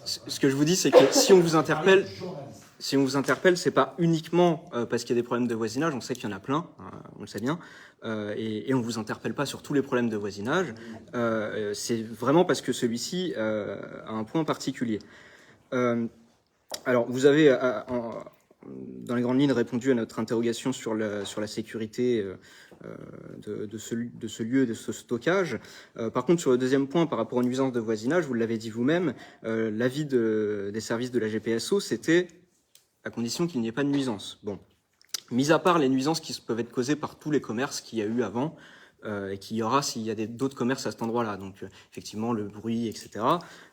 Speaker 13: ce que je vous dis, c'est que si on vous interpelle... Si on vous interpelle, c'est pas uniquement parce qu'il y a des problèmes de voisinage, on sait qu'il y en a plein, on le sait bien, et on vous interpelle pas sur tous les problèmes de voisinage, c'est vraiment parce que celui-ci a un point particulier. Alors, vous avez, dans les grandes lignes, répondu à notre interrogation sur la sécurité de ce lieu, de ce stockage. Par contre, sur le deuxième point, par rapport aux nuisances de voisinage, vous l'avez dit vous-même, l'avis des services de la GPSO, c'était à condition qu'il n'y ait pas de nuisances. Bon, mis à part les nuisances qui peuvent être causées par tous les commerces qu'il y a eu avant, et qu'il y aura s'il y a d'autres commerces à cet endroit-là, donc effectivement le bruit, etc.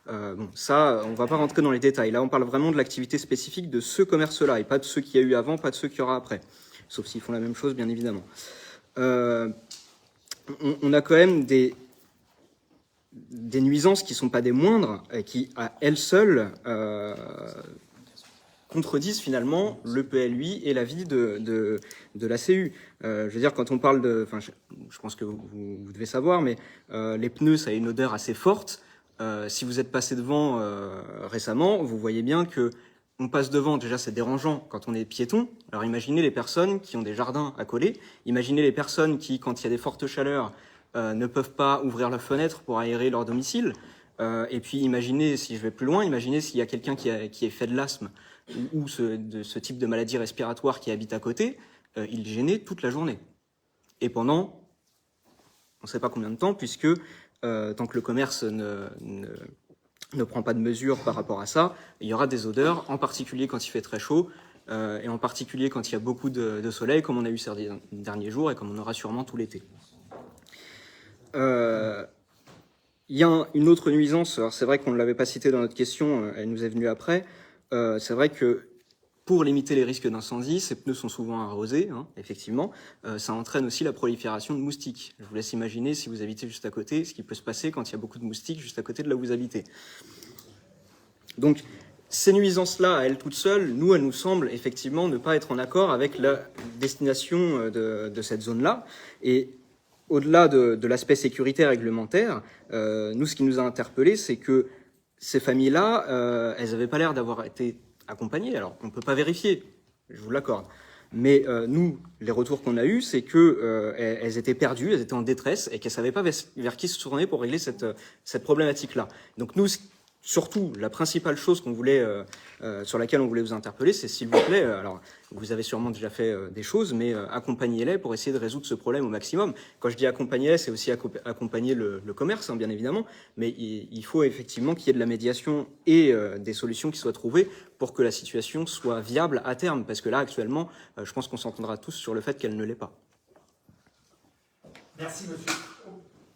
Speaker 13: Bon, ça, on ne va pas rentrer dans les détails. Là, on parle vraiment de l'activité spécifique de ce commerce-là, et pas de ceux qu'il y a eu avant, pas de ceux qu'il y aura après, sauf s'ils font la même chose, bien évidemment. On a quand même des nuisances qui ne sont pas des moindres, et qui, à elles seules, contredisent finalement le PLUI et l'avis de la CU. Je veux dire, quand on parle de... Enfin, je pense que vous devez savoir, mais les pneus, ça a une odeur assez forte. Si vous êtes passé devant récemment, vous voyez bien que on passe devant, déjà c'est dérangeant quand on est piéton. Alors imaginez les personnes qui ont des jardins à coller, imaginez les personnes qui, quand il y a des fortes chaleurs, ne peuvent pas ouvrir leurs fenêtres pour aérer leur domicile. Et puis imaginez, si je vais plus loin, imaginez s'il y a quelqu'un qui est fait de l'asthme ou ce type de maladie respiratoire qui habite à côté, il gênait toute la journée. Et pendant, on ne sait pas combien de temps, puisque tant que le commerce ne prend pas de mesures par rapport à ça, il y aura des odeurs, en particulier quand il fait très chaud, et en particulier quand il y a beaucoup de soleil, comme on a eu ces derniers jours, et comme on aura sûrement tout l'été. Il y a une autre nuisance, alors c'est vrai qu'on ne l'avait pas citée dans notre question, elle nous est venue après. C'est vrai que pour limiter les risques d'incendie, ces pneus sont souvent arrosés, hein, effectivement. Ça entraîne aussi la prolifération de moustiques. Je vous laisse imaginer, si vous habitez juste à côté, ce qui peut se passer quand il y a beaucoup de moustiques juste à côté de là où vous habitez. Donc, ces nuisances-là, à elles toutes seules, elles nous semblent effectivement ne pas être en accord avec la destination de cette zone-là. Et au-delà de l'aspect sécuritaire réglementaire, nous, ce qui nous a interpellés, c'est que ces familles-là, elles n'avaient pas l'air d'avoir été accompagnées. Alors, on ne peut pas vérifier, je vous l'accorde. Mais nous, les retours qu'on a eus, c'est qu'elles étaient perdues, elles étaient en détresse et qu'elles ne savaient pas vers qui se tourner pour régler cette problématique-là. Donc nous, surtout, la principale chose qu'on voulait, sur laquelle on voulait vous interpeller, c'est s'il vous plaît, alors vous avez sûrement déjà fait des choses, mais accompagnez-les pour essayer de résoudre ce problème au maximum. Quand je dis accompagner, c'est aussi accompagner le commerce, hein, bien évidemment, mais il faut effectivement qu'il y ait de la médiation et des solutions qui soient trouvées pour que la situation soit viable à terme, parce que là, actuellement, je pense qu'on s'entendra tous sur le fait qu'elle ne l'est pas.
Speaker 1: Merci, monsieur.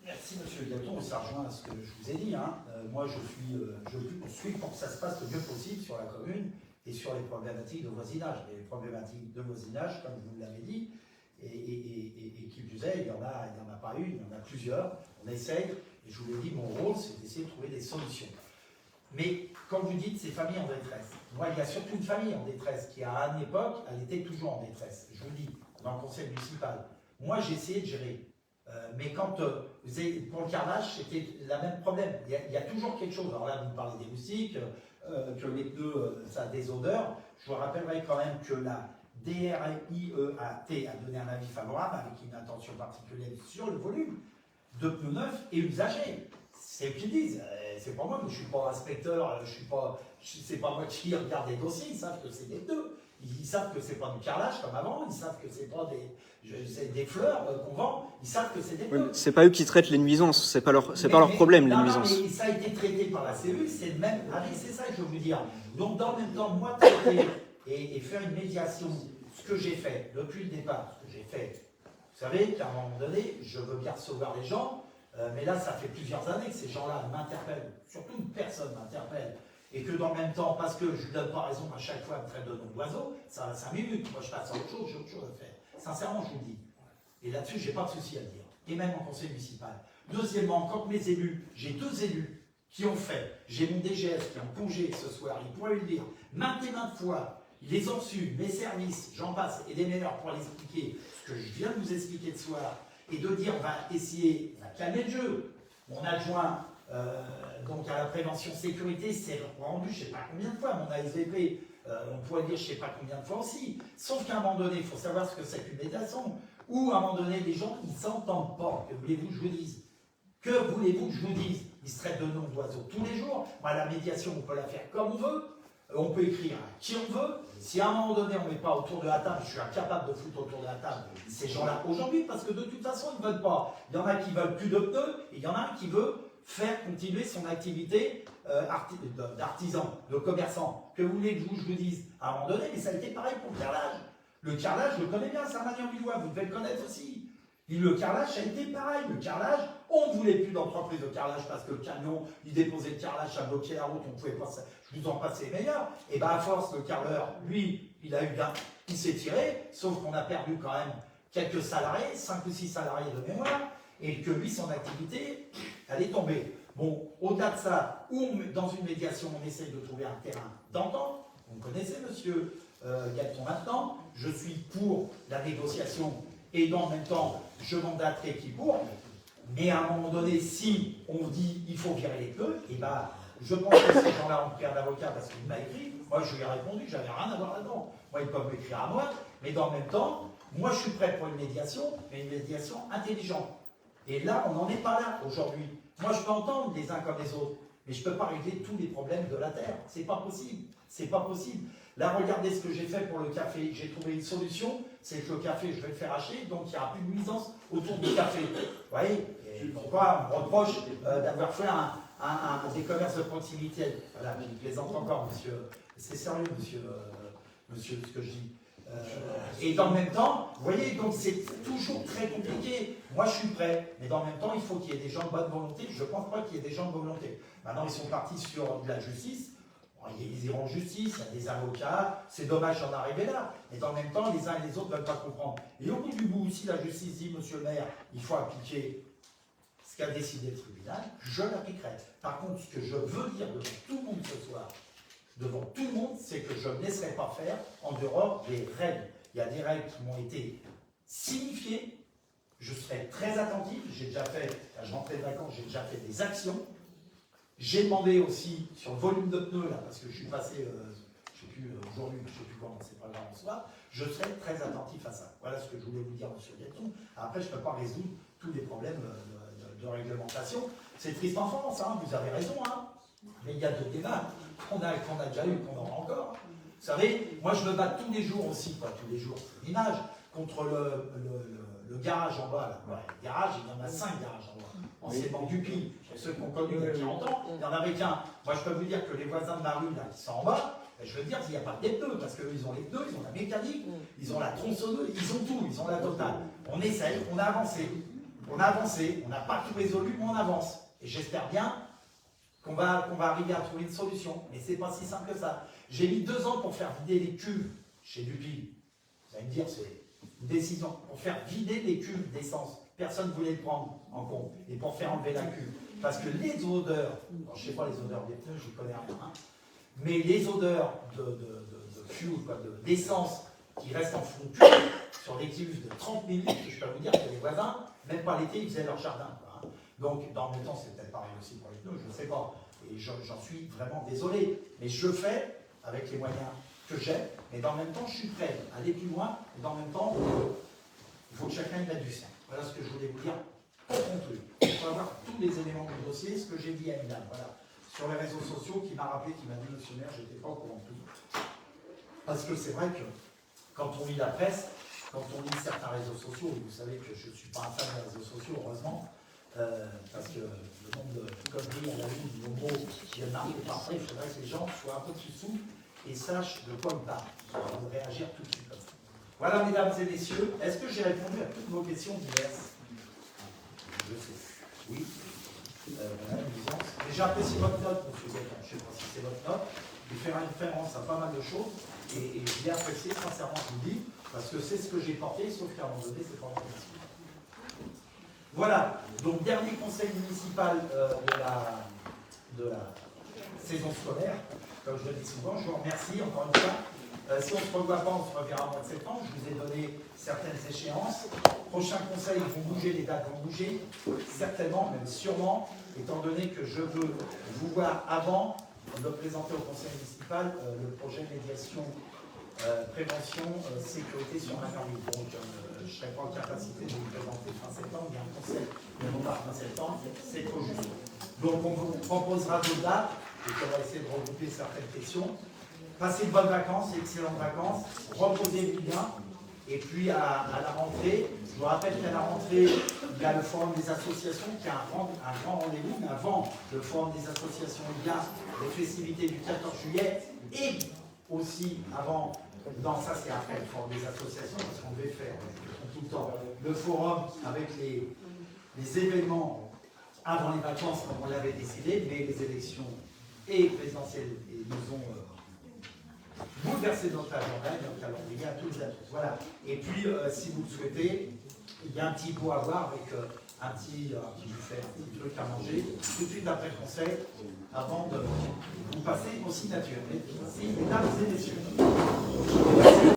Speaker 1: Merci, monsieur Gaton. Ça rejoint à ce que je vous ai dit. Hein. Moi, je suis pour que ça se passe le mieux possible sur la commune et sur les problématiques de voisinage. Les problématiques de voisinage, comme vous l'avez dit, et qui plus est, il n'y en a pas une, il y en a plusieurs. On essaye, et je vous l'ai dit, mon rôle, c'est d'essayer de trouver des solutions. Mais, comme vous dites, ces familles en détresse. Moi, il y a surtout une famille en détresse qui, à une époque, elle était toujours en détresse. Je vous le dis, dans le conseil municipal. Moi, j'ai essayé de gérer. Mais quand pour le carrelage, c'était le même problème. Il y a toujours quelque chose. Alors là, vous parlez des moustiques, que les pneus, ça a des odeurs. Je vous rappellerai quand même que la DRIEAT a donné un avis favorable avec une attention particulière sur le volume de pneus neufs et usagés. C'est eux qui le disent. C'est pas moi, je ne suis pas inspecteur, c'est pas moi qui regarde les dossiers, ils savent que c'est des pneus. Ils savent que c'est pas du carrelage comme avant, ils savent que c'est pas des fleurs qu'on vend, ils savent que c'est des pneus.
Speaker 13: C'est pas eux qui traitent les nuisances, c'est pas leur problème, les nuisances.
Speaker 1: Mais ça a été traité par la CEU, c'est le même avis, c'est ça que je veux vous dire. Donc dans le même temps, moi, traiter et faire une médiation, ce que j'ai fait depuis le départ, ce que j'ai fait, vous savez qu'à un moment donné, je veux bien recevoir les gens, mais là, ça fait plusieurs années que ces gens-là m'interpellent, surtout une personne m'interpelle, et que dans le même temps, parce que je ne donne pas raison à chaque fois, elle me traite de nom d'oiseau, ça va 5 minutes, moi je passe à autre chose, j'ai autre chose à faire. Sincèrement, je vous le dis. Et là-dessus, je n'ai pas de souci à dire. Et même en conseil municipal. Deuxièmement, quand mes élus, j'ai 2 élus qui ont fait, j'ai mon DGS qui est en congé ce soir, ils pourraient le dire, maintes et maintes fois, ils les ont reçus, mes services, j'en passe, et des meilleurs pour les expliquer ce que je viens de vous expliquer ce soir, et de dire, on va essayer, on va calmer le jeu. Mon adjoint, donc à la prévention sécurité, c'est rendu, je ne sais pas combien de fois, mon ASVP, on pourrait dire je ne sais pas combien de fois aussi. Sauf qu'à un moment donné, il faut savoir ce que c'est qu'une médiation. Ou à un moment donné, les gens, ils ne s'entendent pas. Que voulez-vous que je vous dise? Que voulez-vous que je vous dise? Ils se traitent de noms d'oiseaux tous les jours. Moi, la médiation, on peut la faire comme on veut. On peut écrire à qui on veut. Si à un moment donné, on ne met pas autour de la table, je suis incapable de foutre autour de la table ces gens-là aujourd'hui, parce que de toute façon, ils ne veulent pas. Il y en a qui veulent plus de pneus, et il y en a un qui veut faire continuer son activité d'artisan, de commerçant. Que vous voulez que je vous dise? À un moment donné, mais ça a été pareil pour le carrelage. Le carrelage, je le connais bien, Saint-Magnan-Villois, vous devez le connaître aussi. Et le carrelage, ça a été pareil. Le carrelage, on ne voulait plus d'entreprise de carrelage parce que le camion, il déposait le carrelage, ça bloquait la route, on pouvait pas, je vous en passe les meilleurs. Et bien à force, le carreleur, lui, il s'est tiré, sauf qu'on a perdu quand même quelques salariés, 5 ou 6 salariés de mémoire, et que lui, son activité, elle est tombée. Bon, au-delà de ça, dans une médiation, on essaye de trouver un terrain d'entente. Vous connaissez, monsieur Galton maintenant. Je suis pour la négociation et dans le même temps, je mandaterai qui pour. Mais à un moment donné, si on dit il faut virer les pneus, et ben, je pense que ces gens-là ont pris un avocat parce qu'il m'a écrit. Moi, je lui ai répondu, j'avais rien à voir là-dedans. Moi, ils peuvent m'écrire à moi, mais dans le même temps, moi, je suis prêt pour une médiation, mais une médiation intelligente. Et là, on n'en est pas là aujourd'hui. Moi, je peux entendre les uns comme les autres, mais je ne peux pas régler tous les problèmes de la Terre. C'est pas possible. C'est pas possible. Là, regardez ce que j'ai fait pour le café. J'ai trouvé une solution, c'est que le café, je vais le faire hacher, donc il n'y aura plus de nuisance autour du café. Vous voyez? Et pourquoi on me reproche d'avoir fait des commerces de proximité? Voilà, je plaisante encore, monsieur. C'est sérieux, monsieur, ce que je dis. Et dans le même temps, vous voyez, donc c'est toujours très compliqué. Moi, je suis prêt, mais dans le même temps, il faut qu'il y ait des gens de bonne volonté. Je ne pense pas qu'il y ait des gens de bonne volonté. Maintenant, ils sont partis sur de la justice. Bon, ils iront en justice, il y a des avocats. C'est dommage d'en arriver là. Mais dans le même temps, les uns et les autres ne veulent pas comprendre. Et au bout du bout, si la justice dit, monsieur le maire, il faut appliquer ce qu'a décidé le tribunal, je l'appliquerai. Par contre, ce que je veux dire devant tout le monde ce soir, devant tout le monde, c'est que je ne laisserai pas faire en dehors des règles. Il y a des règles qui m'ont été signifiées. Je serai très attentif. J'ai déjà fait, là, je rentrais de vacances, j'ai déjà fait des actions. J'ai demandé aussi sur le volume de pneus, là, parce que je suis passé, je ne sais plus aujourd'hui, je ne sais plus comment, c'est pas grave en soi. Je serai très attentif à ça. Voilà ce que je voulais vous dire, monsieur Galton. Après, je ne peux pas résoudre tous les problèmes de réglementation. C'est triste en France, hein, vous avez raison, hein. Mais il y a deux débats qu'on a déjà eu, qu'on aura encore. Vous savez, moi je me bats tous les jours aussi, pas tous les jours, c'est une image, contre le garage en bas. Là. Ouais, le garage, il y en a 5 garages en bas. Anciennement Dupi, ceux qui ont connu il y a 40 ans, il n'y en avait qu'un. Moi je peux vous dire que les voisins de ma rue là, qui sont en bas, je veux dire qu'il n'y a pas que des pneus, parce qu'ils ont les pneus, ils ont la mécanique, ils ont la tronçonneuse, ils ont tout, ils ont la totale. On essaye, on a avancé. On n'a pas tout résolu, mais on avance. Et j'espère bien qu'on va arriver à trouver une solution. Mais c'est pas si simple que ça. J'ai mis 2 ans pour faire vider les cuves chez Dupi. Vous allez me dire, c'est une décision. Pour faire vider les cuves d'essence. Personne ne voulait le prendre en compte. Et pour faire enlever la cuve. Parce que les odeurs, je ne sais pas les odeurs des pneus, je connais rien, hein, mais les odeurs de fuel, d'essence qui restent en fond de cuve, sur des cuves de 30 minutes, je peux vous dire que les voisins, même pas l'été, ils faisaient leur jardin. Quoi, hein. Donc, dans le même temps, c'est peut-être pareil aussi pour les pneus, je ne sais pas. Et j'en suis vraiment désolé. Mais je fais avec les moyens que j'ai, mais dans le même temps, je suis prêt à aller plus loin. Et dans le même temps, il faut que chacun y mette du sien. Voilà ce que je voulais vous dire pour conclure. Il faut avoir tous les éléments du dossier, ce que j'ai dit à une dame, voilà, sur les réseaux sociaux, qui m'a rappelé, qui m'a dit, monsieur le maire, je n'étais pas au courant de tout. Parce que c'est vrai que quand on lit la presse, quand on lit certains réseaux sociaux, et vous savez que je ne suis pas un fan des réseaux sociaux, heureusement, parce que le nombre de conneries à la ligne, de mots qui marquent parfois, il faudrait que les gens soient un peu plus souples et sachent de quoi ils parlent, pour réagir tout de suite comme ça. Voilà, mesdames et messieurs, est-ce que j'ai répondu à toutes vos questions diverses? Je sais. Oui. Et j'apprécie votre note, monsieur Gaëtan. Je ne sais pas si c'est votre note. Il fait référence à pas mal de choses. Et je l'ai apprécié, sincèrement, je vous le dis, parce que c'est ce que j'ai porté, sauf qu'à un moment donné, c'est pas mon métier. Voilà, donc dernier conseil municipal de la saison scolaire. Comme je le dis souvent, je vous remercie encore une fois. Si on ne se revoit pas, on se reverra au mois de septembre. Je vous ai donné certaines échéances. Prochains conseils vont bouger, les dates vont bouger, certainement, même sûrement, étant donné que je veux vous voir avant de présenter au conseil municipal le projet de médiation, prévention, sécurité sur la famille. Donc, je ne serai pas en capacité de vous présenter fin septembre, il y a un conseil, mais non pas fin septembre, c'est trop juste. Donc, on vous proposera d'autres dates, et on va essayer de regrouper certaines questions. Passez de bonnes vacances, excellentes vacances, reposez-vous bien. Et puis à la rentrée, je vous rappelle qu'à la rentrée, il y a le forum des associations qui a un grand rendez-vous, mais avant le forum des associations, il y a les festivités du 14 juillet et aussi avant, non ça c'est après le forum des associations, parce qu'on devait faire tout le temps le forum avec les événements avant les vacances comme on l'avait décidé, mais les élections et présidentielles nous ont bouleverser notre agenda, notre calendrier à tous et à tous. Voilà. Et puis, si vous le souhaitez, il y a un petit pot à boire avec un petit buffet, un petit truc à manger, tout de suite après le conseil, avant de vous passer aux signatures. Merci, mesdames et messieurs.